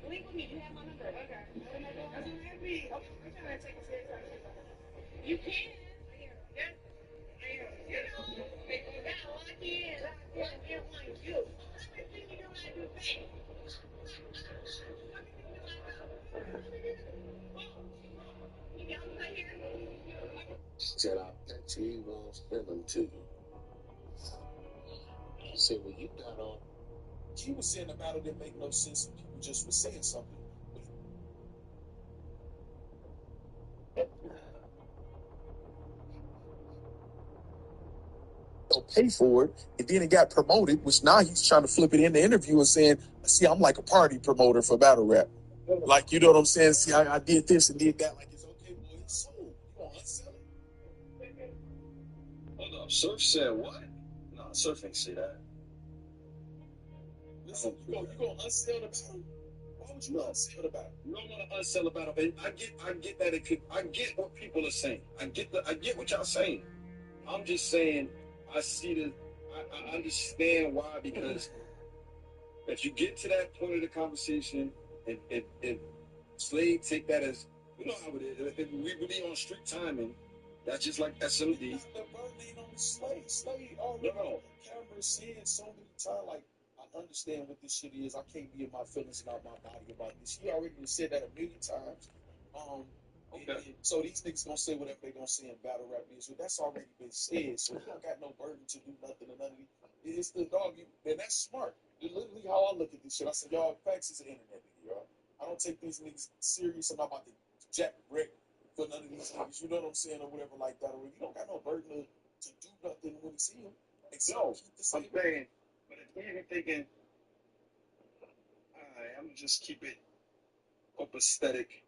Link with me. You have my number. Okay. Doesn't have me. I'm trying to take a serious. You can. Yeah. You know, you gotta lock in. Get one you. Everything you do, I do back. You got one here. Said, I bet you he won't send them to you. He said, well, you got on. He was saying about it didn't make no sense and people just were saying something. They'll pay for it, and then it got promoted, which now he's trying to flip it in the interview and saying, see, I'm like a party promoter for battle rap. Like, you know what I'm saying? See, I did this and did that. Like, it's okay, boy, it's sold. You gonna unsell it? Hold up. Surf said what? No, Surf ain't say that. Listen, you gonna unsell the battle? Why would you unsell the battle? You don't want to unsell the battle. I get that it could. I get what people are saying. I get what y'all saying. I'm just saying. I see the. I understand why, because if you get to that point of the conversation, if Slade take that as, you know how it is. If we really on street timing, that's just like SMD. The burden ain't on Slade. Slade already on camera said so many times, like, I understand what this shit is. I can't be in my feelings and out my body about this. He already said that a million times. Okay. So these niggas gonna say whatever they gonna say in battle rap music. That's already been said. So you don't got no burden to do nothing and none of it. It's the dog, and that's smart. It's literally how I look at this shit. I said, y'all, facts is an internet nigga, y'all. I don't take these niggas serious. I'm not about to jack brick for none of these niggas. You know what I'm saying, or whatever like that. Or you don't got no burden to do nothing when you see him. No, I'm saying, but if you're thinking, alright, I'm gonna just keep it copacetic.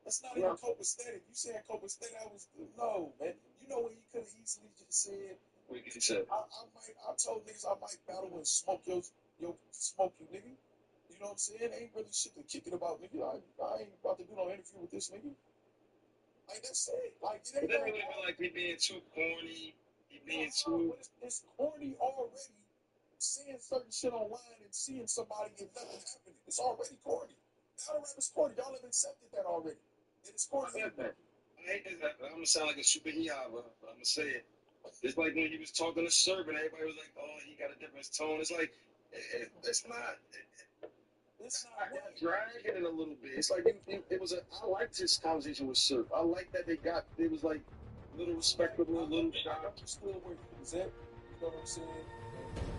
That's not even copacetic. You saying copacetic? I was no, man. You know what he could have easily just said. What he said? I told niggas I might battle and smoke you, nigga. You know what I'm saying? Ain't really shit to kick it about, nigga. I ain't about to do no interview with this nigga. Like that's it. Like it ain't really like me being too corny. He being too. It's corny already. Seeing certain shit online and seeing somebody and nothing happening. It's already corny. battle rap is corny. Y'all have accepted that already. It is corny. I hate this. I'm gonna sound like a super EI, but I'm gonna say it. It's like when he was talking to Servant, everybody was like, "Oh, he got a different tone." It's like it's not. It's not dragging it a little bit. It's like it was a. I liked his conversation with Serv. I like that it was like a little respectable, a little shy. I understood where he was at. You know what I'm saying?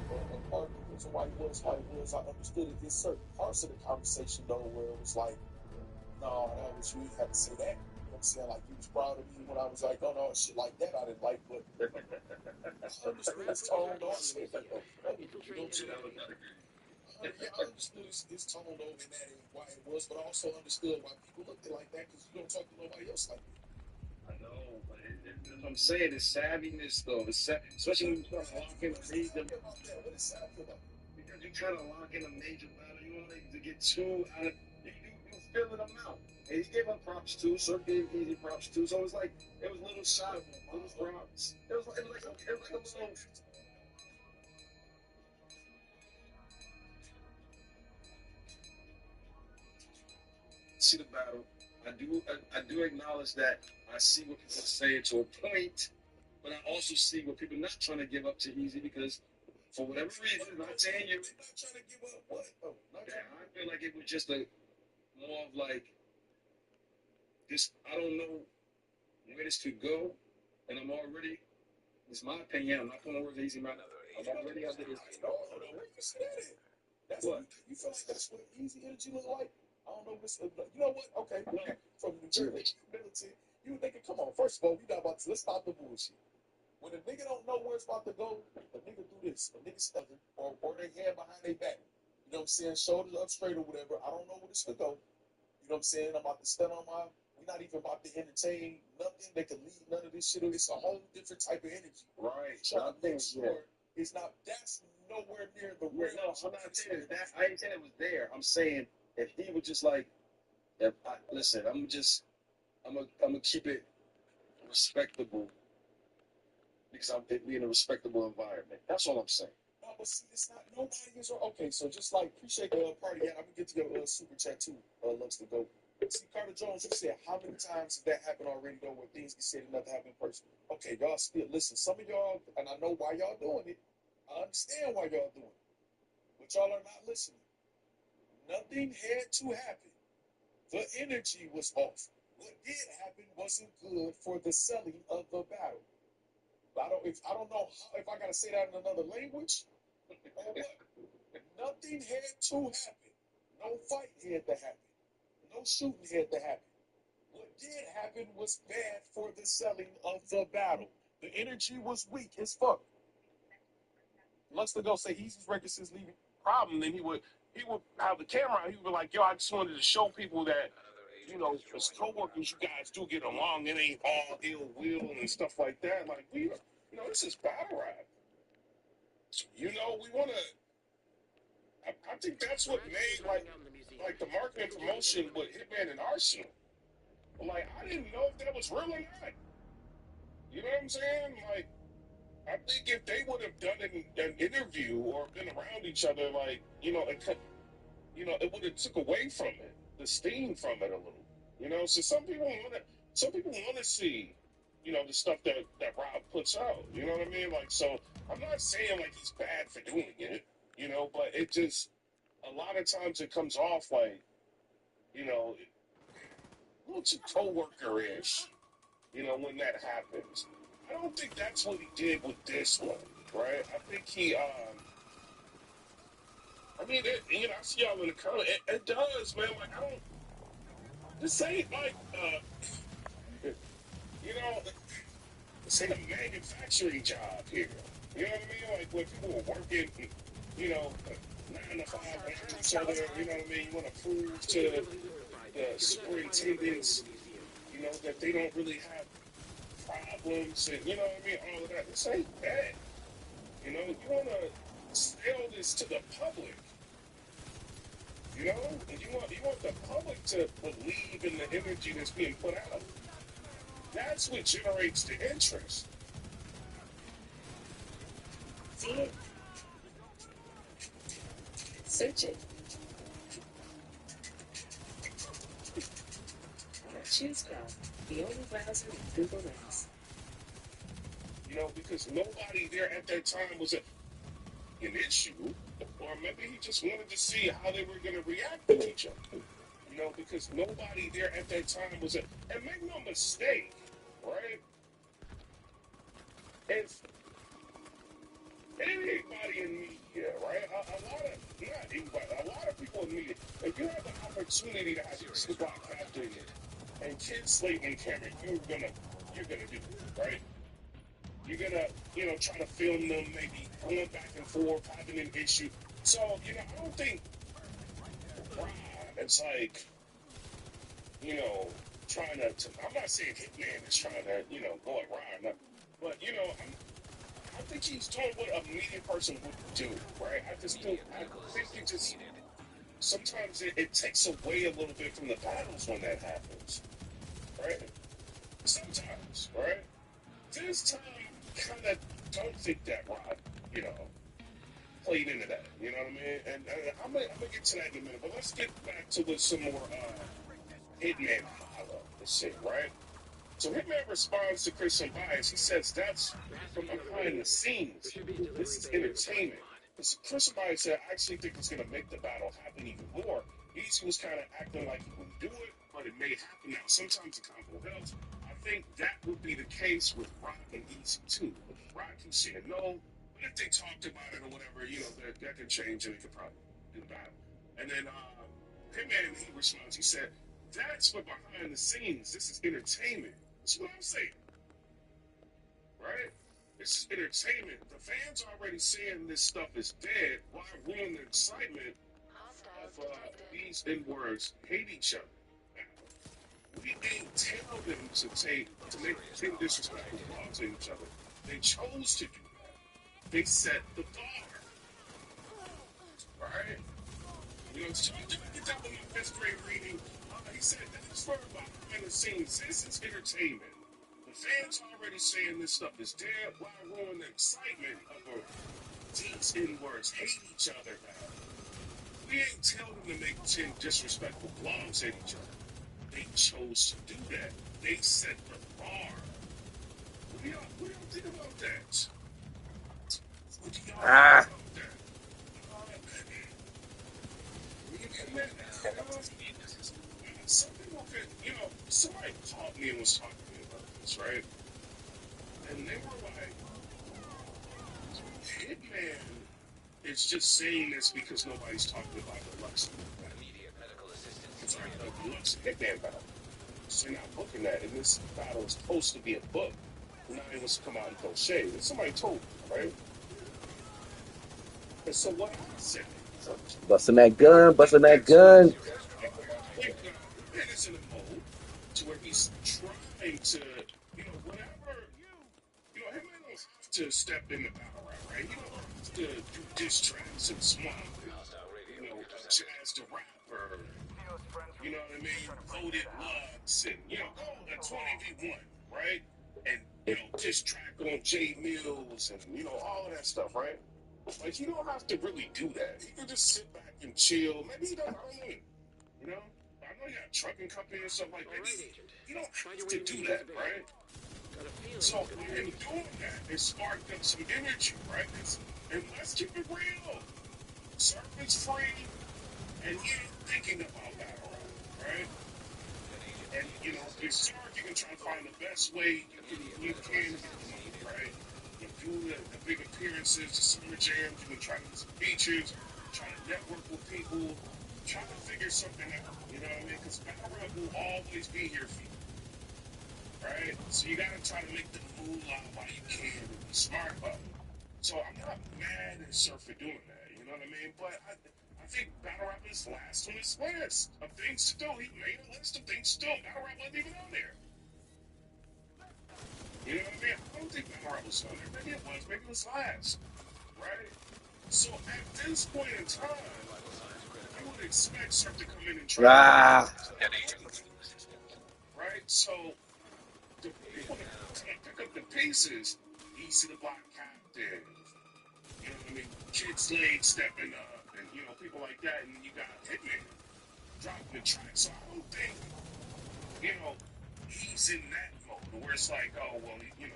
And part of the reason why he was how he was, I understood it. There's certain parts of the conversation though where it was like, no, that was you had to say that. You know what I'm saying? Like he was proud of me when I was like, oh no, shit like that I didn't like, but I understood his tone though. I said that though. You know what I'm saying? Yeah, I understood his tone though and that and why it was, but I also understood why people looked at it like that because you don't talk to nobody else like that. I know, but that's what I'm saying. It's savviness though. Especially when you start locking a major. What is savvy about? Because you try to lock in a major battle, you want to get too out of. You filling them out. And he gave up props too. Sir gave easy props too. So it was like it was little shot, little props. It was like a little. See the battle. I do acknowledge that I see what people are saying to a point, but I also see what people are not trying to give up to easy because for whatever reason, not saying you're not trying to give up what? Oh, I feel like it was just a more of like this. I don't know where this could go, and I'm already. It's my opinion. I'm not going to work easy right now. I'm already under this. No, where you see that at? That's what you feel like. That's what easy energy look like. I don't know what's. You know what? Okay, from New Jersey, militant. You nigga, come on. First of all, we not about to. Let's stop the bullshit. When a nigga don't know where it's about to go, a nigga do this. A nigga stutter or they hand behind their back. You know what I'm saying? Shoulders up straight or whatever. I don't know where this could go. You know what I'm saying? I'm about to stand on my. We're not even about to entertain nothing that could lead none of this shit. It's a whole different type of energy. Right. Trying to make sure it's not. That's nowhere near the real. No, I'm not saying that. I ain't saying it was there. I'm saying if he was just like, listen, I'm gonna keep it respectable because I'm in a respectable environment. That's all I'm saying. No, but see, it's not. Nobody is okay. So just like appreciate the party. Yeah, I'm gonna get to your super chat too. Looks to go. See, Carter Jones, you said how many times have that happened already though, where things get said and nothing happened in person? Okay, y'all still listen. Some of y'all, and I know why y'all doing it. I understand why y'all doing it, but y'all are not listening. Nothing had to happen. The energy was off. What did happen wasn't good for the selling of the battle. I don't know if I gotta say that in another language or what. Nothing had to happen. No fight had to happen. No shooting had to happen. What did happen was bad for the selling of the battle. The energy was weak as fuck. Lux to go say Easy's record since leaving problem, then he would have the camera out. He would be like, yo, I just wanted to show people that, you know, as co-workers, you guys do get along. It ain't all ill will and stuff like that. Like, this is battle rap. You know, we want to, I think that's what made, like the marketing promotion with Hitman and Arsenal. Like, I didn't know if that was real or not. You know what I'm saying? Like, I think if they would have done an interview or been around each other, like, it would have took away from it, the steam from it a little. You know, so some people want to see, the stuff that Rob puts out. You know what I mean? Like, so I'm not saying like he's bad for doing it, but it just a lot of times it comes off like, a little too coworker-ish, when that happens. I don't think that's what he did with this one, right? I think he, I see y'all in the comments. It does, man. Like, this ain't like, this ain't a manufacturing job here. You know what I mean? Like, when people are working, 9 to 5 around each other, you know what I mean? You want to prove to the superintendents, that they don't really have problems and, you know what I mean? All of that. This ain't bad. You want to sell this to the public. And you want the public to believe in the energy that's being put out. That's what generates the interest. See it? Search it. choose from. The only browser with Google Lens. You know, because nobody there at that time was an issue, or maybe he just wanted to see how they were going to react to each other. You know, because nobody there at that time was and make no mistake, right? If anybody in media, right? A lot of, not anybody, a lot of people in media, if you have the opportunity to have this broadcasting and kids slating camera, you're gonna do it, right? You're gonna, try to film them, maybe going back and forth, having an issue. So, I don't think it's like, trying to, I'm not saying Hitman is trying to, go at Ryan, but, I think he's doing what a media person would do, right? I think it just, sometimes it takes away a little bit from the battles when that happens, right? Sometimes, right? This time, kind of don't think that Rod, played into that, you know what I mean? And I'm gonna get to that in a minute, but let's get back to some more Hitman holla, this shit, right? So Hitman responds to Christian Bias. He says that's from behind the scenes. This is entertainment. Christian Bias said, I actually think it's going to make the battle happen even more. Easy was kind of acting like he wouldn't do it, but it may happen now. Sometimes the combo helps. I think that would be the case with Rock and Easy too. Rock keeps saying no, but if they talked about it or whatever, that could change and it could probably do the battle. And then Hitman, he responds, he said, that's for behind the scenes. This is entertainment. That's what I'm saying. Right? This is entertainment. The fans already saying this stuff is dead. Why ruin the excitement of these N-words hate each other? We didn't tell them to make 10 disrespectful calls at each other. They chose to do that. They set the bar. Right? So I didn't get that with my fifth grade reading. He said, that's for behind the scenes. This is entertainment. The fans already saying this stuff is dead. Why ruin the excitement of these N-words hate each other now? We ain't tell them to make 10 disrespectful blogs at each other. They chose to do that. They set the bar. What do y'all think about that? What do y'all think about that? Some people could, somebody called me and was talking to me about this, right? And they were like, Hitman is just saying this because nobody's talking about the Lux. I'm sorry, the Lux Hitman battle. So they're not looking at it. And this battle is supposed to be a book. Now he wants to come out and throw shade. And somebody told me, right? And so what I said, Busting that gun. Hitman is in a mode to where he's trying to, whatever, Hitman don't have to step in the battle right? He don't have to do diss tracks and swamp, Chaz the Rapper, you know what I mean? Loaded Lux, and, go on a 20v1, right? And, diss track on J Mills and, all of that stuff, right? Like, he don't have to really do that. He can just sit back and chill. Maybe he don't, I don't know, I know you got a trucking company or something like that. You don't have to do that, right? So by him doing that, it sparked up some energy, right? And let's keep it real. Surface free, and he ain't thinking about battle rap, right? And it's hard. You can try to find the best way you can, right? You do the big appearances, the summer jams. You can try to do some features, try to network with people, try to figure something out. You know what I mean? Because battle rap will always be here for you. Right? So you gotta try to make the moolah while you can and be smart about it. So I'm not mad at Surf for doing that, you know what I mean? But I think battle rap is last on his list of things to do. He made a list of things to do. Battle rap wasn't even on there. You know what I mean? I don't think battle rap was on there. Maybe it was. Maybe it was last. Right? So at this point in time, I would expect Surf to come in and try to right? So the people that pick up the pieces, Easy the Block Captain, you know what I mean? Kid Slade stepping up, and people like that, and you got Hitman dropping the track. So I don't think, he's in that mode where it's like, oh well, you know,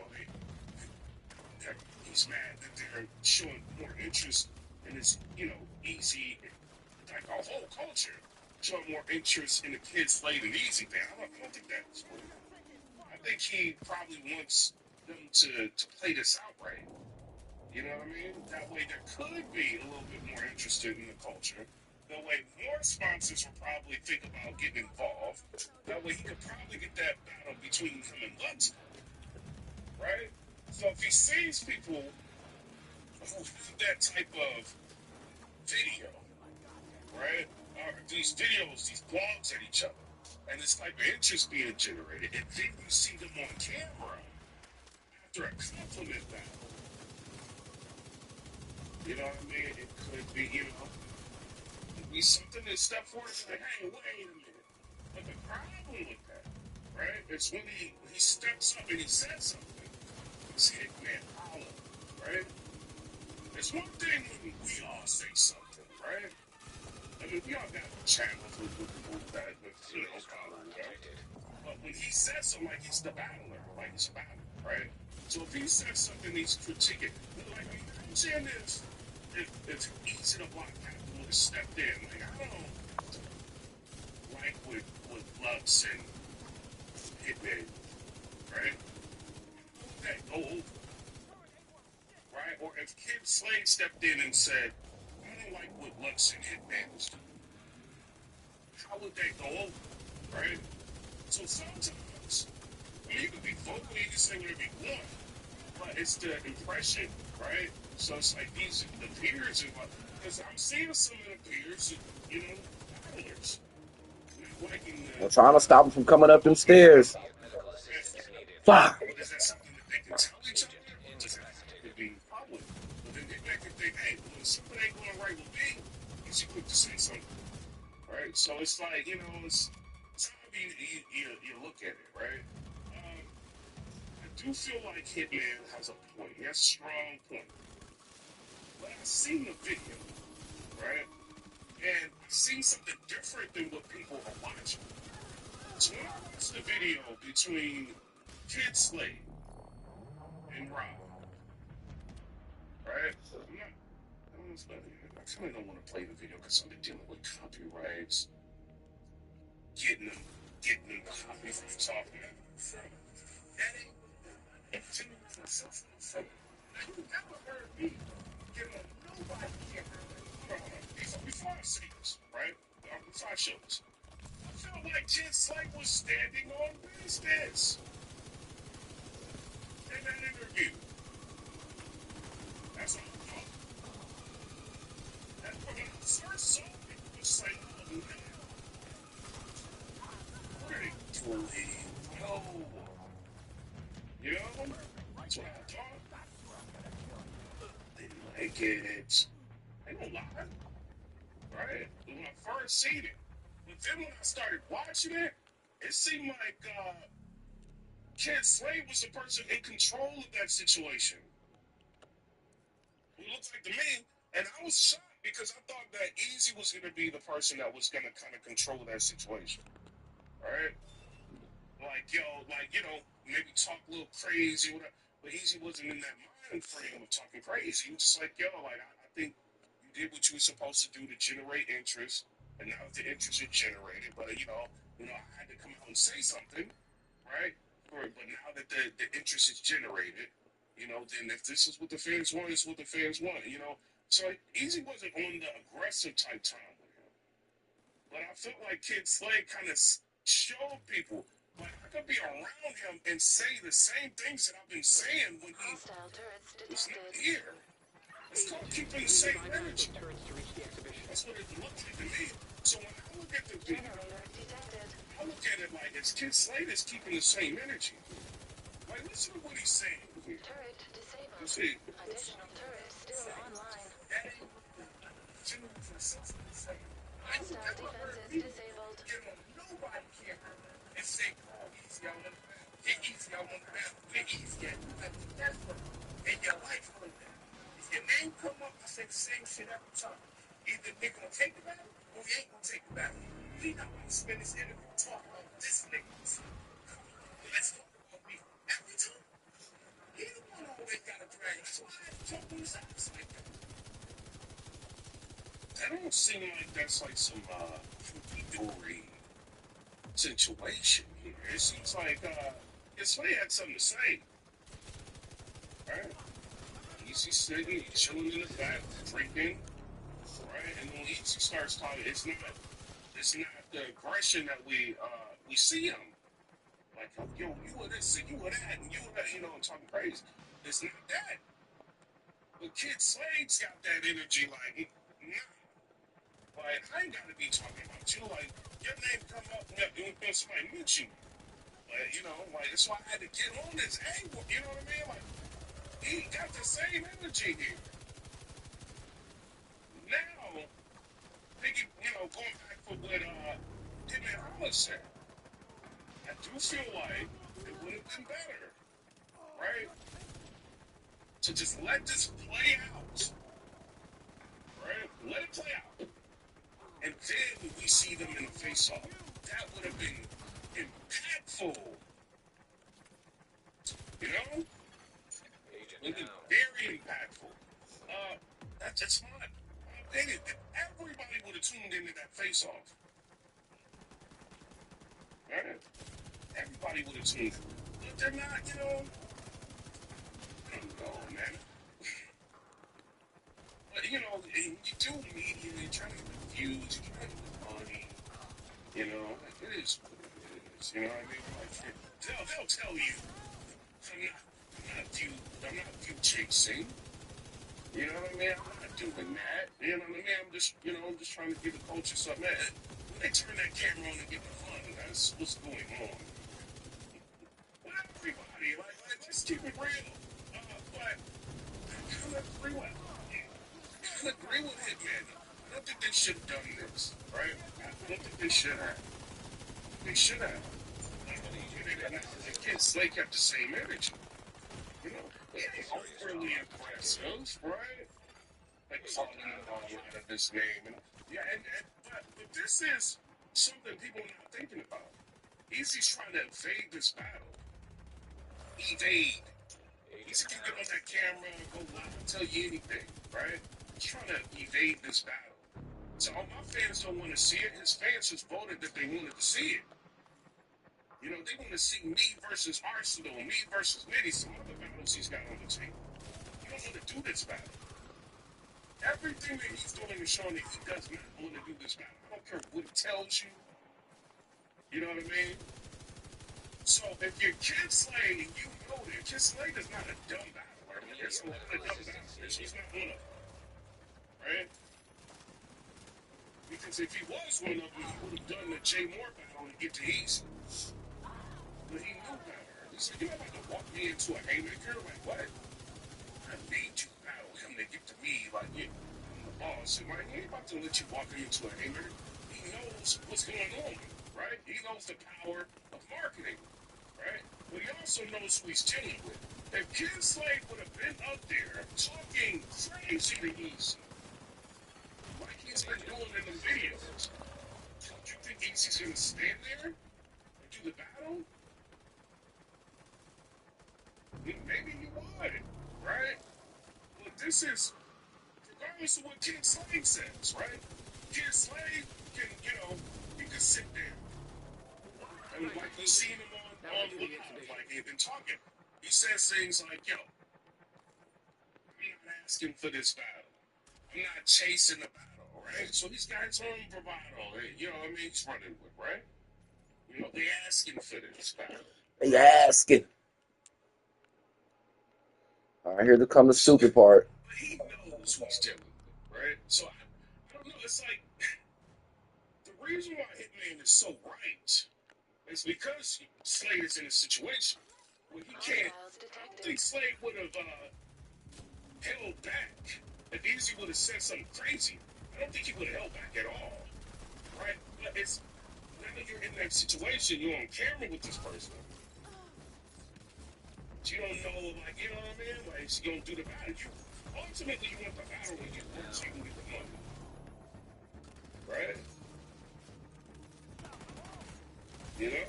he's mad that they're showing more interest in this, you know, easy, like a whole culture showing more interest in the Kid Slade and Easy thing. I don't think that's what. I think he probably wants them to play this out right. You know what I mean? That way there could be a little bit more interested in the culture. That way more sponsors will probably think about getting involved. That way he could probably get that battle between him and Lux, right? So if he sees people who have that type of video, right? Or these videos, these blogs at each other, and this type of interest being generated, and then you see them on camera after a compliment battle, you know what I mean? It could be, you know, it could be something that step forward and say, hey, wait a minute. But the problem with that, right, is when he steps up and he says something, it's Hitman Hollow, right? It's one thing when we all say something, right? I mean, we all got channels with that, you know, follow, right? But when he says something, like he's the battler, like he's a battler, right? So if he says something he's critiquing, like imagine if it's easy to block Captain would have stepped in. Like I don't like with Lux and Hitman, right? That go over, right? Or if Kid Slade stepped in and said, I don't like what Lux and Hitman was doing. How would that go over, right? So sometimes, I mean, you can be vocal, you can say whatever you want, but it's the impression, right? So it's like these, the peers, because I'm seeing some of the peers, you know, battlers, liking I'm trying to stop him from coming up them stairs. Fuck. Is that something that they can tell each other, or does that have to be public? But then they can think, hey, when something ain't going right with me, he's quick to say something, right? So it's like, you know, it's how you look at it, right? I do feel like Hitman has a point. He has a strong point. But I've seen the video, right? And I've seen something different than what people are watching. So when I watched the video between Kid Slade and Rob, right? I kind of don't want to play the video because I've been dealing with copyrights, getting them copyrights off of that. Now, you never heard me get on nobody camera. Before I say this, right? Before I show this, I felt like Kid Slade was standing on business in that interview. That's what I thought. And when I first saw it, it was like, oh, man. What are they doing? No. You know? That's what I thought. Didn't like it. I don't lie. Right? When I first seen it. But then when I started watching it, it seemed like Kid Slade was the person in control of that situation. It looked like to me, and I was shocked because I thought that Easy was going to be the person that was going to kind of control that situation. Right? Like, you know, maybe talk a little crazy, whatever. But Easy wasn't in that mind frame of talking crazy. He was just like, like, I think you did what you were supposed to do to generate interest, and now that the interest is generated, but, you know, I had to come out and say something, right? But now that the interest is generated, you know, then if this is what the fans want, it's what the fans want, you know. So Easy wasn't on the aggressive type time with him. But I felt like Kid Slade kind of showed people, like, I could be around him and say the same things that I've been saying when he was not here. It's called keeping the same energy. That's what it looked like to me. So when I look at the video, I look at it like it's Kid Slade is keeping the same energy. Like, listen to what he's saying here. Turret disabled. You see? Additional turret still online. Hostile defenses disabled. Nobody can and say, oh, easy on them. Get easy on them. Get easy on them. That's what in your life like that. If your name come up, I say the same shit every time. Either they're gonna take the battle or you ain't gonna take the battle. We not gonna spend this interview talking about this nigga. Let's don't seem like that's like some hunky-dory situation here. It seems like Slay had something to say, right? Easy sitting, he's chilling in the back, drinking, right? And when Easy starts talking, it's not the aggression that we see him. Like, yo, you were this and you were that and you were that, you know, talking crazy. It's not that. But Kid Slade's got that energy, like, nah. Like, I ain't gotta be talking about you. Like, your name come up when somebody meets you. Like, you know, like, that's why I had to get on this angle, you know what I mean? Like, he got the same energy here. Now, Biggie, you know, going back for what Hitman Holler said, I do feel like it would have been better, right? To just let this play out, right? Let it play out. And then when we see them in the face-off, that would have been impactful. You know? It would be very impactful. That's my opinion. Everybody would have tuned into that face-off. Right? Everybody would have tuned in. But they're not, you know. I don't know, man. But, you know, you do media, you're trying to get the views, you're trying to get the money. You know, it is what it is. You know what I mean? Like, they'll tell you, I'm not view chasing. You know what I mean? I'm not doing that. You know what I mean? I'm just trying to give the culture something. Man, when they turn that camera on and get the fun, that's what's going on. With everybody, like let's keep it real. But I kind of agree with Hitman. I don't think they should have done this, right? I don't think they should have. They should have. The Kid Slay kept the same energy. You know, it ain't overly aggressive, right? Like calling him all out of his name. And, yeah, but this is something people are not thinking about. Easy's trying to evade this battle. Evade. Easy can get on that camera and go live and tell you anything, right? He's trying to evade this battle. So all my fans don't want to see it. His fans just voted that they wanted to see it. You know, they want to see me versus Arsenal, me versus Nitty, some other battles he's got on the table. You don't want to do this battle. Everything that he's doing is showing that he does not want to do this battle. I don't care what he tells you. You know what I mean? So if you're Kid Slay, you know that Kid Slay is not a dumb battler. I mean, there's a lot of dumb battlers. He's not one of them. Right? Because if he was one of them, he would have done the Jay Moore battle to get to Easy. But he knew better. He said, you're not about to walk me into a haymaker? Like, what? I need you to battle him to get to me. Like, yeah, I'm the boss. And like, he ain't about to let you walk him into a haymaker. He knows what's going on, right? He knows the power of marketing, right? But he also knows who he's dealing with. If Kid Slade would have been up there talking crazy to Easy, like he's been doing in the videos, do you think Easy's going to stand there and do the battle? Maybe he would, right? But this is, regardless of what Kid Slade says, right? Kid Slade can, you know, he can sit there. And like you've seen him on Lookout, like they've been talking. He says things like, yo, I'm not asking for this battle. I'm not chasing the battle, right? So he's got his own bravado, you know what I mean? He's running with, right? You know, they asking for this battle. They asking. All right, here to come the stupid part. But he knows who he's dealing with, right? So I don't know. It's like the reason why Hitman is so right is because Slade is in a situation where he can't. I don't think Slade would have held back if Easy would have said something crazy. I don't think he would have held back at all, right? But it's now you're in that situation. You're on camera with this person. You don't know, like, you know what I mean? Like, so you don't do the battle. Ultimately, you want the battle when you work so you can get the money. Right? You know?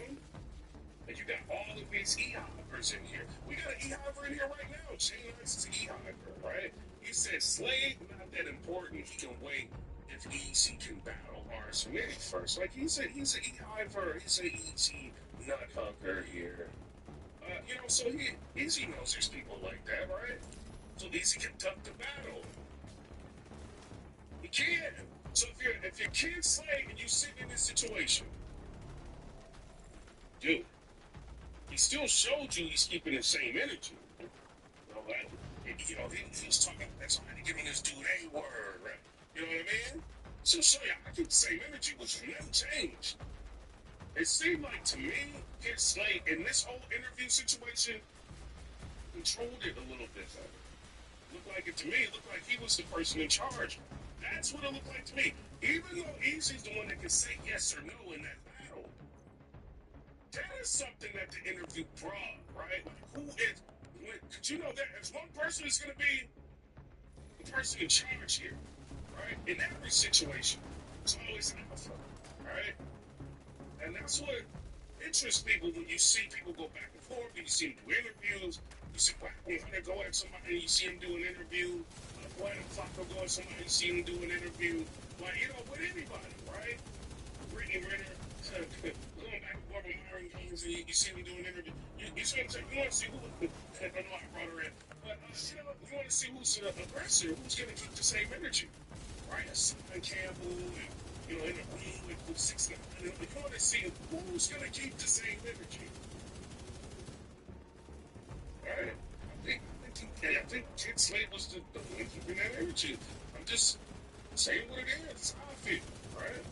And you got all of these e-hoppers in here. We got an e-hopper in here right now. Jay Lance is an e-hopper, right? He said Slade not that important. He can wait if Easy can battle R. Smith first. Like he's an E-hiver, he's an easy nut hugger here. So Easy knows there's people like that, right? So Easy can duck the battle. He can. So if you're Kid Slade and you sitting in this situation, dude, he still showed you he's keeping the same energy. He was talking, that's why I had to give him this dude A word, right? You know what I mean? So show you, I keep the same energy, which never changed. It seemed like to me, Kid Slade in this whole interview situation controlled it a little bit better. Looked like it to me, it looked like he was the person in charge. That's what it looked like to me. Even though Easy's the one that can say yes or no in that battle, that is something that the interview brought, right? Like who is, because you know that as one person is going to be the person in charge here, right? In every situation, it's always an alpha, right? And that's what interests people when you see people go back and forth, and you see them do interviews, you see Black Hunter go at somebody, and you see him do an interview, Black Flocko go at somebody, and you see him do an interview, like, with anybody, right? Brittany Renner, going back and forth with Myron Gaines, and you see him do an interview. You see what I'm saying? You want to see who, I don't know I brought her in, but, you want to see who's the aggressor, who's going to keep the same energy, right? Simon Campbell, and, in the room with 6 9 you want to see who's going to keep the same energy. Right? I think Kid Slade was the one keeping that energy. I'm just saying what it is. It's how I feel, right?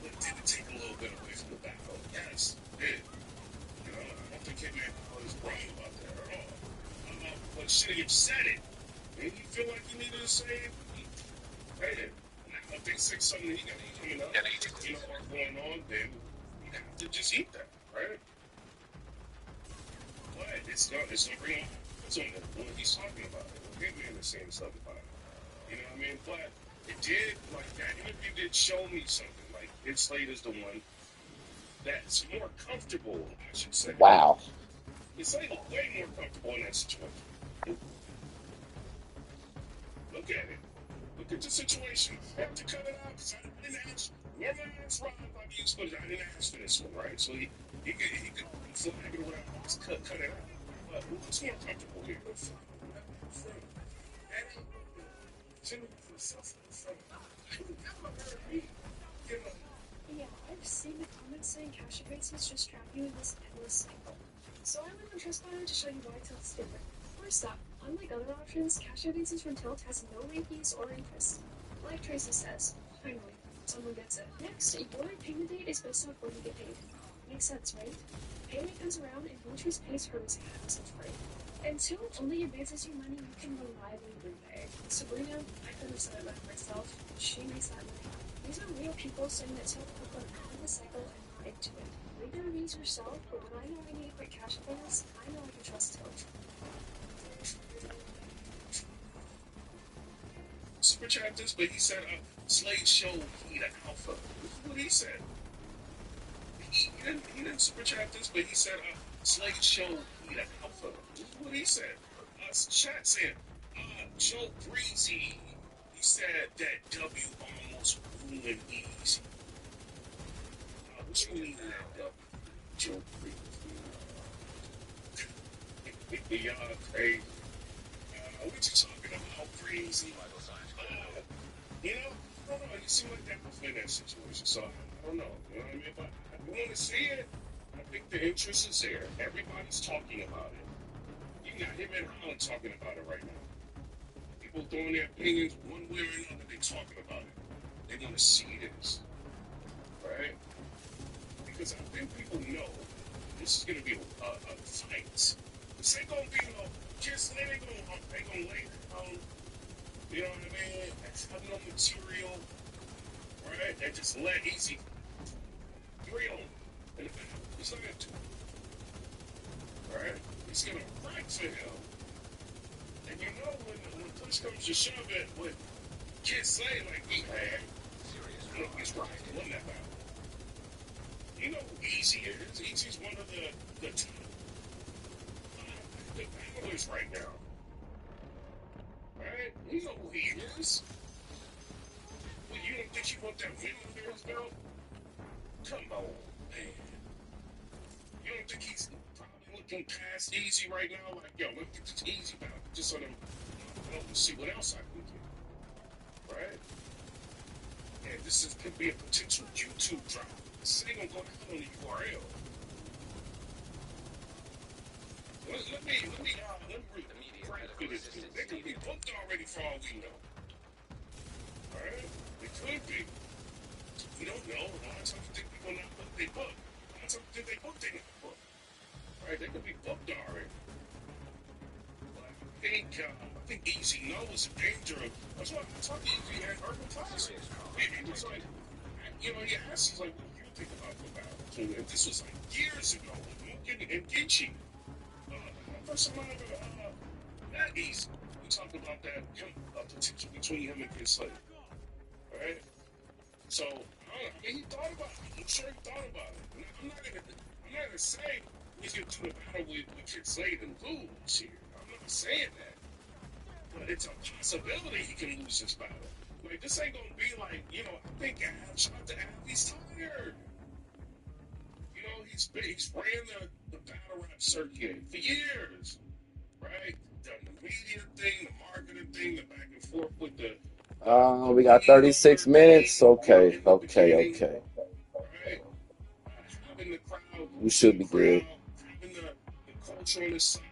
But did it take a little bit away from the battle? Yes, it did. I don't think Hitman was wrong about that at all. But should he have said it? Maybe you feel like you needed to say it? Hey, now if they say something he got coming up, or going on, then you have to just eat that, right? But it's not bring up when he's talking about it. Hitman is saying something about it. You know what I mean? But it did, like, that interview did show me something. Like, Kid Slade is the one that's more comfortable, I should say. Wow. Kid Slade was way more comfortable in that situation. Look at it. Look at the situation. I have to cut it out because I didn't ask. Remember I asked Ron about these, but I didn't ask for this one, right? So he could flag it or whatever. Just cut it out. But who's more comfortable here? Yeah, I've seen the comments saying cash advances just trap you in this endless cycle. So I went on Trustpilot to show you why Tilt's different. First up, unlike other options, cash advances from Tilt has no late fees or interest. Like Tracy says, finally, someone gets it. Next, your payment date is based off when you get paid. Makes sense, right? Payment comes around and interest pays for hers happens for free. And Tilt only advances you money you can reliably repay. Sabrina, I couldn't have said it better myself. She makes that money happen. These are real people saying that Tilt put them out of the cycle and not into it. Read the reviews yourself, but when I know I need a quick cash advance, I know I can trust Tilt. Super chat this, but he said Slade showed he the alpha. This is what he said. He didn't super chat this, but he said Slade showed he the alpha. This is what he said. Chat said Joe Breezy. He said that W almost ruined Easy. What you mean that W? Joe Breezy. Y'all crazy. What you talking about, Breezy? I don't know. You seem like that was in that situation, so I don't know. You know what I mean? But I want to see it. I think the interest is there. Everybody's talking about it. You got him and Holland talking about it right now. People throwing their opinions one way or another. They're talking about it. They want to see this, right? Because I think people know this is going to be a fight. This ain't going to be no kiss. They ain't going to lay down. You know what I mean? Have no material, right? And just let Easy drill in the back. He's not going to. Right? He's going to fight for him. And you know when push comes to shove it, what kids say, like, he had, he's right. He won that battle. You know who Easy is. Easy's one of the top battlers right now. right? You know who he is. Well, you don't think he want that win under his belt? Come on, man. You don't think he's probably looking past easy right now? Like, yo, let's get this easy back. Just so them, see what else I can get. Right? And could be a potential YouTube drop. This ain't gonna go down on the URL. Let me read this. They could be booked already for all we know. Alright? They could be. We don't know. A lot of times you think people not booked, they book. A lot of times you think they booked, they not booked. Right? They could be booked already. But I think Easy No was in danger of. That's why I talked to Easy at Urban Classic. He was like, he asked, he's like, what do you think about the battle? And this was like years ago with Mugen and Genchi. First time I ever, not Easy. We talked about that, potential between him and Kid Slade. Right? So, he thought about it. I'm sure he thought about it. I'm not gonna say he's gonna do the battle with Kid Slade and lose here. I'm not saying that. But it's a possibility he can lose this battle. Like, this ain't gonna be like, I think shout out to Av, he's tired. He's ran the battle rap circuit for years. Right? Done the media thing, the marketing thing, the back and forth with the We got 36 minutes. Okay. right? Having the crowd, We should be good. having the culture on the side,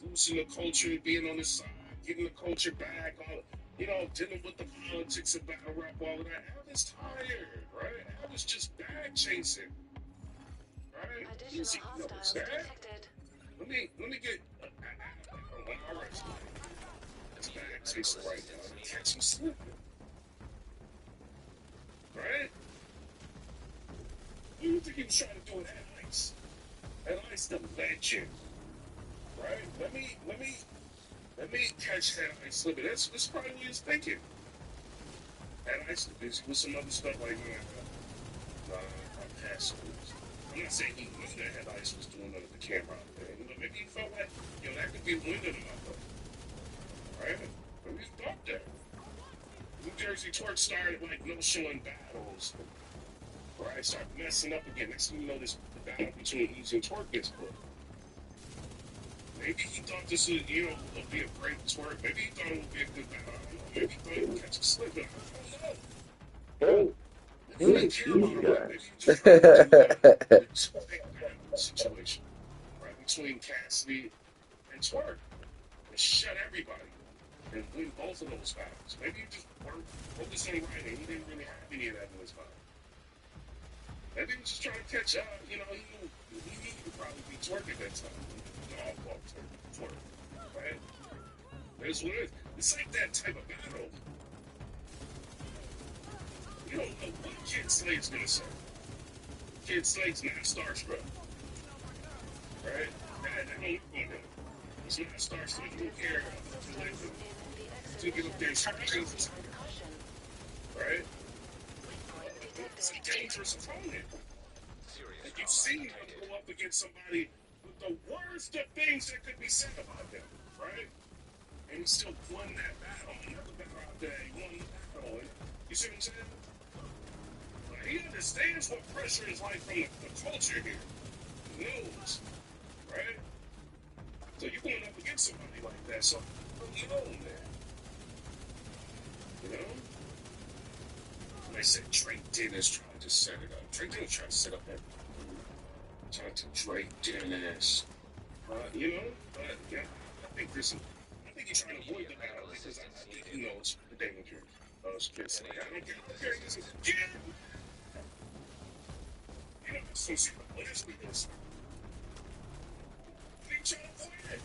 losing the culture, being on the side, getting the culture back, dealing with the politics of battle rap, all of that. Av is tired, right? Av is just bag chasing, right? Easy knows that. Let me get my arrest. It's bag chasing right now. Catch him slipping, right? What do you think he was trying to do with that ice? That ice, the legend, right? Let me catch that ice slipping. That's probably what he's thinking. That ice is with some other stuff like I'm passing. I'm not saying he knew that ice was doing under the camera out there. Maybe he felt like, that could be a wind in the mouth. Right? Maybe he thought that. New Jersey Twerk started like no showing battles. Right? Start messing up again. Next thing you know, the battle between Easy and Twerk gets put. Maybe he thought this would, would be a great twerk. Maybe he thought it would be a good battle. I don't know. Maybe he thought he would catch a slip. I don't know. Maybe he didn't care about it. Maybe he just tried to do the two-big battle situation. Right? Between Cassidy and Twerk. And shut everybody. And win both of those battles. Maybe he just weren't focused on writing. He didn't really have any of that in his mind. Maybe he was just trying to catch up. He knew he could probably be Twerk at that time. Twerk. Right? That's what it is. It's like that type of battle. You don't know what Kid Slade's gonna say. Kid Slade's not starstruck. Right? That ain't him. He's not starstruck. He don't care to get up there and start things. Right? It's a dangerous opponent. And you've seen him go up against somebody with the worst of things that could be said about them, right? And he still won that battle. Another battle out there, he won the battle. And you see what I'm saying? Like, he understands what pressure is like from the culture here. He knows, right? So you're going up against somebody like that, so you know, man. You know? I said Drake Dennis trying to set it up. Drake Dennis trying to set up that. Trying to Drake Dennis. But yeah, I think he's trying to avoid the battle because I think he knows the danger of Kid Slade. I don't care this again. I just don't see the players with this. What are you trying to play?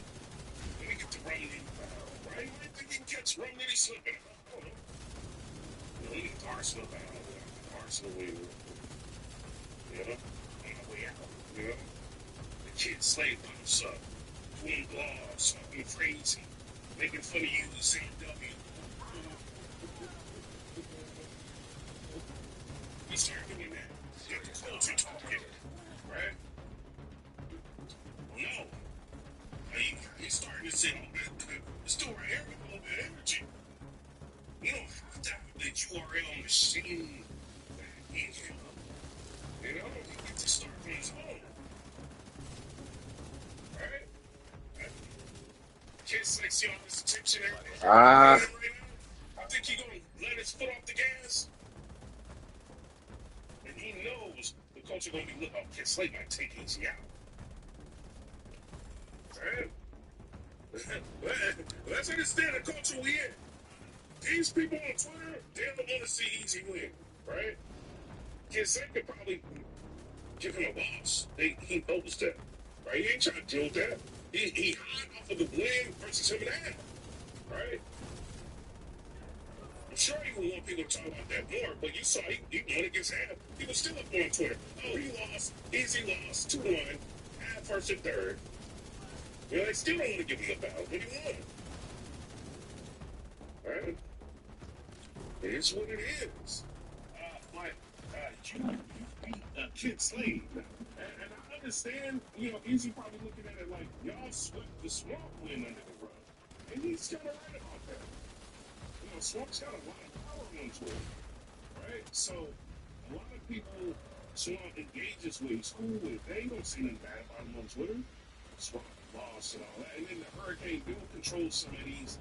Let me get the Rum Nitty battle, right? I think he can catch Rum Nitty slipping. I don't know. Let me get the Arsenal battle. Arsenal win. On my way out. The Kid Slade pops up, doing blogs, talking crazy, making fun of you, saying W. He started doing that. Get the culture talking, right? No. He's starting to say, this dude right here with a little bit of energy. like, see all this attention and everything Ah. right now? I think he gonna let his foot off the gas, and he knows the coach are gonna be looking. Oh, Kid Slade might take easy out. Right? Let's understand the culture we in. These people on Twitter, they don't want to see easy win, right? Kid Slade could probably give him a loss. He knows that, right? He ain't trying to deal with that. He hot off of the win versus him and Adam, right? I'm sure you would want people to talk about that more, but you saw he won against Adam. He was still up on Twitter. Oh, he lost. Easy loss. 2-1. Adam first and third. You know, they still don't want to give him the ballot, but he won. Right? It is what it is. But you beat Kid Slade. And I understand, you know, Easy probably looking at it like, y'all swept the Swamp win under the rug. And he's kind of right about that. You know, Swamp's got a lot of power on Twitter, right? So, a lot of people Swamp engages with, he's cool with, they ain't gonna say nothing bad about him on Twitter. Swamp lost and all that. And then the Hurricane Dude controls some of these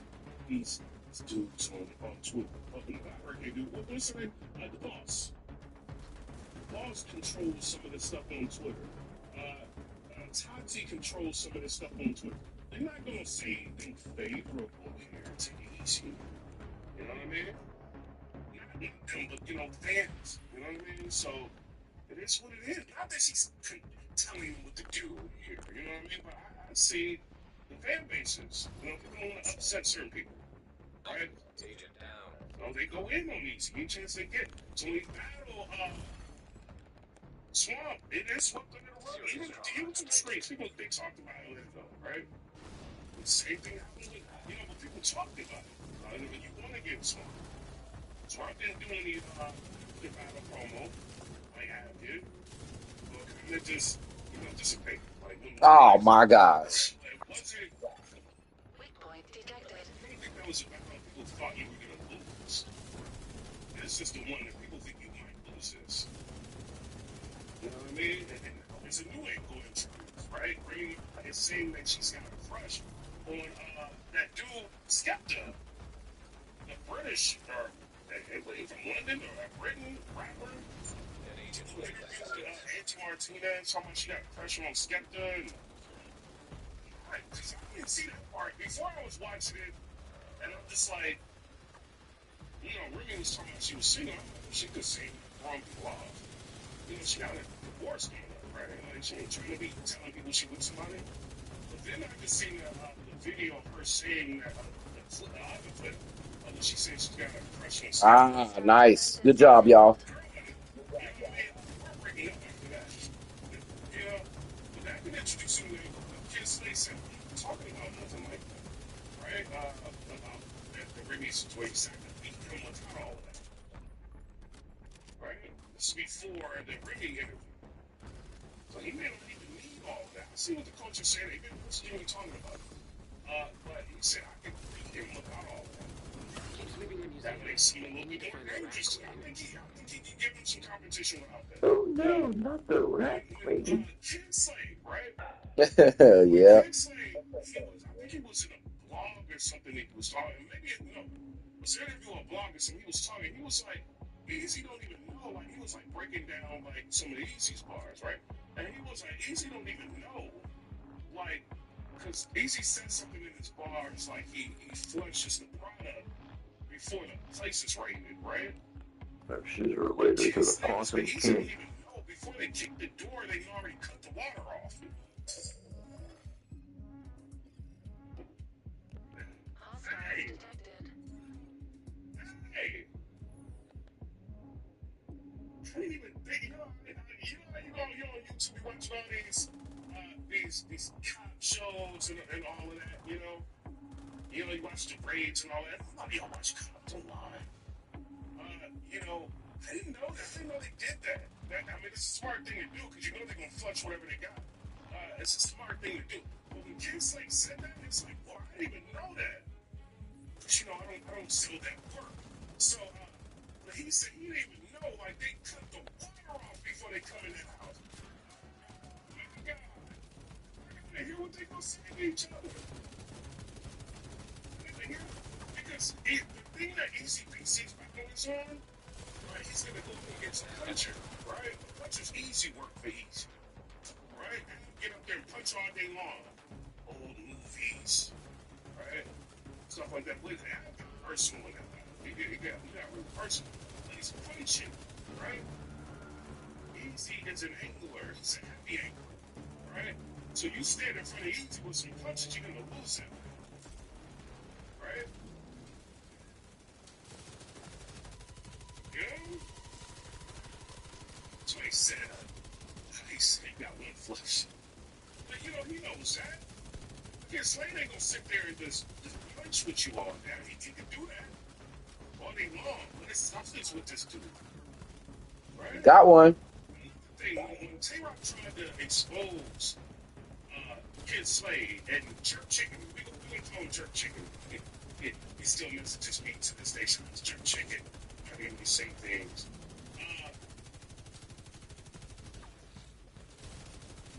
dudes on Twitter. Hurricane Dude, what's her name? The boss. Boss controls some of the stuff on Twitter. Tati controls some of the stuff on Twitter. They're not gonna say anything favorable here to Easy. You know what I mean? Not them, but you know, fans. You know what I mean? So it is what it is. Not that she's telling him what to do here. You know what I mean? But I see the fan bases. You know, people don't want to upset certain people. Right? Agent down. No, they go in on these. Any chance they get. So when we battle Swamp, it is swept under the rug. Even the YouTube streams, people they talked about it though, right? The same thing happened with, you know, when people talked about it. When you want to get Swamp. Swamp didn't do any the battle promo like Adam did. But kind of just, you know, dissipate. Like, Oh my gosh. it wasn't. Weak point detected. I don't think that was a battle people thought you were going to lose. It's just the one that people think you might lose this. You know what I mean? And it's a new angle introduced, right? Bringing it's saying that she's got a crush on that dude Skepta, the British or from London or a Britain rapper. Who interviewed Auntie Martinez, talking about she got a crush on Skepta. And I didn't see that part before I was watching it, and I'm just like, you know, Remy was talking about she was single. She could sing wrong people off. You know, she got a divorce coming up, right? Like, she ain't trying to be telling people she with somebody. But then I just seen the video of her saying that, the other clip, that she said she's got a crush on Ah, nice. Good job, y'all. you know what I mean? We're breaking up after that. You know, but that been introducing the Kid Slade said, talking about nothing like that, right? About the Remy situation, we come without all of that, right? This is before the Remy interview. So he may not even need all of that. I see what the coach is saying. He didn't listen to what he's talking about. But he said, I can beat him without all of that. That makes him a little bit more dangerous. I think he can give him some competition without that. Oh no, not the rat queen. Kid Slade, right? Yeah. Kid Slade, I think he was in a blog or something he was talking. Maybe, you know, it was an interview or a blog or something. He was talking. He was like, Easy don't even know. Like, he was like breaking down like some of the Easy's bars, right? And he was like, Easy don't even know. Like, because Easy said something in his bars, like he flushes the product before the place is raided, right? She's related to the Quantum Easy King. don't even know. Before they kick the door, they already cut the water off. Hey. Hey. I didn't even think, you know how you go on YouTube, you watch all these cop shows and all of that, you know? You know, you watch the raids and all that. Nobody watch cops online. You know, I didn't know that. I didn't know they did that. I mean, it's a smart thing to do because you know they're going to flush whatever they got. It's a smart thing to do. But when Kid Slade said that, it's like, well, I didn't even know that. Because, you know, I don't sell that work. So, but he said he didn't even know, like, they cut the water off before they come in that house. Oh, my God. I hear what they going to say to each other. here? Because the thing that Easy PC's always on, right, he's going to go against a puncher, right? A puncher's easy work for Easy, right? And get up there and punch all day long. Old movies, right? Stuff like that. But I got personal in that. He got real personal. But he's punching, right? Easy is an angler. He's a heavy angler, right? So you stand in front of Easy with some punches, you're going to lose him, right? You know? That's what he said. He said he got one flush. But, you know, he knows that. Again, Slade ain't going to sit there and just punch with you all day. He can do that all day long. But there's substance with this dude, right? Got one. When Tay-Rock tried to expose Kid Slade and Jerk Chicken, we gonna call him Jerk Chicken. He still messages me to this day, it's Jerk Chicken. I mean, the same things.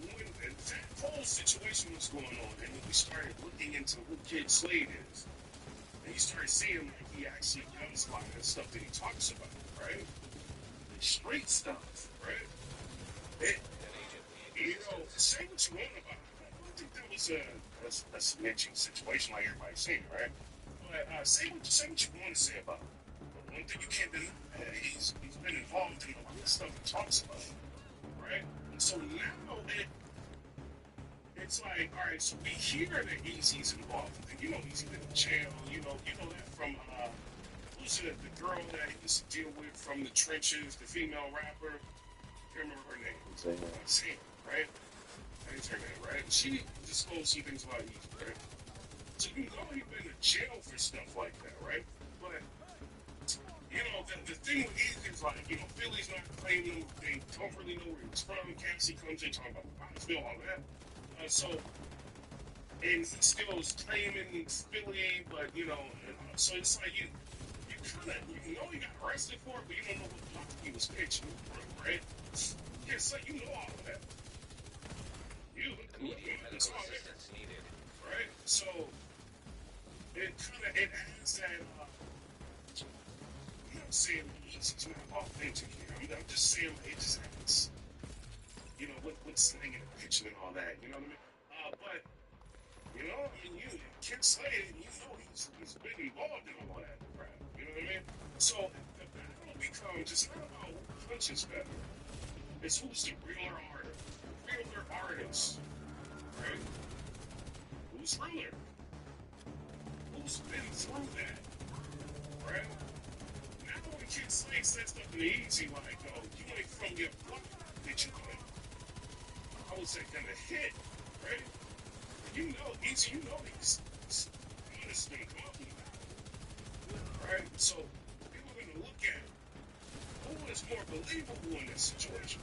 When that whole situation was going on, and when we started looking into who Kid Slade is, and you started seeing like he actually does a lot of the stuff that he talks about, right? The street stuff, right? You know, say what you want about it. I don't think that was a snitching situation like everybody's saying, right? But say what you want to say about it. But one thing you can't deny, he's been involved in a lot of stuff he talks about, right? And so now it's like, all right, so we hear that Easy's involved. And you know, Easy's been in jail. You know that from who's the girl that he used to deal with from the trenches, the female rapper. I can't remember her name. Sam, right? That's her name, right? She disclosed some things about Easy, right? So you know he's been to jail for stuff like that, right? But you know, the thing with Easy is like, you know, Philly's not claiming him. They don't really know where he's from. Cassie comes in talking about Pottsville, all that. And he still is claiming Philly, but you know, so it's like you kind of, you know, he got arrested for it, but you don't know what block he was pitching, right? Yeah, so you know all of that. It's all there, right? So it has that. I'm not saying Easy's not authentic here. I'm just saying it just has, you know, what's slinging and pitching and all that. You know what I mean? But you know, I mean, Kid Slade, you know, he's been involved in all that crap. You know what I mean? So the battle becomes, it's not about who punches better. It's who's the realer artist, right? Who's realer? Who's been through that, right? Now when Kid Slade says stuff in the Easy, like, oh, you ain't from your block, did you claim? I was like, gonna hit, right? You know, Easy, you know he's honestly talking about, right? So people are gonna look at who is more believable in this situation.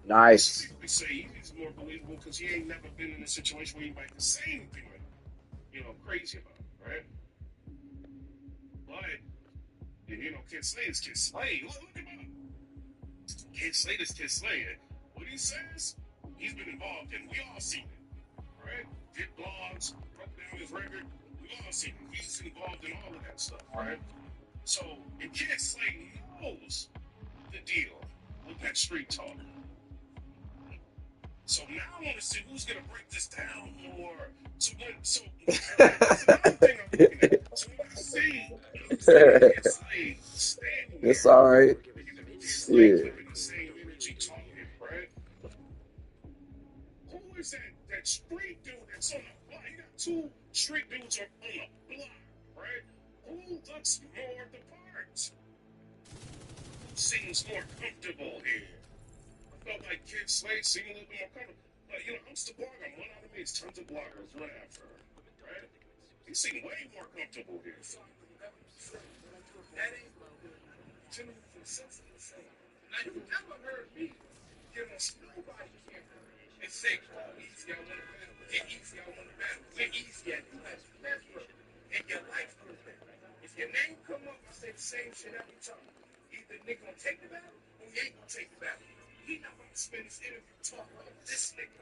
Nice. People say he's more believable because he ain't never been in a situation where anybody can say anything like, you know, crazy about it, right? But, you know, Kid Slade is Kid Slade. Look at him. Kid Slade is Kid Slade. What he says, he's been involved in. We all seen it, right? Did blogs, broke down his record. We all seen it. He's involved in all of that stuff, right? So, and Kid Slade knows the deal with that street talk. So now I want to see who's going to break this down more. So that's another thing I'm looking at. So when I see Kid Slade standing there, It's all right. Kid Slade keeping the same energy talking, right? Who is that street dude that's on the block? You got two street dudes on the block, right? Who looks more the part? Who seems more comfortable here? I felt like Kid Slade seemed a little bit more comfortable. But, you know, I'm still blogging. I'm one out of me. It's tons of bloggers run after her, right? He seemed way more comfortable here. That ain't to me consensus the same. Now, you've never heard me give us nobody here and say, oh, Easy, I want to battle. Get Easy, I want to battle. Get Easy at the last never in your life. If your name come up, I say the same shit every time. Either nigga gonna take the battle or you ain't gonna take the battle. He not gonna spend his interview talking about this nigga.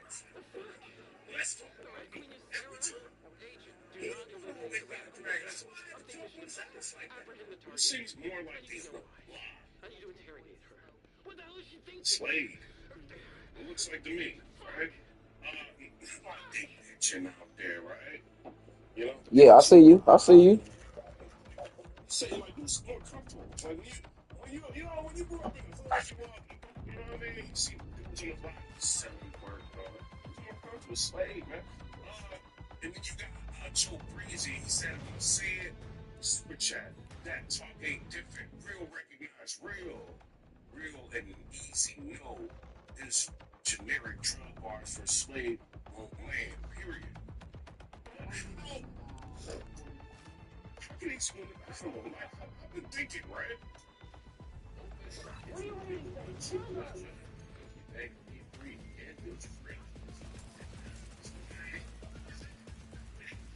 Let's talk about me every time. He don't know It's like Apprehend the it target. seems more like I need the to know why. I need to interrogate her. What the hell is she thinking? Slade. It looks like to me, right? Like they pitching out there, right? You know, the Yeah, I see pitching. you. I see you. Say like who's more comfortable? Like when you grew up in the hood, you know what I mean? You see dudes on the block selling work, who's more comfortable? Slade, man. And then you got Joe Breezy. He said, I'm gonna say it. Super chat. That talk ain't different. Real recognize real and easy. No, this generic drug bars for Slade won't land. Period. How can he swim the bathroom? Like, I've been thinking, right? What are you waiting for? Jesus! You beg to be free and build your friend.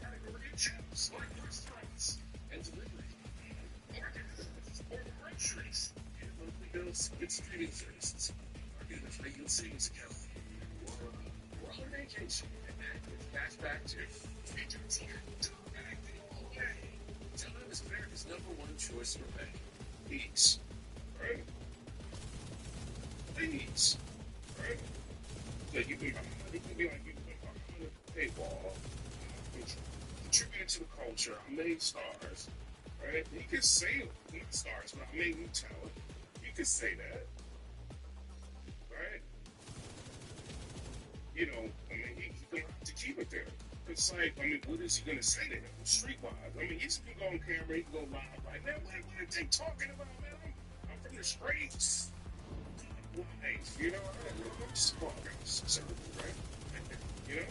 Category of chips, like restaurants and delivery, markets, or groceries, and monthly bills with streaming services. Or get a free yield savings account. Or on vacation and act with cashback too. Time is America's #1 choice for pay. Please. Right? Please. Right? So you can be like, you can be behind a paywall, contributing to the culture. I made stars. Right? You can say not stars, but I made new talent. You can say that. Right? You know, I mean, he's gonna have to keep it there. It's like, I mean, what is he gonna say to him? Streetwise. I mean, he can go on camera, he can go live. Like, man, what are they talking about, man? I'm from the streets. Nice. You know, I'm just small guys, right? You know,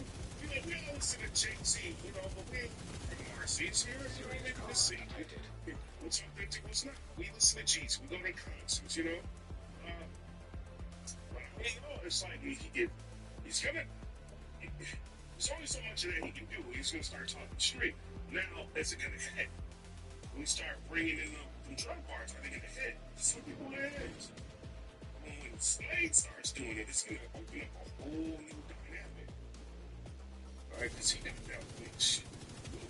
we all listen to Jay-Z, you know, but we ain't from Marcy's here. You know, maybe this see what's authentic, what's not. We listen to Jeezy, we go to concerts, you know. But I mean, it's like he's gonna. There's only so much of that he can do. He's gonna start talking straight. Now, is it gonna hit? When we start bringing in the drug bars, are they gonna hit? That's what people is. When Slade starts doing it, it's gonna open up a whole new dynamic. Right? Because he got that shit.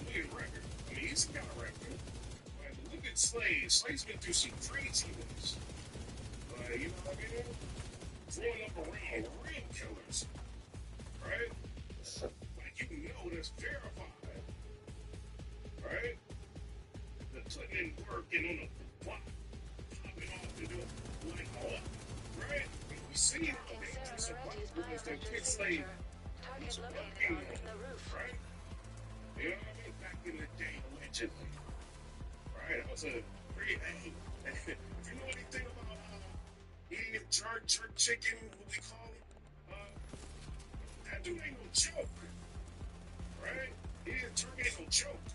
Look at the record. I mean, he's got a record. Right? But look at Slade. Slade's been through some craziness. You know what I mean? Throwing up around real killers. Right? Like, you know that's verified. Right? The putting in work and on the block, popping off and doing like all up. Right? We see how dangerous a black was that kid Slade was working on. Right? You know what I mean? Back in the day, allegedly. Right? That was a pretty, hey, if you know anything about eating a jerk chicken, what we call it, that dude ain't no joke. Right? Eating a turkey ain't no joke.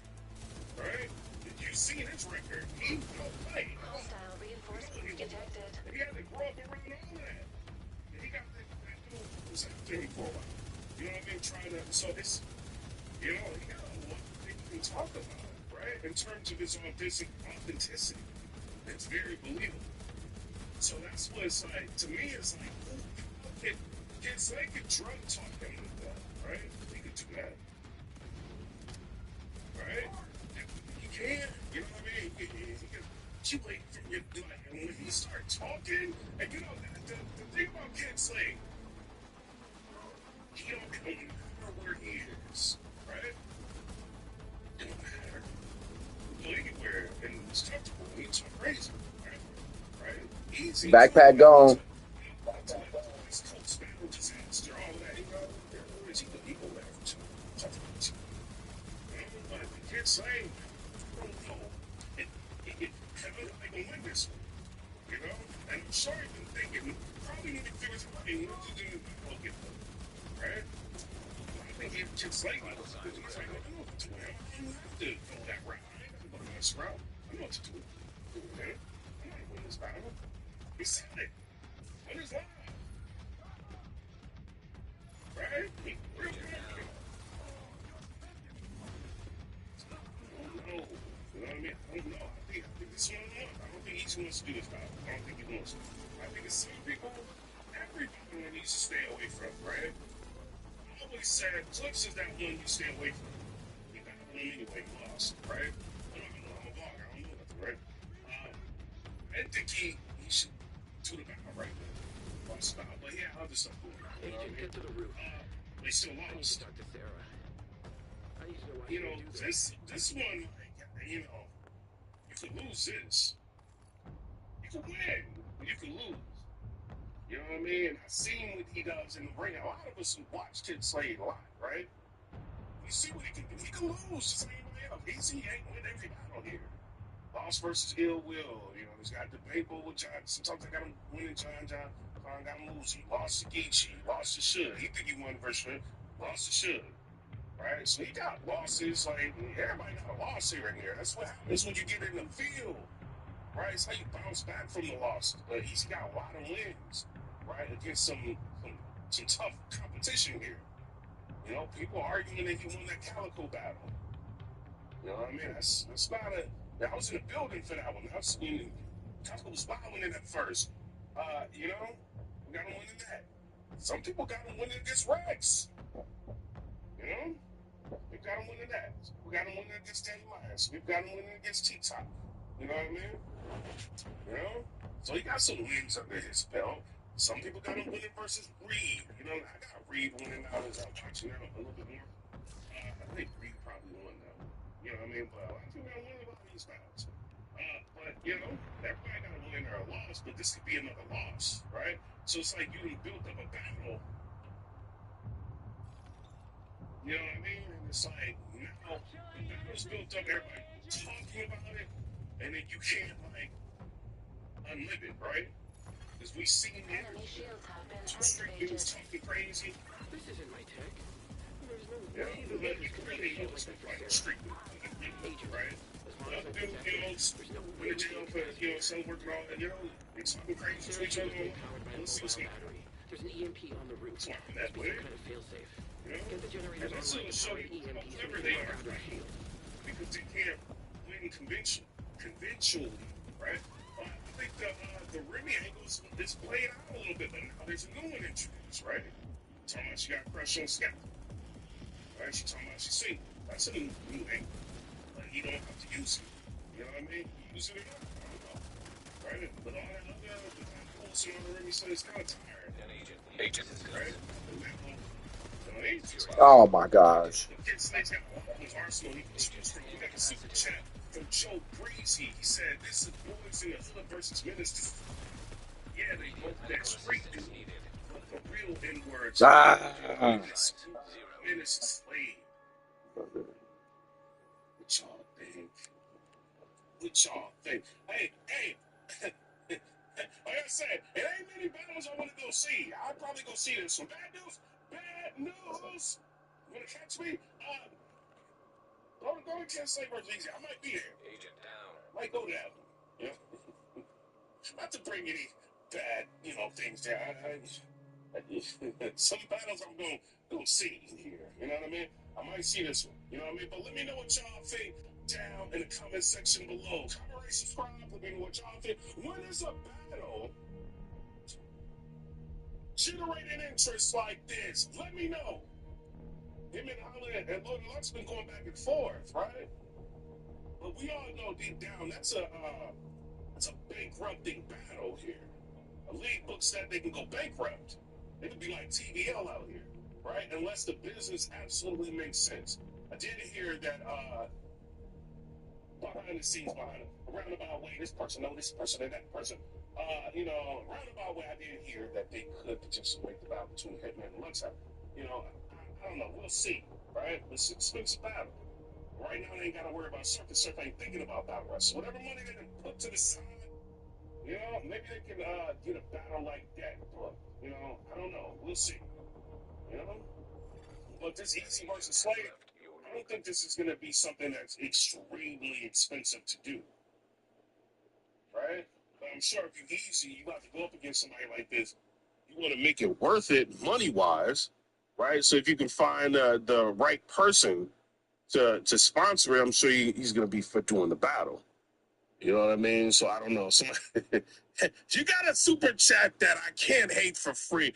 Right? You seen his record. He don't play. Hostile reinforcements detected. He had to grow up around all that. And he got that dude was after him for a while. You know what I mean? Trying to, so it's, you know, he got a lot of things we can talk about, right? In terms of his authenticity. It's very believable. So that's what it's like, to me, it's like, kids like a drug talk him like that, right? He could do that. Right? He can, you know what I mean? He can accumulate from your, like, and when he start talking, and you know, the thing about kids like, he don't matter where he is, right? It don't matter. Go anywhere, and it's comfortable, and he's crazy, right? Easy. Backpack gone. West Coast battle disaster, all that, you know? Where's he go there for two? But the kid's saying, I don't know. I don't know how they gonna win this one, you know? And I'm sure you've been thinking, probably need to figure something out. What to do? Go get them, right? I think he just like, he's like, I know what to do. I don't have to go that route. I ain't gonna go this route. I know what to do. Okay? I'm not gonna win this battle. He said it. What is that? Right? He real good. I don't know. You know what I mean? I don't know. I think this one I don't think each wants to do this battle. I don't think he wants to. I think it's some people, everybody needs to stay away from, right? I always said Clips is that one you stay away from. You got one anyway, you lost, right? I'm a vlogger. I don't didn't think he should do the battle right there. Lost battle, but he had other stuff going on. You know what I Agent, mean? get to the roof. They still I need to lost. talk to Sarah. I need to know why You she know, would do this. this one, like, you know, you could lose this. You could win, but you could lose. You know what I mean? I seen what he does in the ring. A lot of us who watch Kid Slade a lot, right? You see what he can do. He can lose just like anybody else. He ain't win every battle here. Lost versus Ill Will. You know, he's got debatable with John. Sometimes I got him winning John. Khan got him losing. Lost to Geechee. Lost to Should. He think he won versus Should. Lost to Should. Right? So he got losses. Like, everybody got a loss here and there. That's what happens when you get in the field. Right? It's how you bounce back from the loss. But he's got a lot of wins. Right? Against some tough competition here. You know, people arguing that he won that Calico battle. You know what I mean? That's not a. I was in the building for that one. I was in. Calico was wilding in that first. You know, we got him winning that. Some people got him winning against Rex. You know, we got him winning that. We got him winning against Danny Lyons. We've got him winning against T-Top. You know what I mean? You know, so he got some wins under his belt. Some people got him winning versus Reed. You know, I got Reed winning now as I'm watching now a little bit more. I think Reed probably won though. You know what I mean? But a lot of people got to win a lot of these battles. But you know, everybody got to win or a loss. But this could be another loss, right? So it's like you done built up a battle. You know what I mean? And it's like now the battle's built up. Everybody talking about it, and then you can't like unlive it, right? Because we seen it. Street news talking crazy. This isn't my tech. There's no Yeah, way the but you Lakers can could really make a know shield it's like like that for street Sarah. news, Agent, right? as long as I Dude, protect you her, know, there's no way went we to jail can for, catch you her. know, some working all that, you know, it's talking crazy to Sarah's each shield other is being powered by a Let's see what's mobile going on. battery. There's an EMP on the roof. That's why I'm Must that be way. some kind of failsafe. You know? Get the generators And this online will to show power you the how EMP so clever we they can are, ground her right? shield. Because they can't win conventionally, right? I think the Remy angle is played out a little bit, but now there's a new one introduced, right? Talking about she got a crush on Scott. Right? She talking about she's single. That's a new angle. But he don't have to use it. You know what I mean? Use it or not. I don't know. Right? But all that other bullshit on the Remy said it's kind of tired. Agent. Right? Oh my gosh. The kid Slade's got a lot in his arsenal he can choose from. We got a super chat from Joe Breezy. He said, "This is Boys in the Hood versus Ministers." Yeah, they both that street dude. But the real N-words. Menace Slade. What y'all think? What y'all think? Hey. Like I said, it ain't many battles I want to go see. I'll probably go see this one. Bad news. Bad news. You want to catch me? Go to Kent Slade versus Easy. I might be there. Agent down. Might go to that one. You know? Not to bring any bad, things down. Some battles I'm going to see here. You know what I mean? I might see this one. You know what I mean? But let me know what y'all think down in the comment section below. Comment, rate, subscribe. Let me know what y'all think. When is a battle generating interest like this? Let me know. Him and Holland and Loaded Luck's been going back and forth, right? But we all know deep down that's a bankrupting battle here. A league books that they can go bankrupt. They could be like TVL out here, right? Unless the business absolutely makes sense. I did hear that behind the scenes, behind a roundabout way, this person, no, this person, and that person. Roundabout way, I did hear that they could potentially make the battle between Hitman and Lux. I don't know. We'll see, right? It's an expensive battle. Right now, they ain't got to worry about Surf. Surf ain't thinking about battle rest. So whatever money they can put to the side, maybe they can get a battle like that. But, I don't know. We'll see. But this Easy versus Slade, I don't think this is going to be something that's extremely expensive to do. Right? But I'm sure if you're Easy, you have to go up against somebody like this. You want to make it worth it money-wise, right? So if you can find the right person to sponsor it, I'm sure he's going to be for doing the battle. You know what I mean? So I don't know. You got a super chat that I can't hate for free.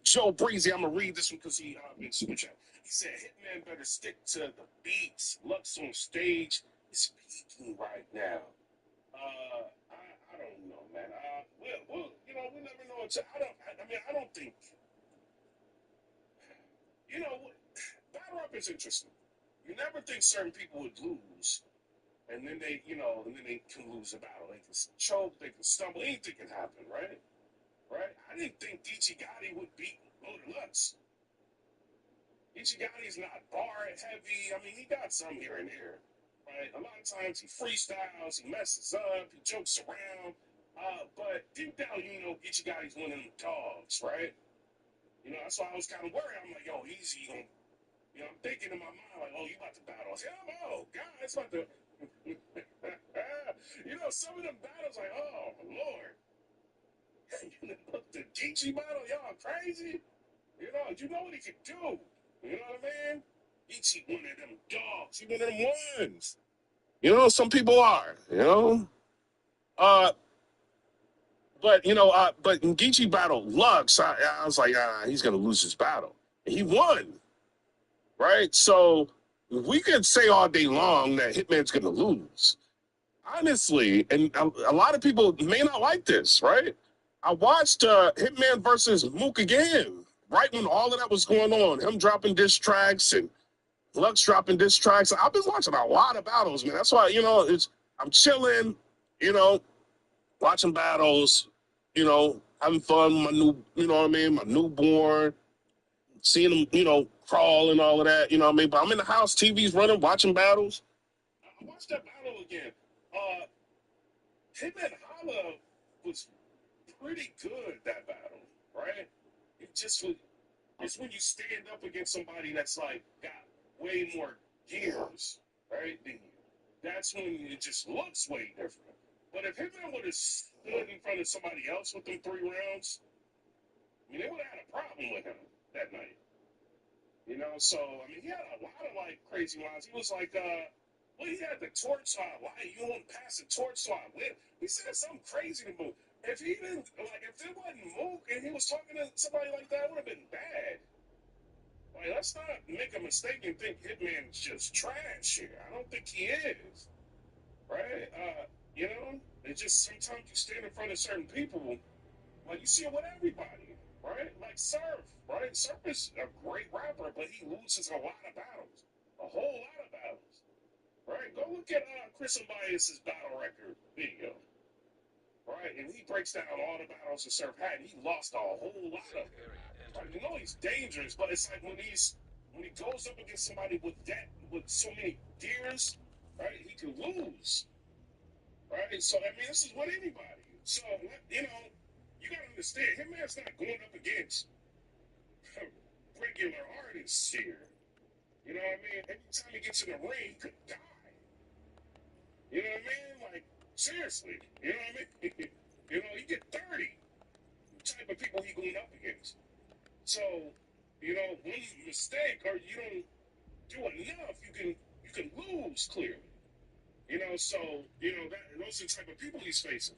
Joe Breezy, I'm going to read this one because he made super chat. He said, Hitman better stick to the beats. Lux on stage is peaking right now. I don't we never know. I don't think, battle rap is interesting. You never think certain people would lose, and then they can lose a battle. They can choke, they can stumble, anything can happen, right? Right? I didn't think Geechee Gotti would beat Loaded Lux. Geechee Gotti's not bar heavy. I mean, he got some here and there, right? A lot of times he freestyles, he messes up, he jokes around. But deep down, Geechee Gotti's one of them dogs, right? That's why I was kind of worried. I'm like, yo, easy. I'm thinking in my mind, like, oh, you about to battle. I said, oh, God, it's about to. Some of them battles, like, oh, Lord. The Geechee battle, y'all crazy? You know what he can do. You know what I mean? Geechee one of them dogs. He one of them ones. Some people are, Uh, but in Geechee battle Lux, I was like, he's gonna lose his battle. And he won, right? So we could say all day long that Hitman's gonna lose. Honestly, and a lot of people may not like this, right? I watched Hitman versus Mook again, right when all of that was going on. Him dropping diss tracks and Lux dropping diss tracks. I've been watching a lot of battles, man. That's why, I'm chilling, you know, watching battles, having fun. My my newborn, seeing him, crawl and all of that, But I'm in the house, TV's running, watching battles. I watched that battle again. Him and Holla was pretty good that battle, right? It's when you stand up against somebody that's like got way more gears, right? Than you. That's when it just looks way different. But if Hitman would have stood in front of somebody else with them 3 rounds, they would have had a problem with him that night. He had a lot of like crazy lines. He was like, he had the torch, so why you won't pass the torch, so I live. He said something crazy to Mook. If he didn't, if it wasn't Mook and he was talking to somebody like that, it would have been bad. Let's not make a mistake and think Hitman's just trash here. I don't think he is. Right? It's just sometimes you stand in front of certain people, you see it with everybody, right? Like Surf, right? Surf is a great rapper, but he loses a lot of battles. A whole lot of battles. Right? Go look at Chris Elias's battle record video. Right? And he breaks down all the battles that Surf had, and he lost a whole lot of them. Right? He's dangerous, but it's like when he goes up against somebody with so many gears, right? He can lose. Right? So this is with anybody. So you gotta understand, Hitman's not going up against regular artists here. You know what I mean? Every time he gets in the ring, he could die. You know what I mean? Like, seriously. You know what I mean? You get 30. The type of people he going up against. So, one mistake or you don't do enough, you can lose clearly. Those are the type of people he's facing.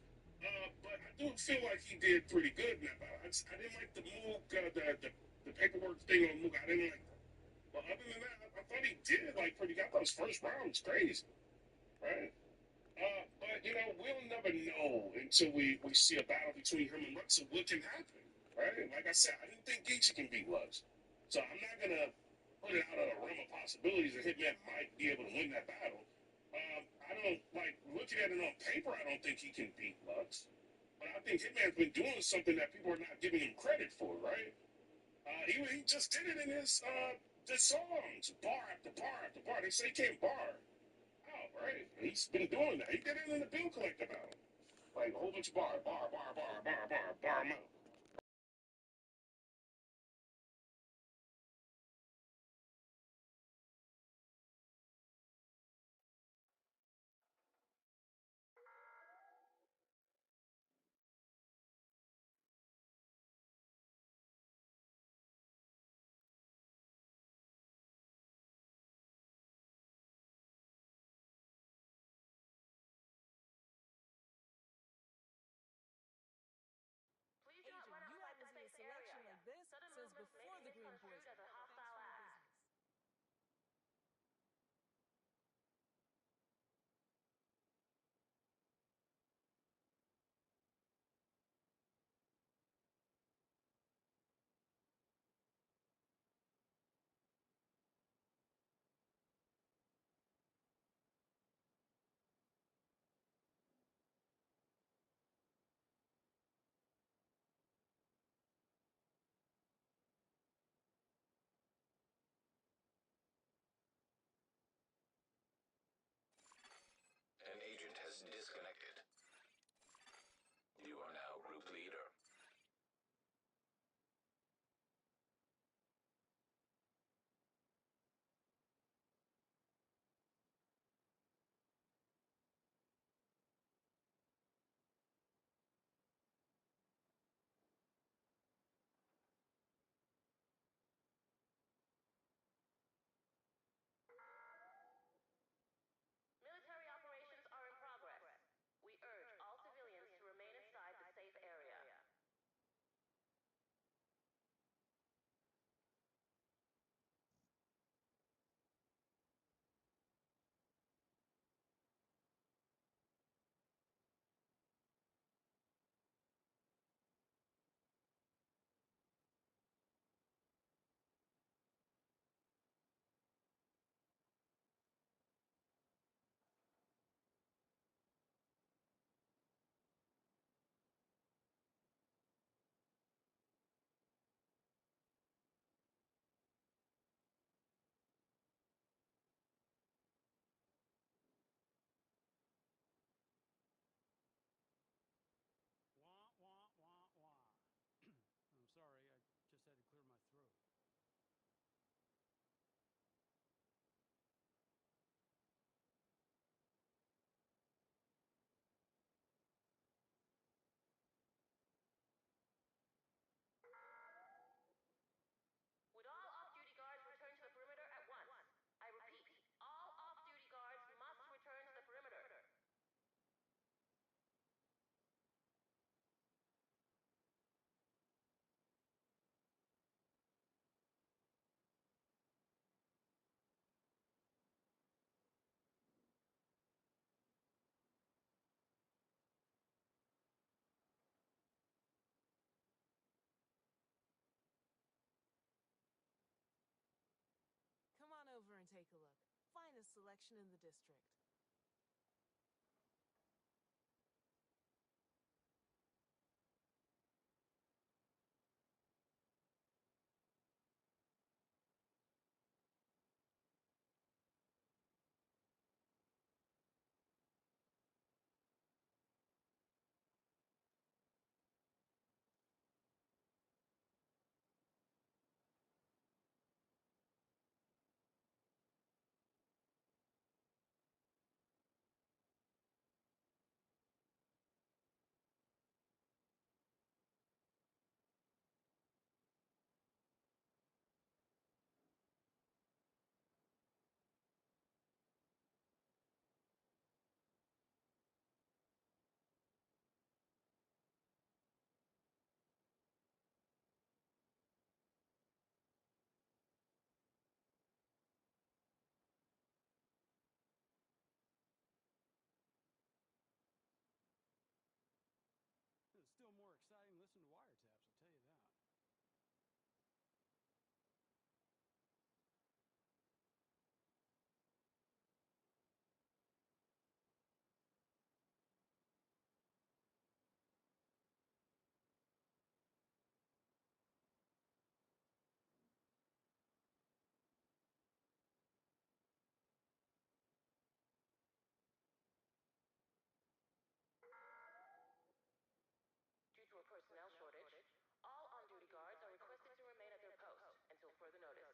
But I do feel like he did pretty good in that battle. I didn't like the Mook, the paperwork thing on Mook. I didn't like that. But other than that, I thought he did like pretty good. I thought his first round was crazy, right? But we'll never know until we see a battle between him and Lux of what can happen, right? Like I said, I didn't think Geechee can beat Lux, so I'm not gonna put it out of the realm of possibilities that Hitman might be able to win that battle. I don't like looking at it on paper. I don't think he can beat Lux, but I think Hitman's been doing something that people are not giving him credit for, right? He just did it in his songs, bar after bar after bar. They say he can't bar. Oh, right. He's been doing that. He did it in the bill collector battle. Like a whole bunch of bar. Him out. has disconnected. You are now group leader. Military operations are in progress. We urge all civilians to remain inside the safe area. Wah, wah, wah, wah. I'm sorry, I just had to clear my throat. Would all off-duty guards return to the perimeter at once? I repeat, all off-duty guards must return to the perimeter. Come on over and take a look. Finest selection in the district. It's still more exciting to listen to wiretaps, I'll tell you that. Due to a personnel shortage, all on-duty guards are requested to remain at their post until further notice.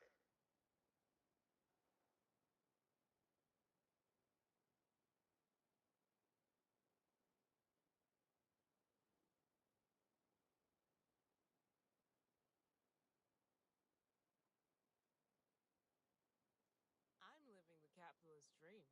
I'm living the capitalist dream.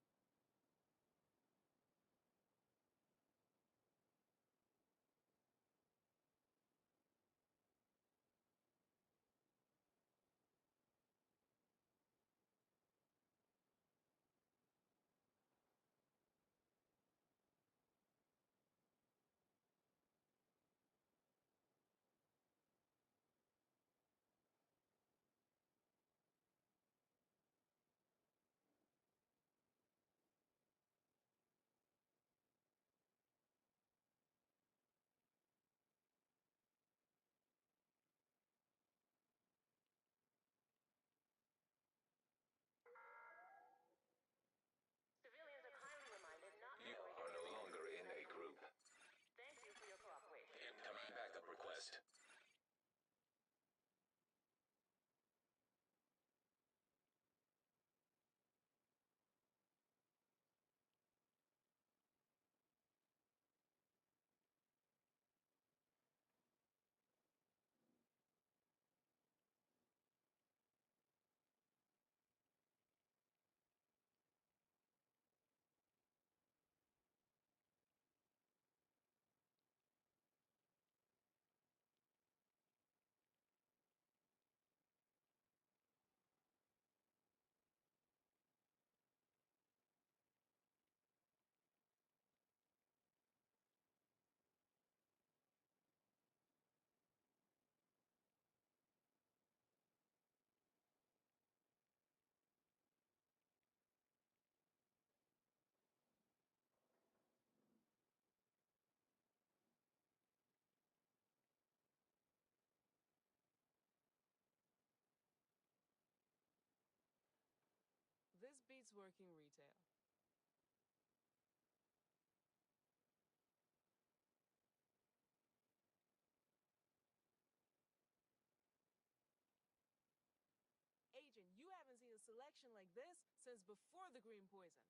beats working retail. Agent, you haven't seen a selection like this since before the green poison.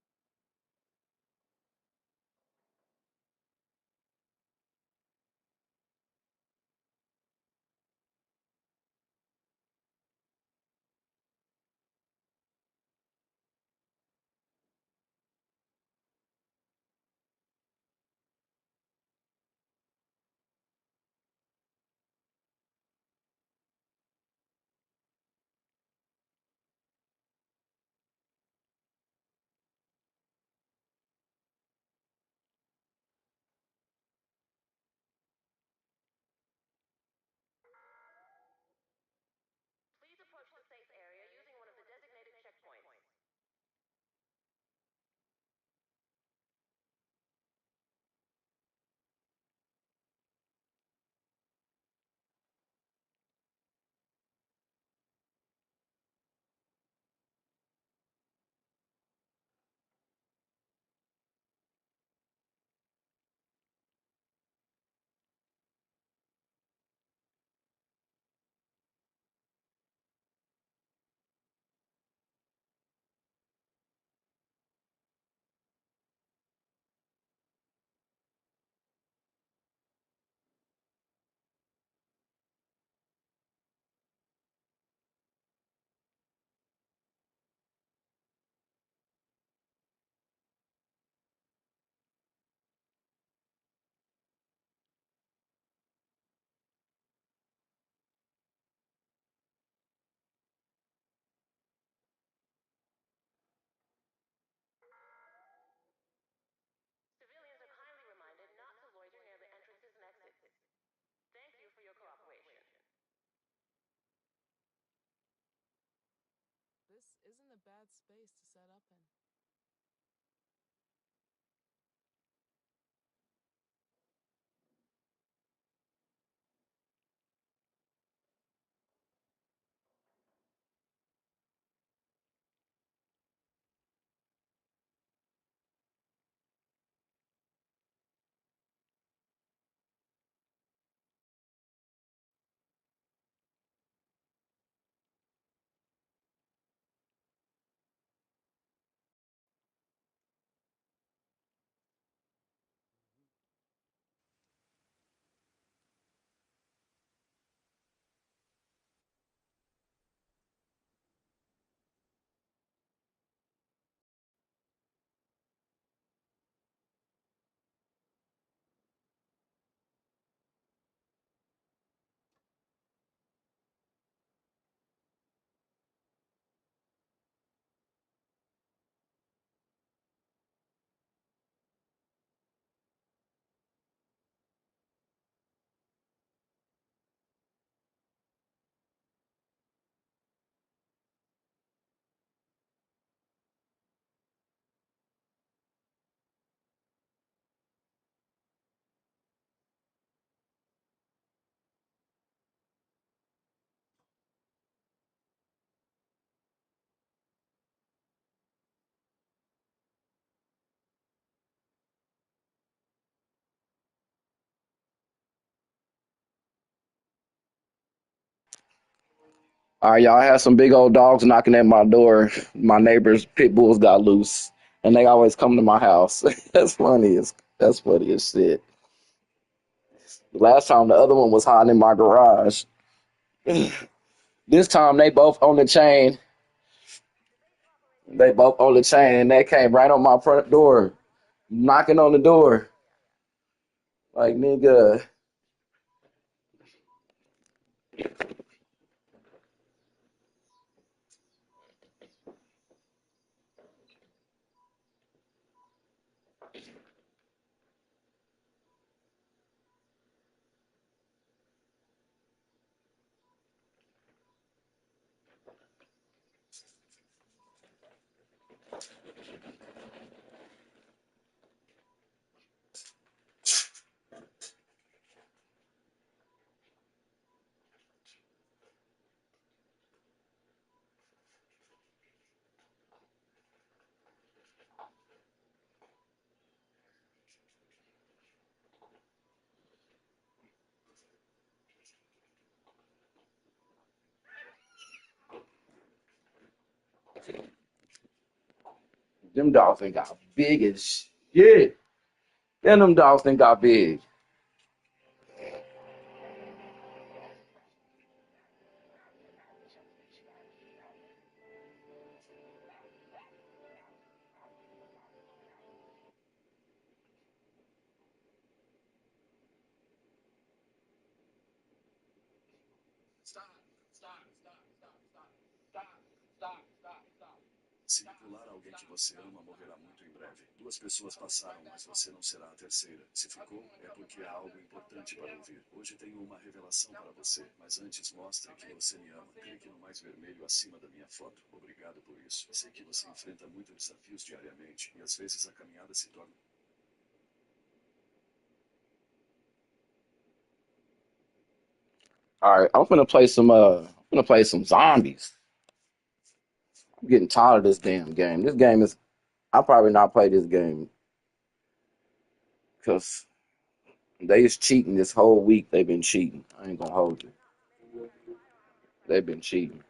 Please approach the safe area using one of the designated checkpoints. Civilians are kindly reminded not to loiter near the entrances and exits. Thank you for your cooperation. This isn't a bad space to set up in. All right, y'all. I had some big old dogs knocking at my door. My neighbor's pit bulls got loose, and they always come to my house. That's funny as shit. Last time the other one was hiding in my garage. This time they both on the chain. They both on the chain, and they came right on my front door, knocking on the door. Like, nigga. Them dogs ain't got big as shit. And them dogs ain't got big. Se pular alguém que você ama, morrerá muito em breve. 2 pessoas passaram, mas você não será a terceira. Se ficou, é porque há algo importante para ouvir. Hoje tenho uma revelação para você, mas antes mostre que você me ama. Clique no mais vermelho acima da minha foto. Obrigado por isso. Sei que você enfrenta muitos desafios diariamente e às vezes a caminhada se torna. All right, I'm gonna play some zombies. I'm getting tired of this damn game. This game is I'll probably not play this game because they is cheating this whole week. They've been cheating. I ain't gonna hold you. They've been cheating.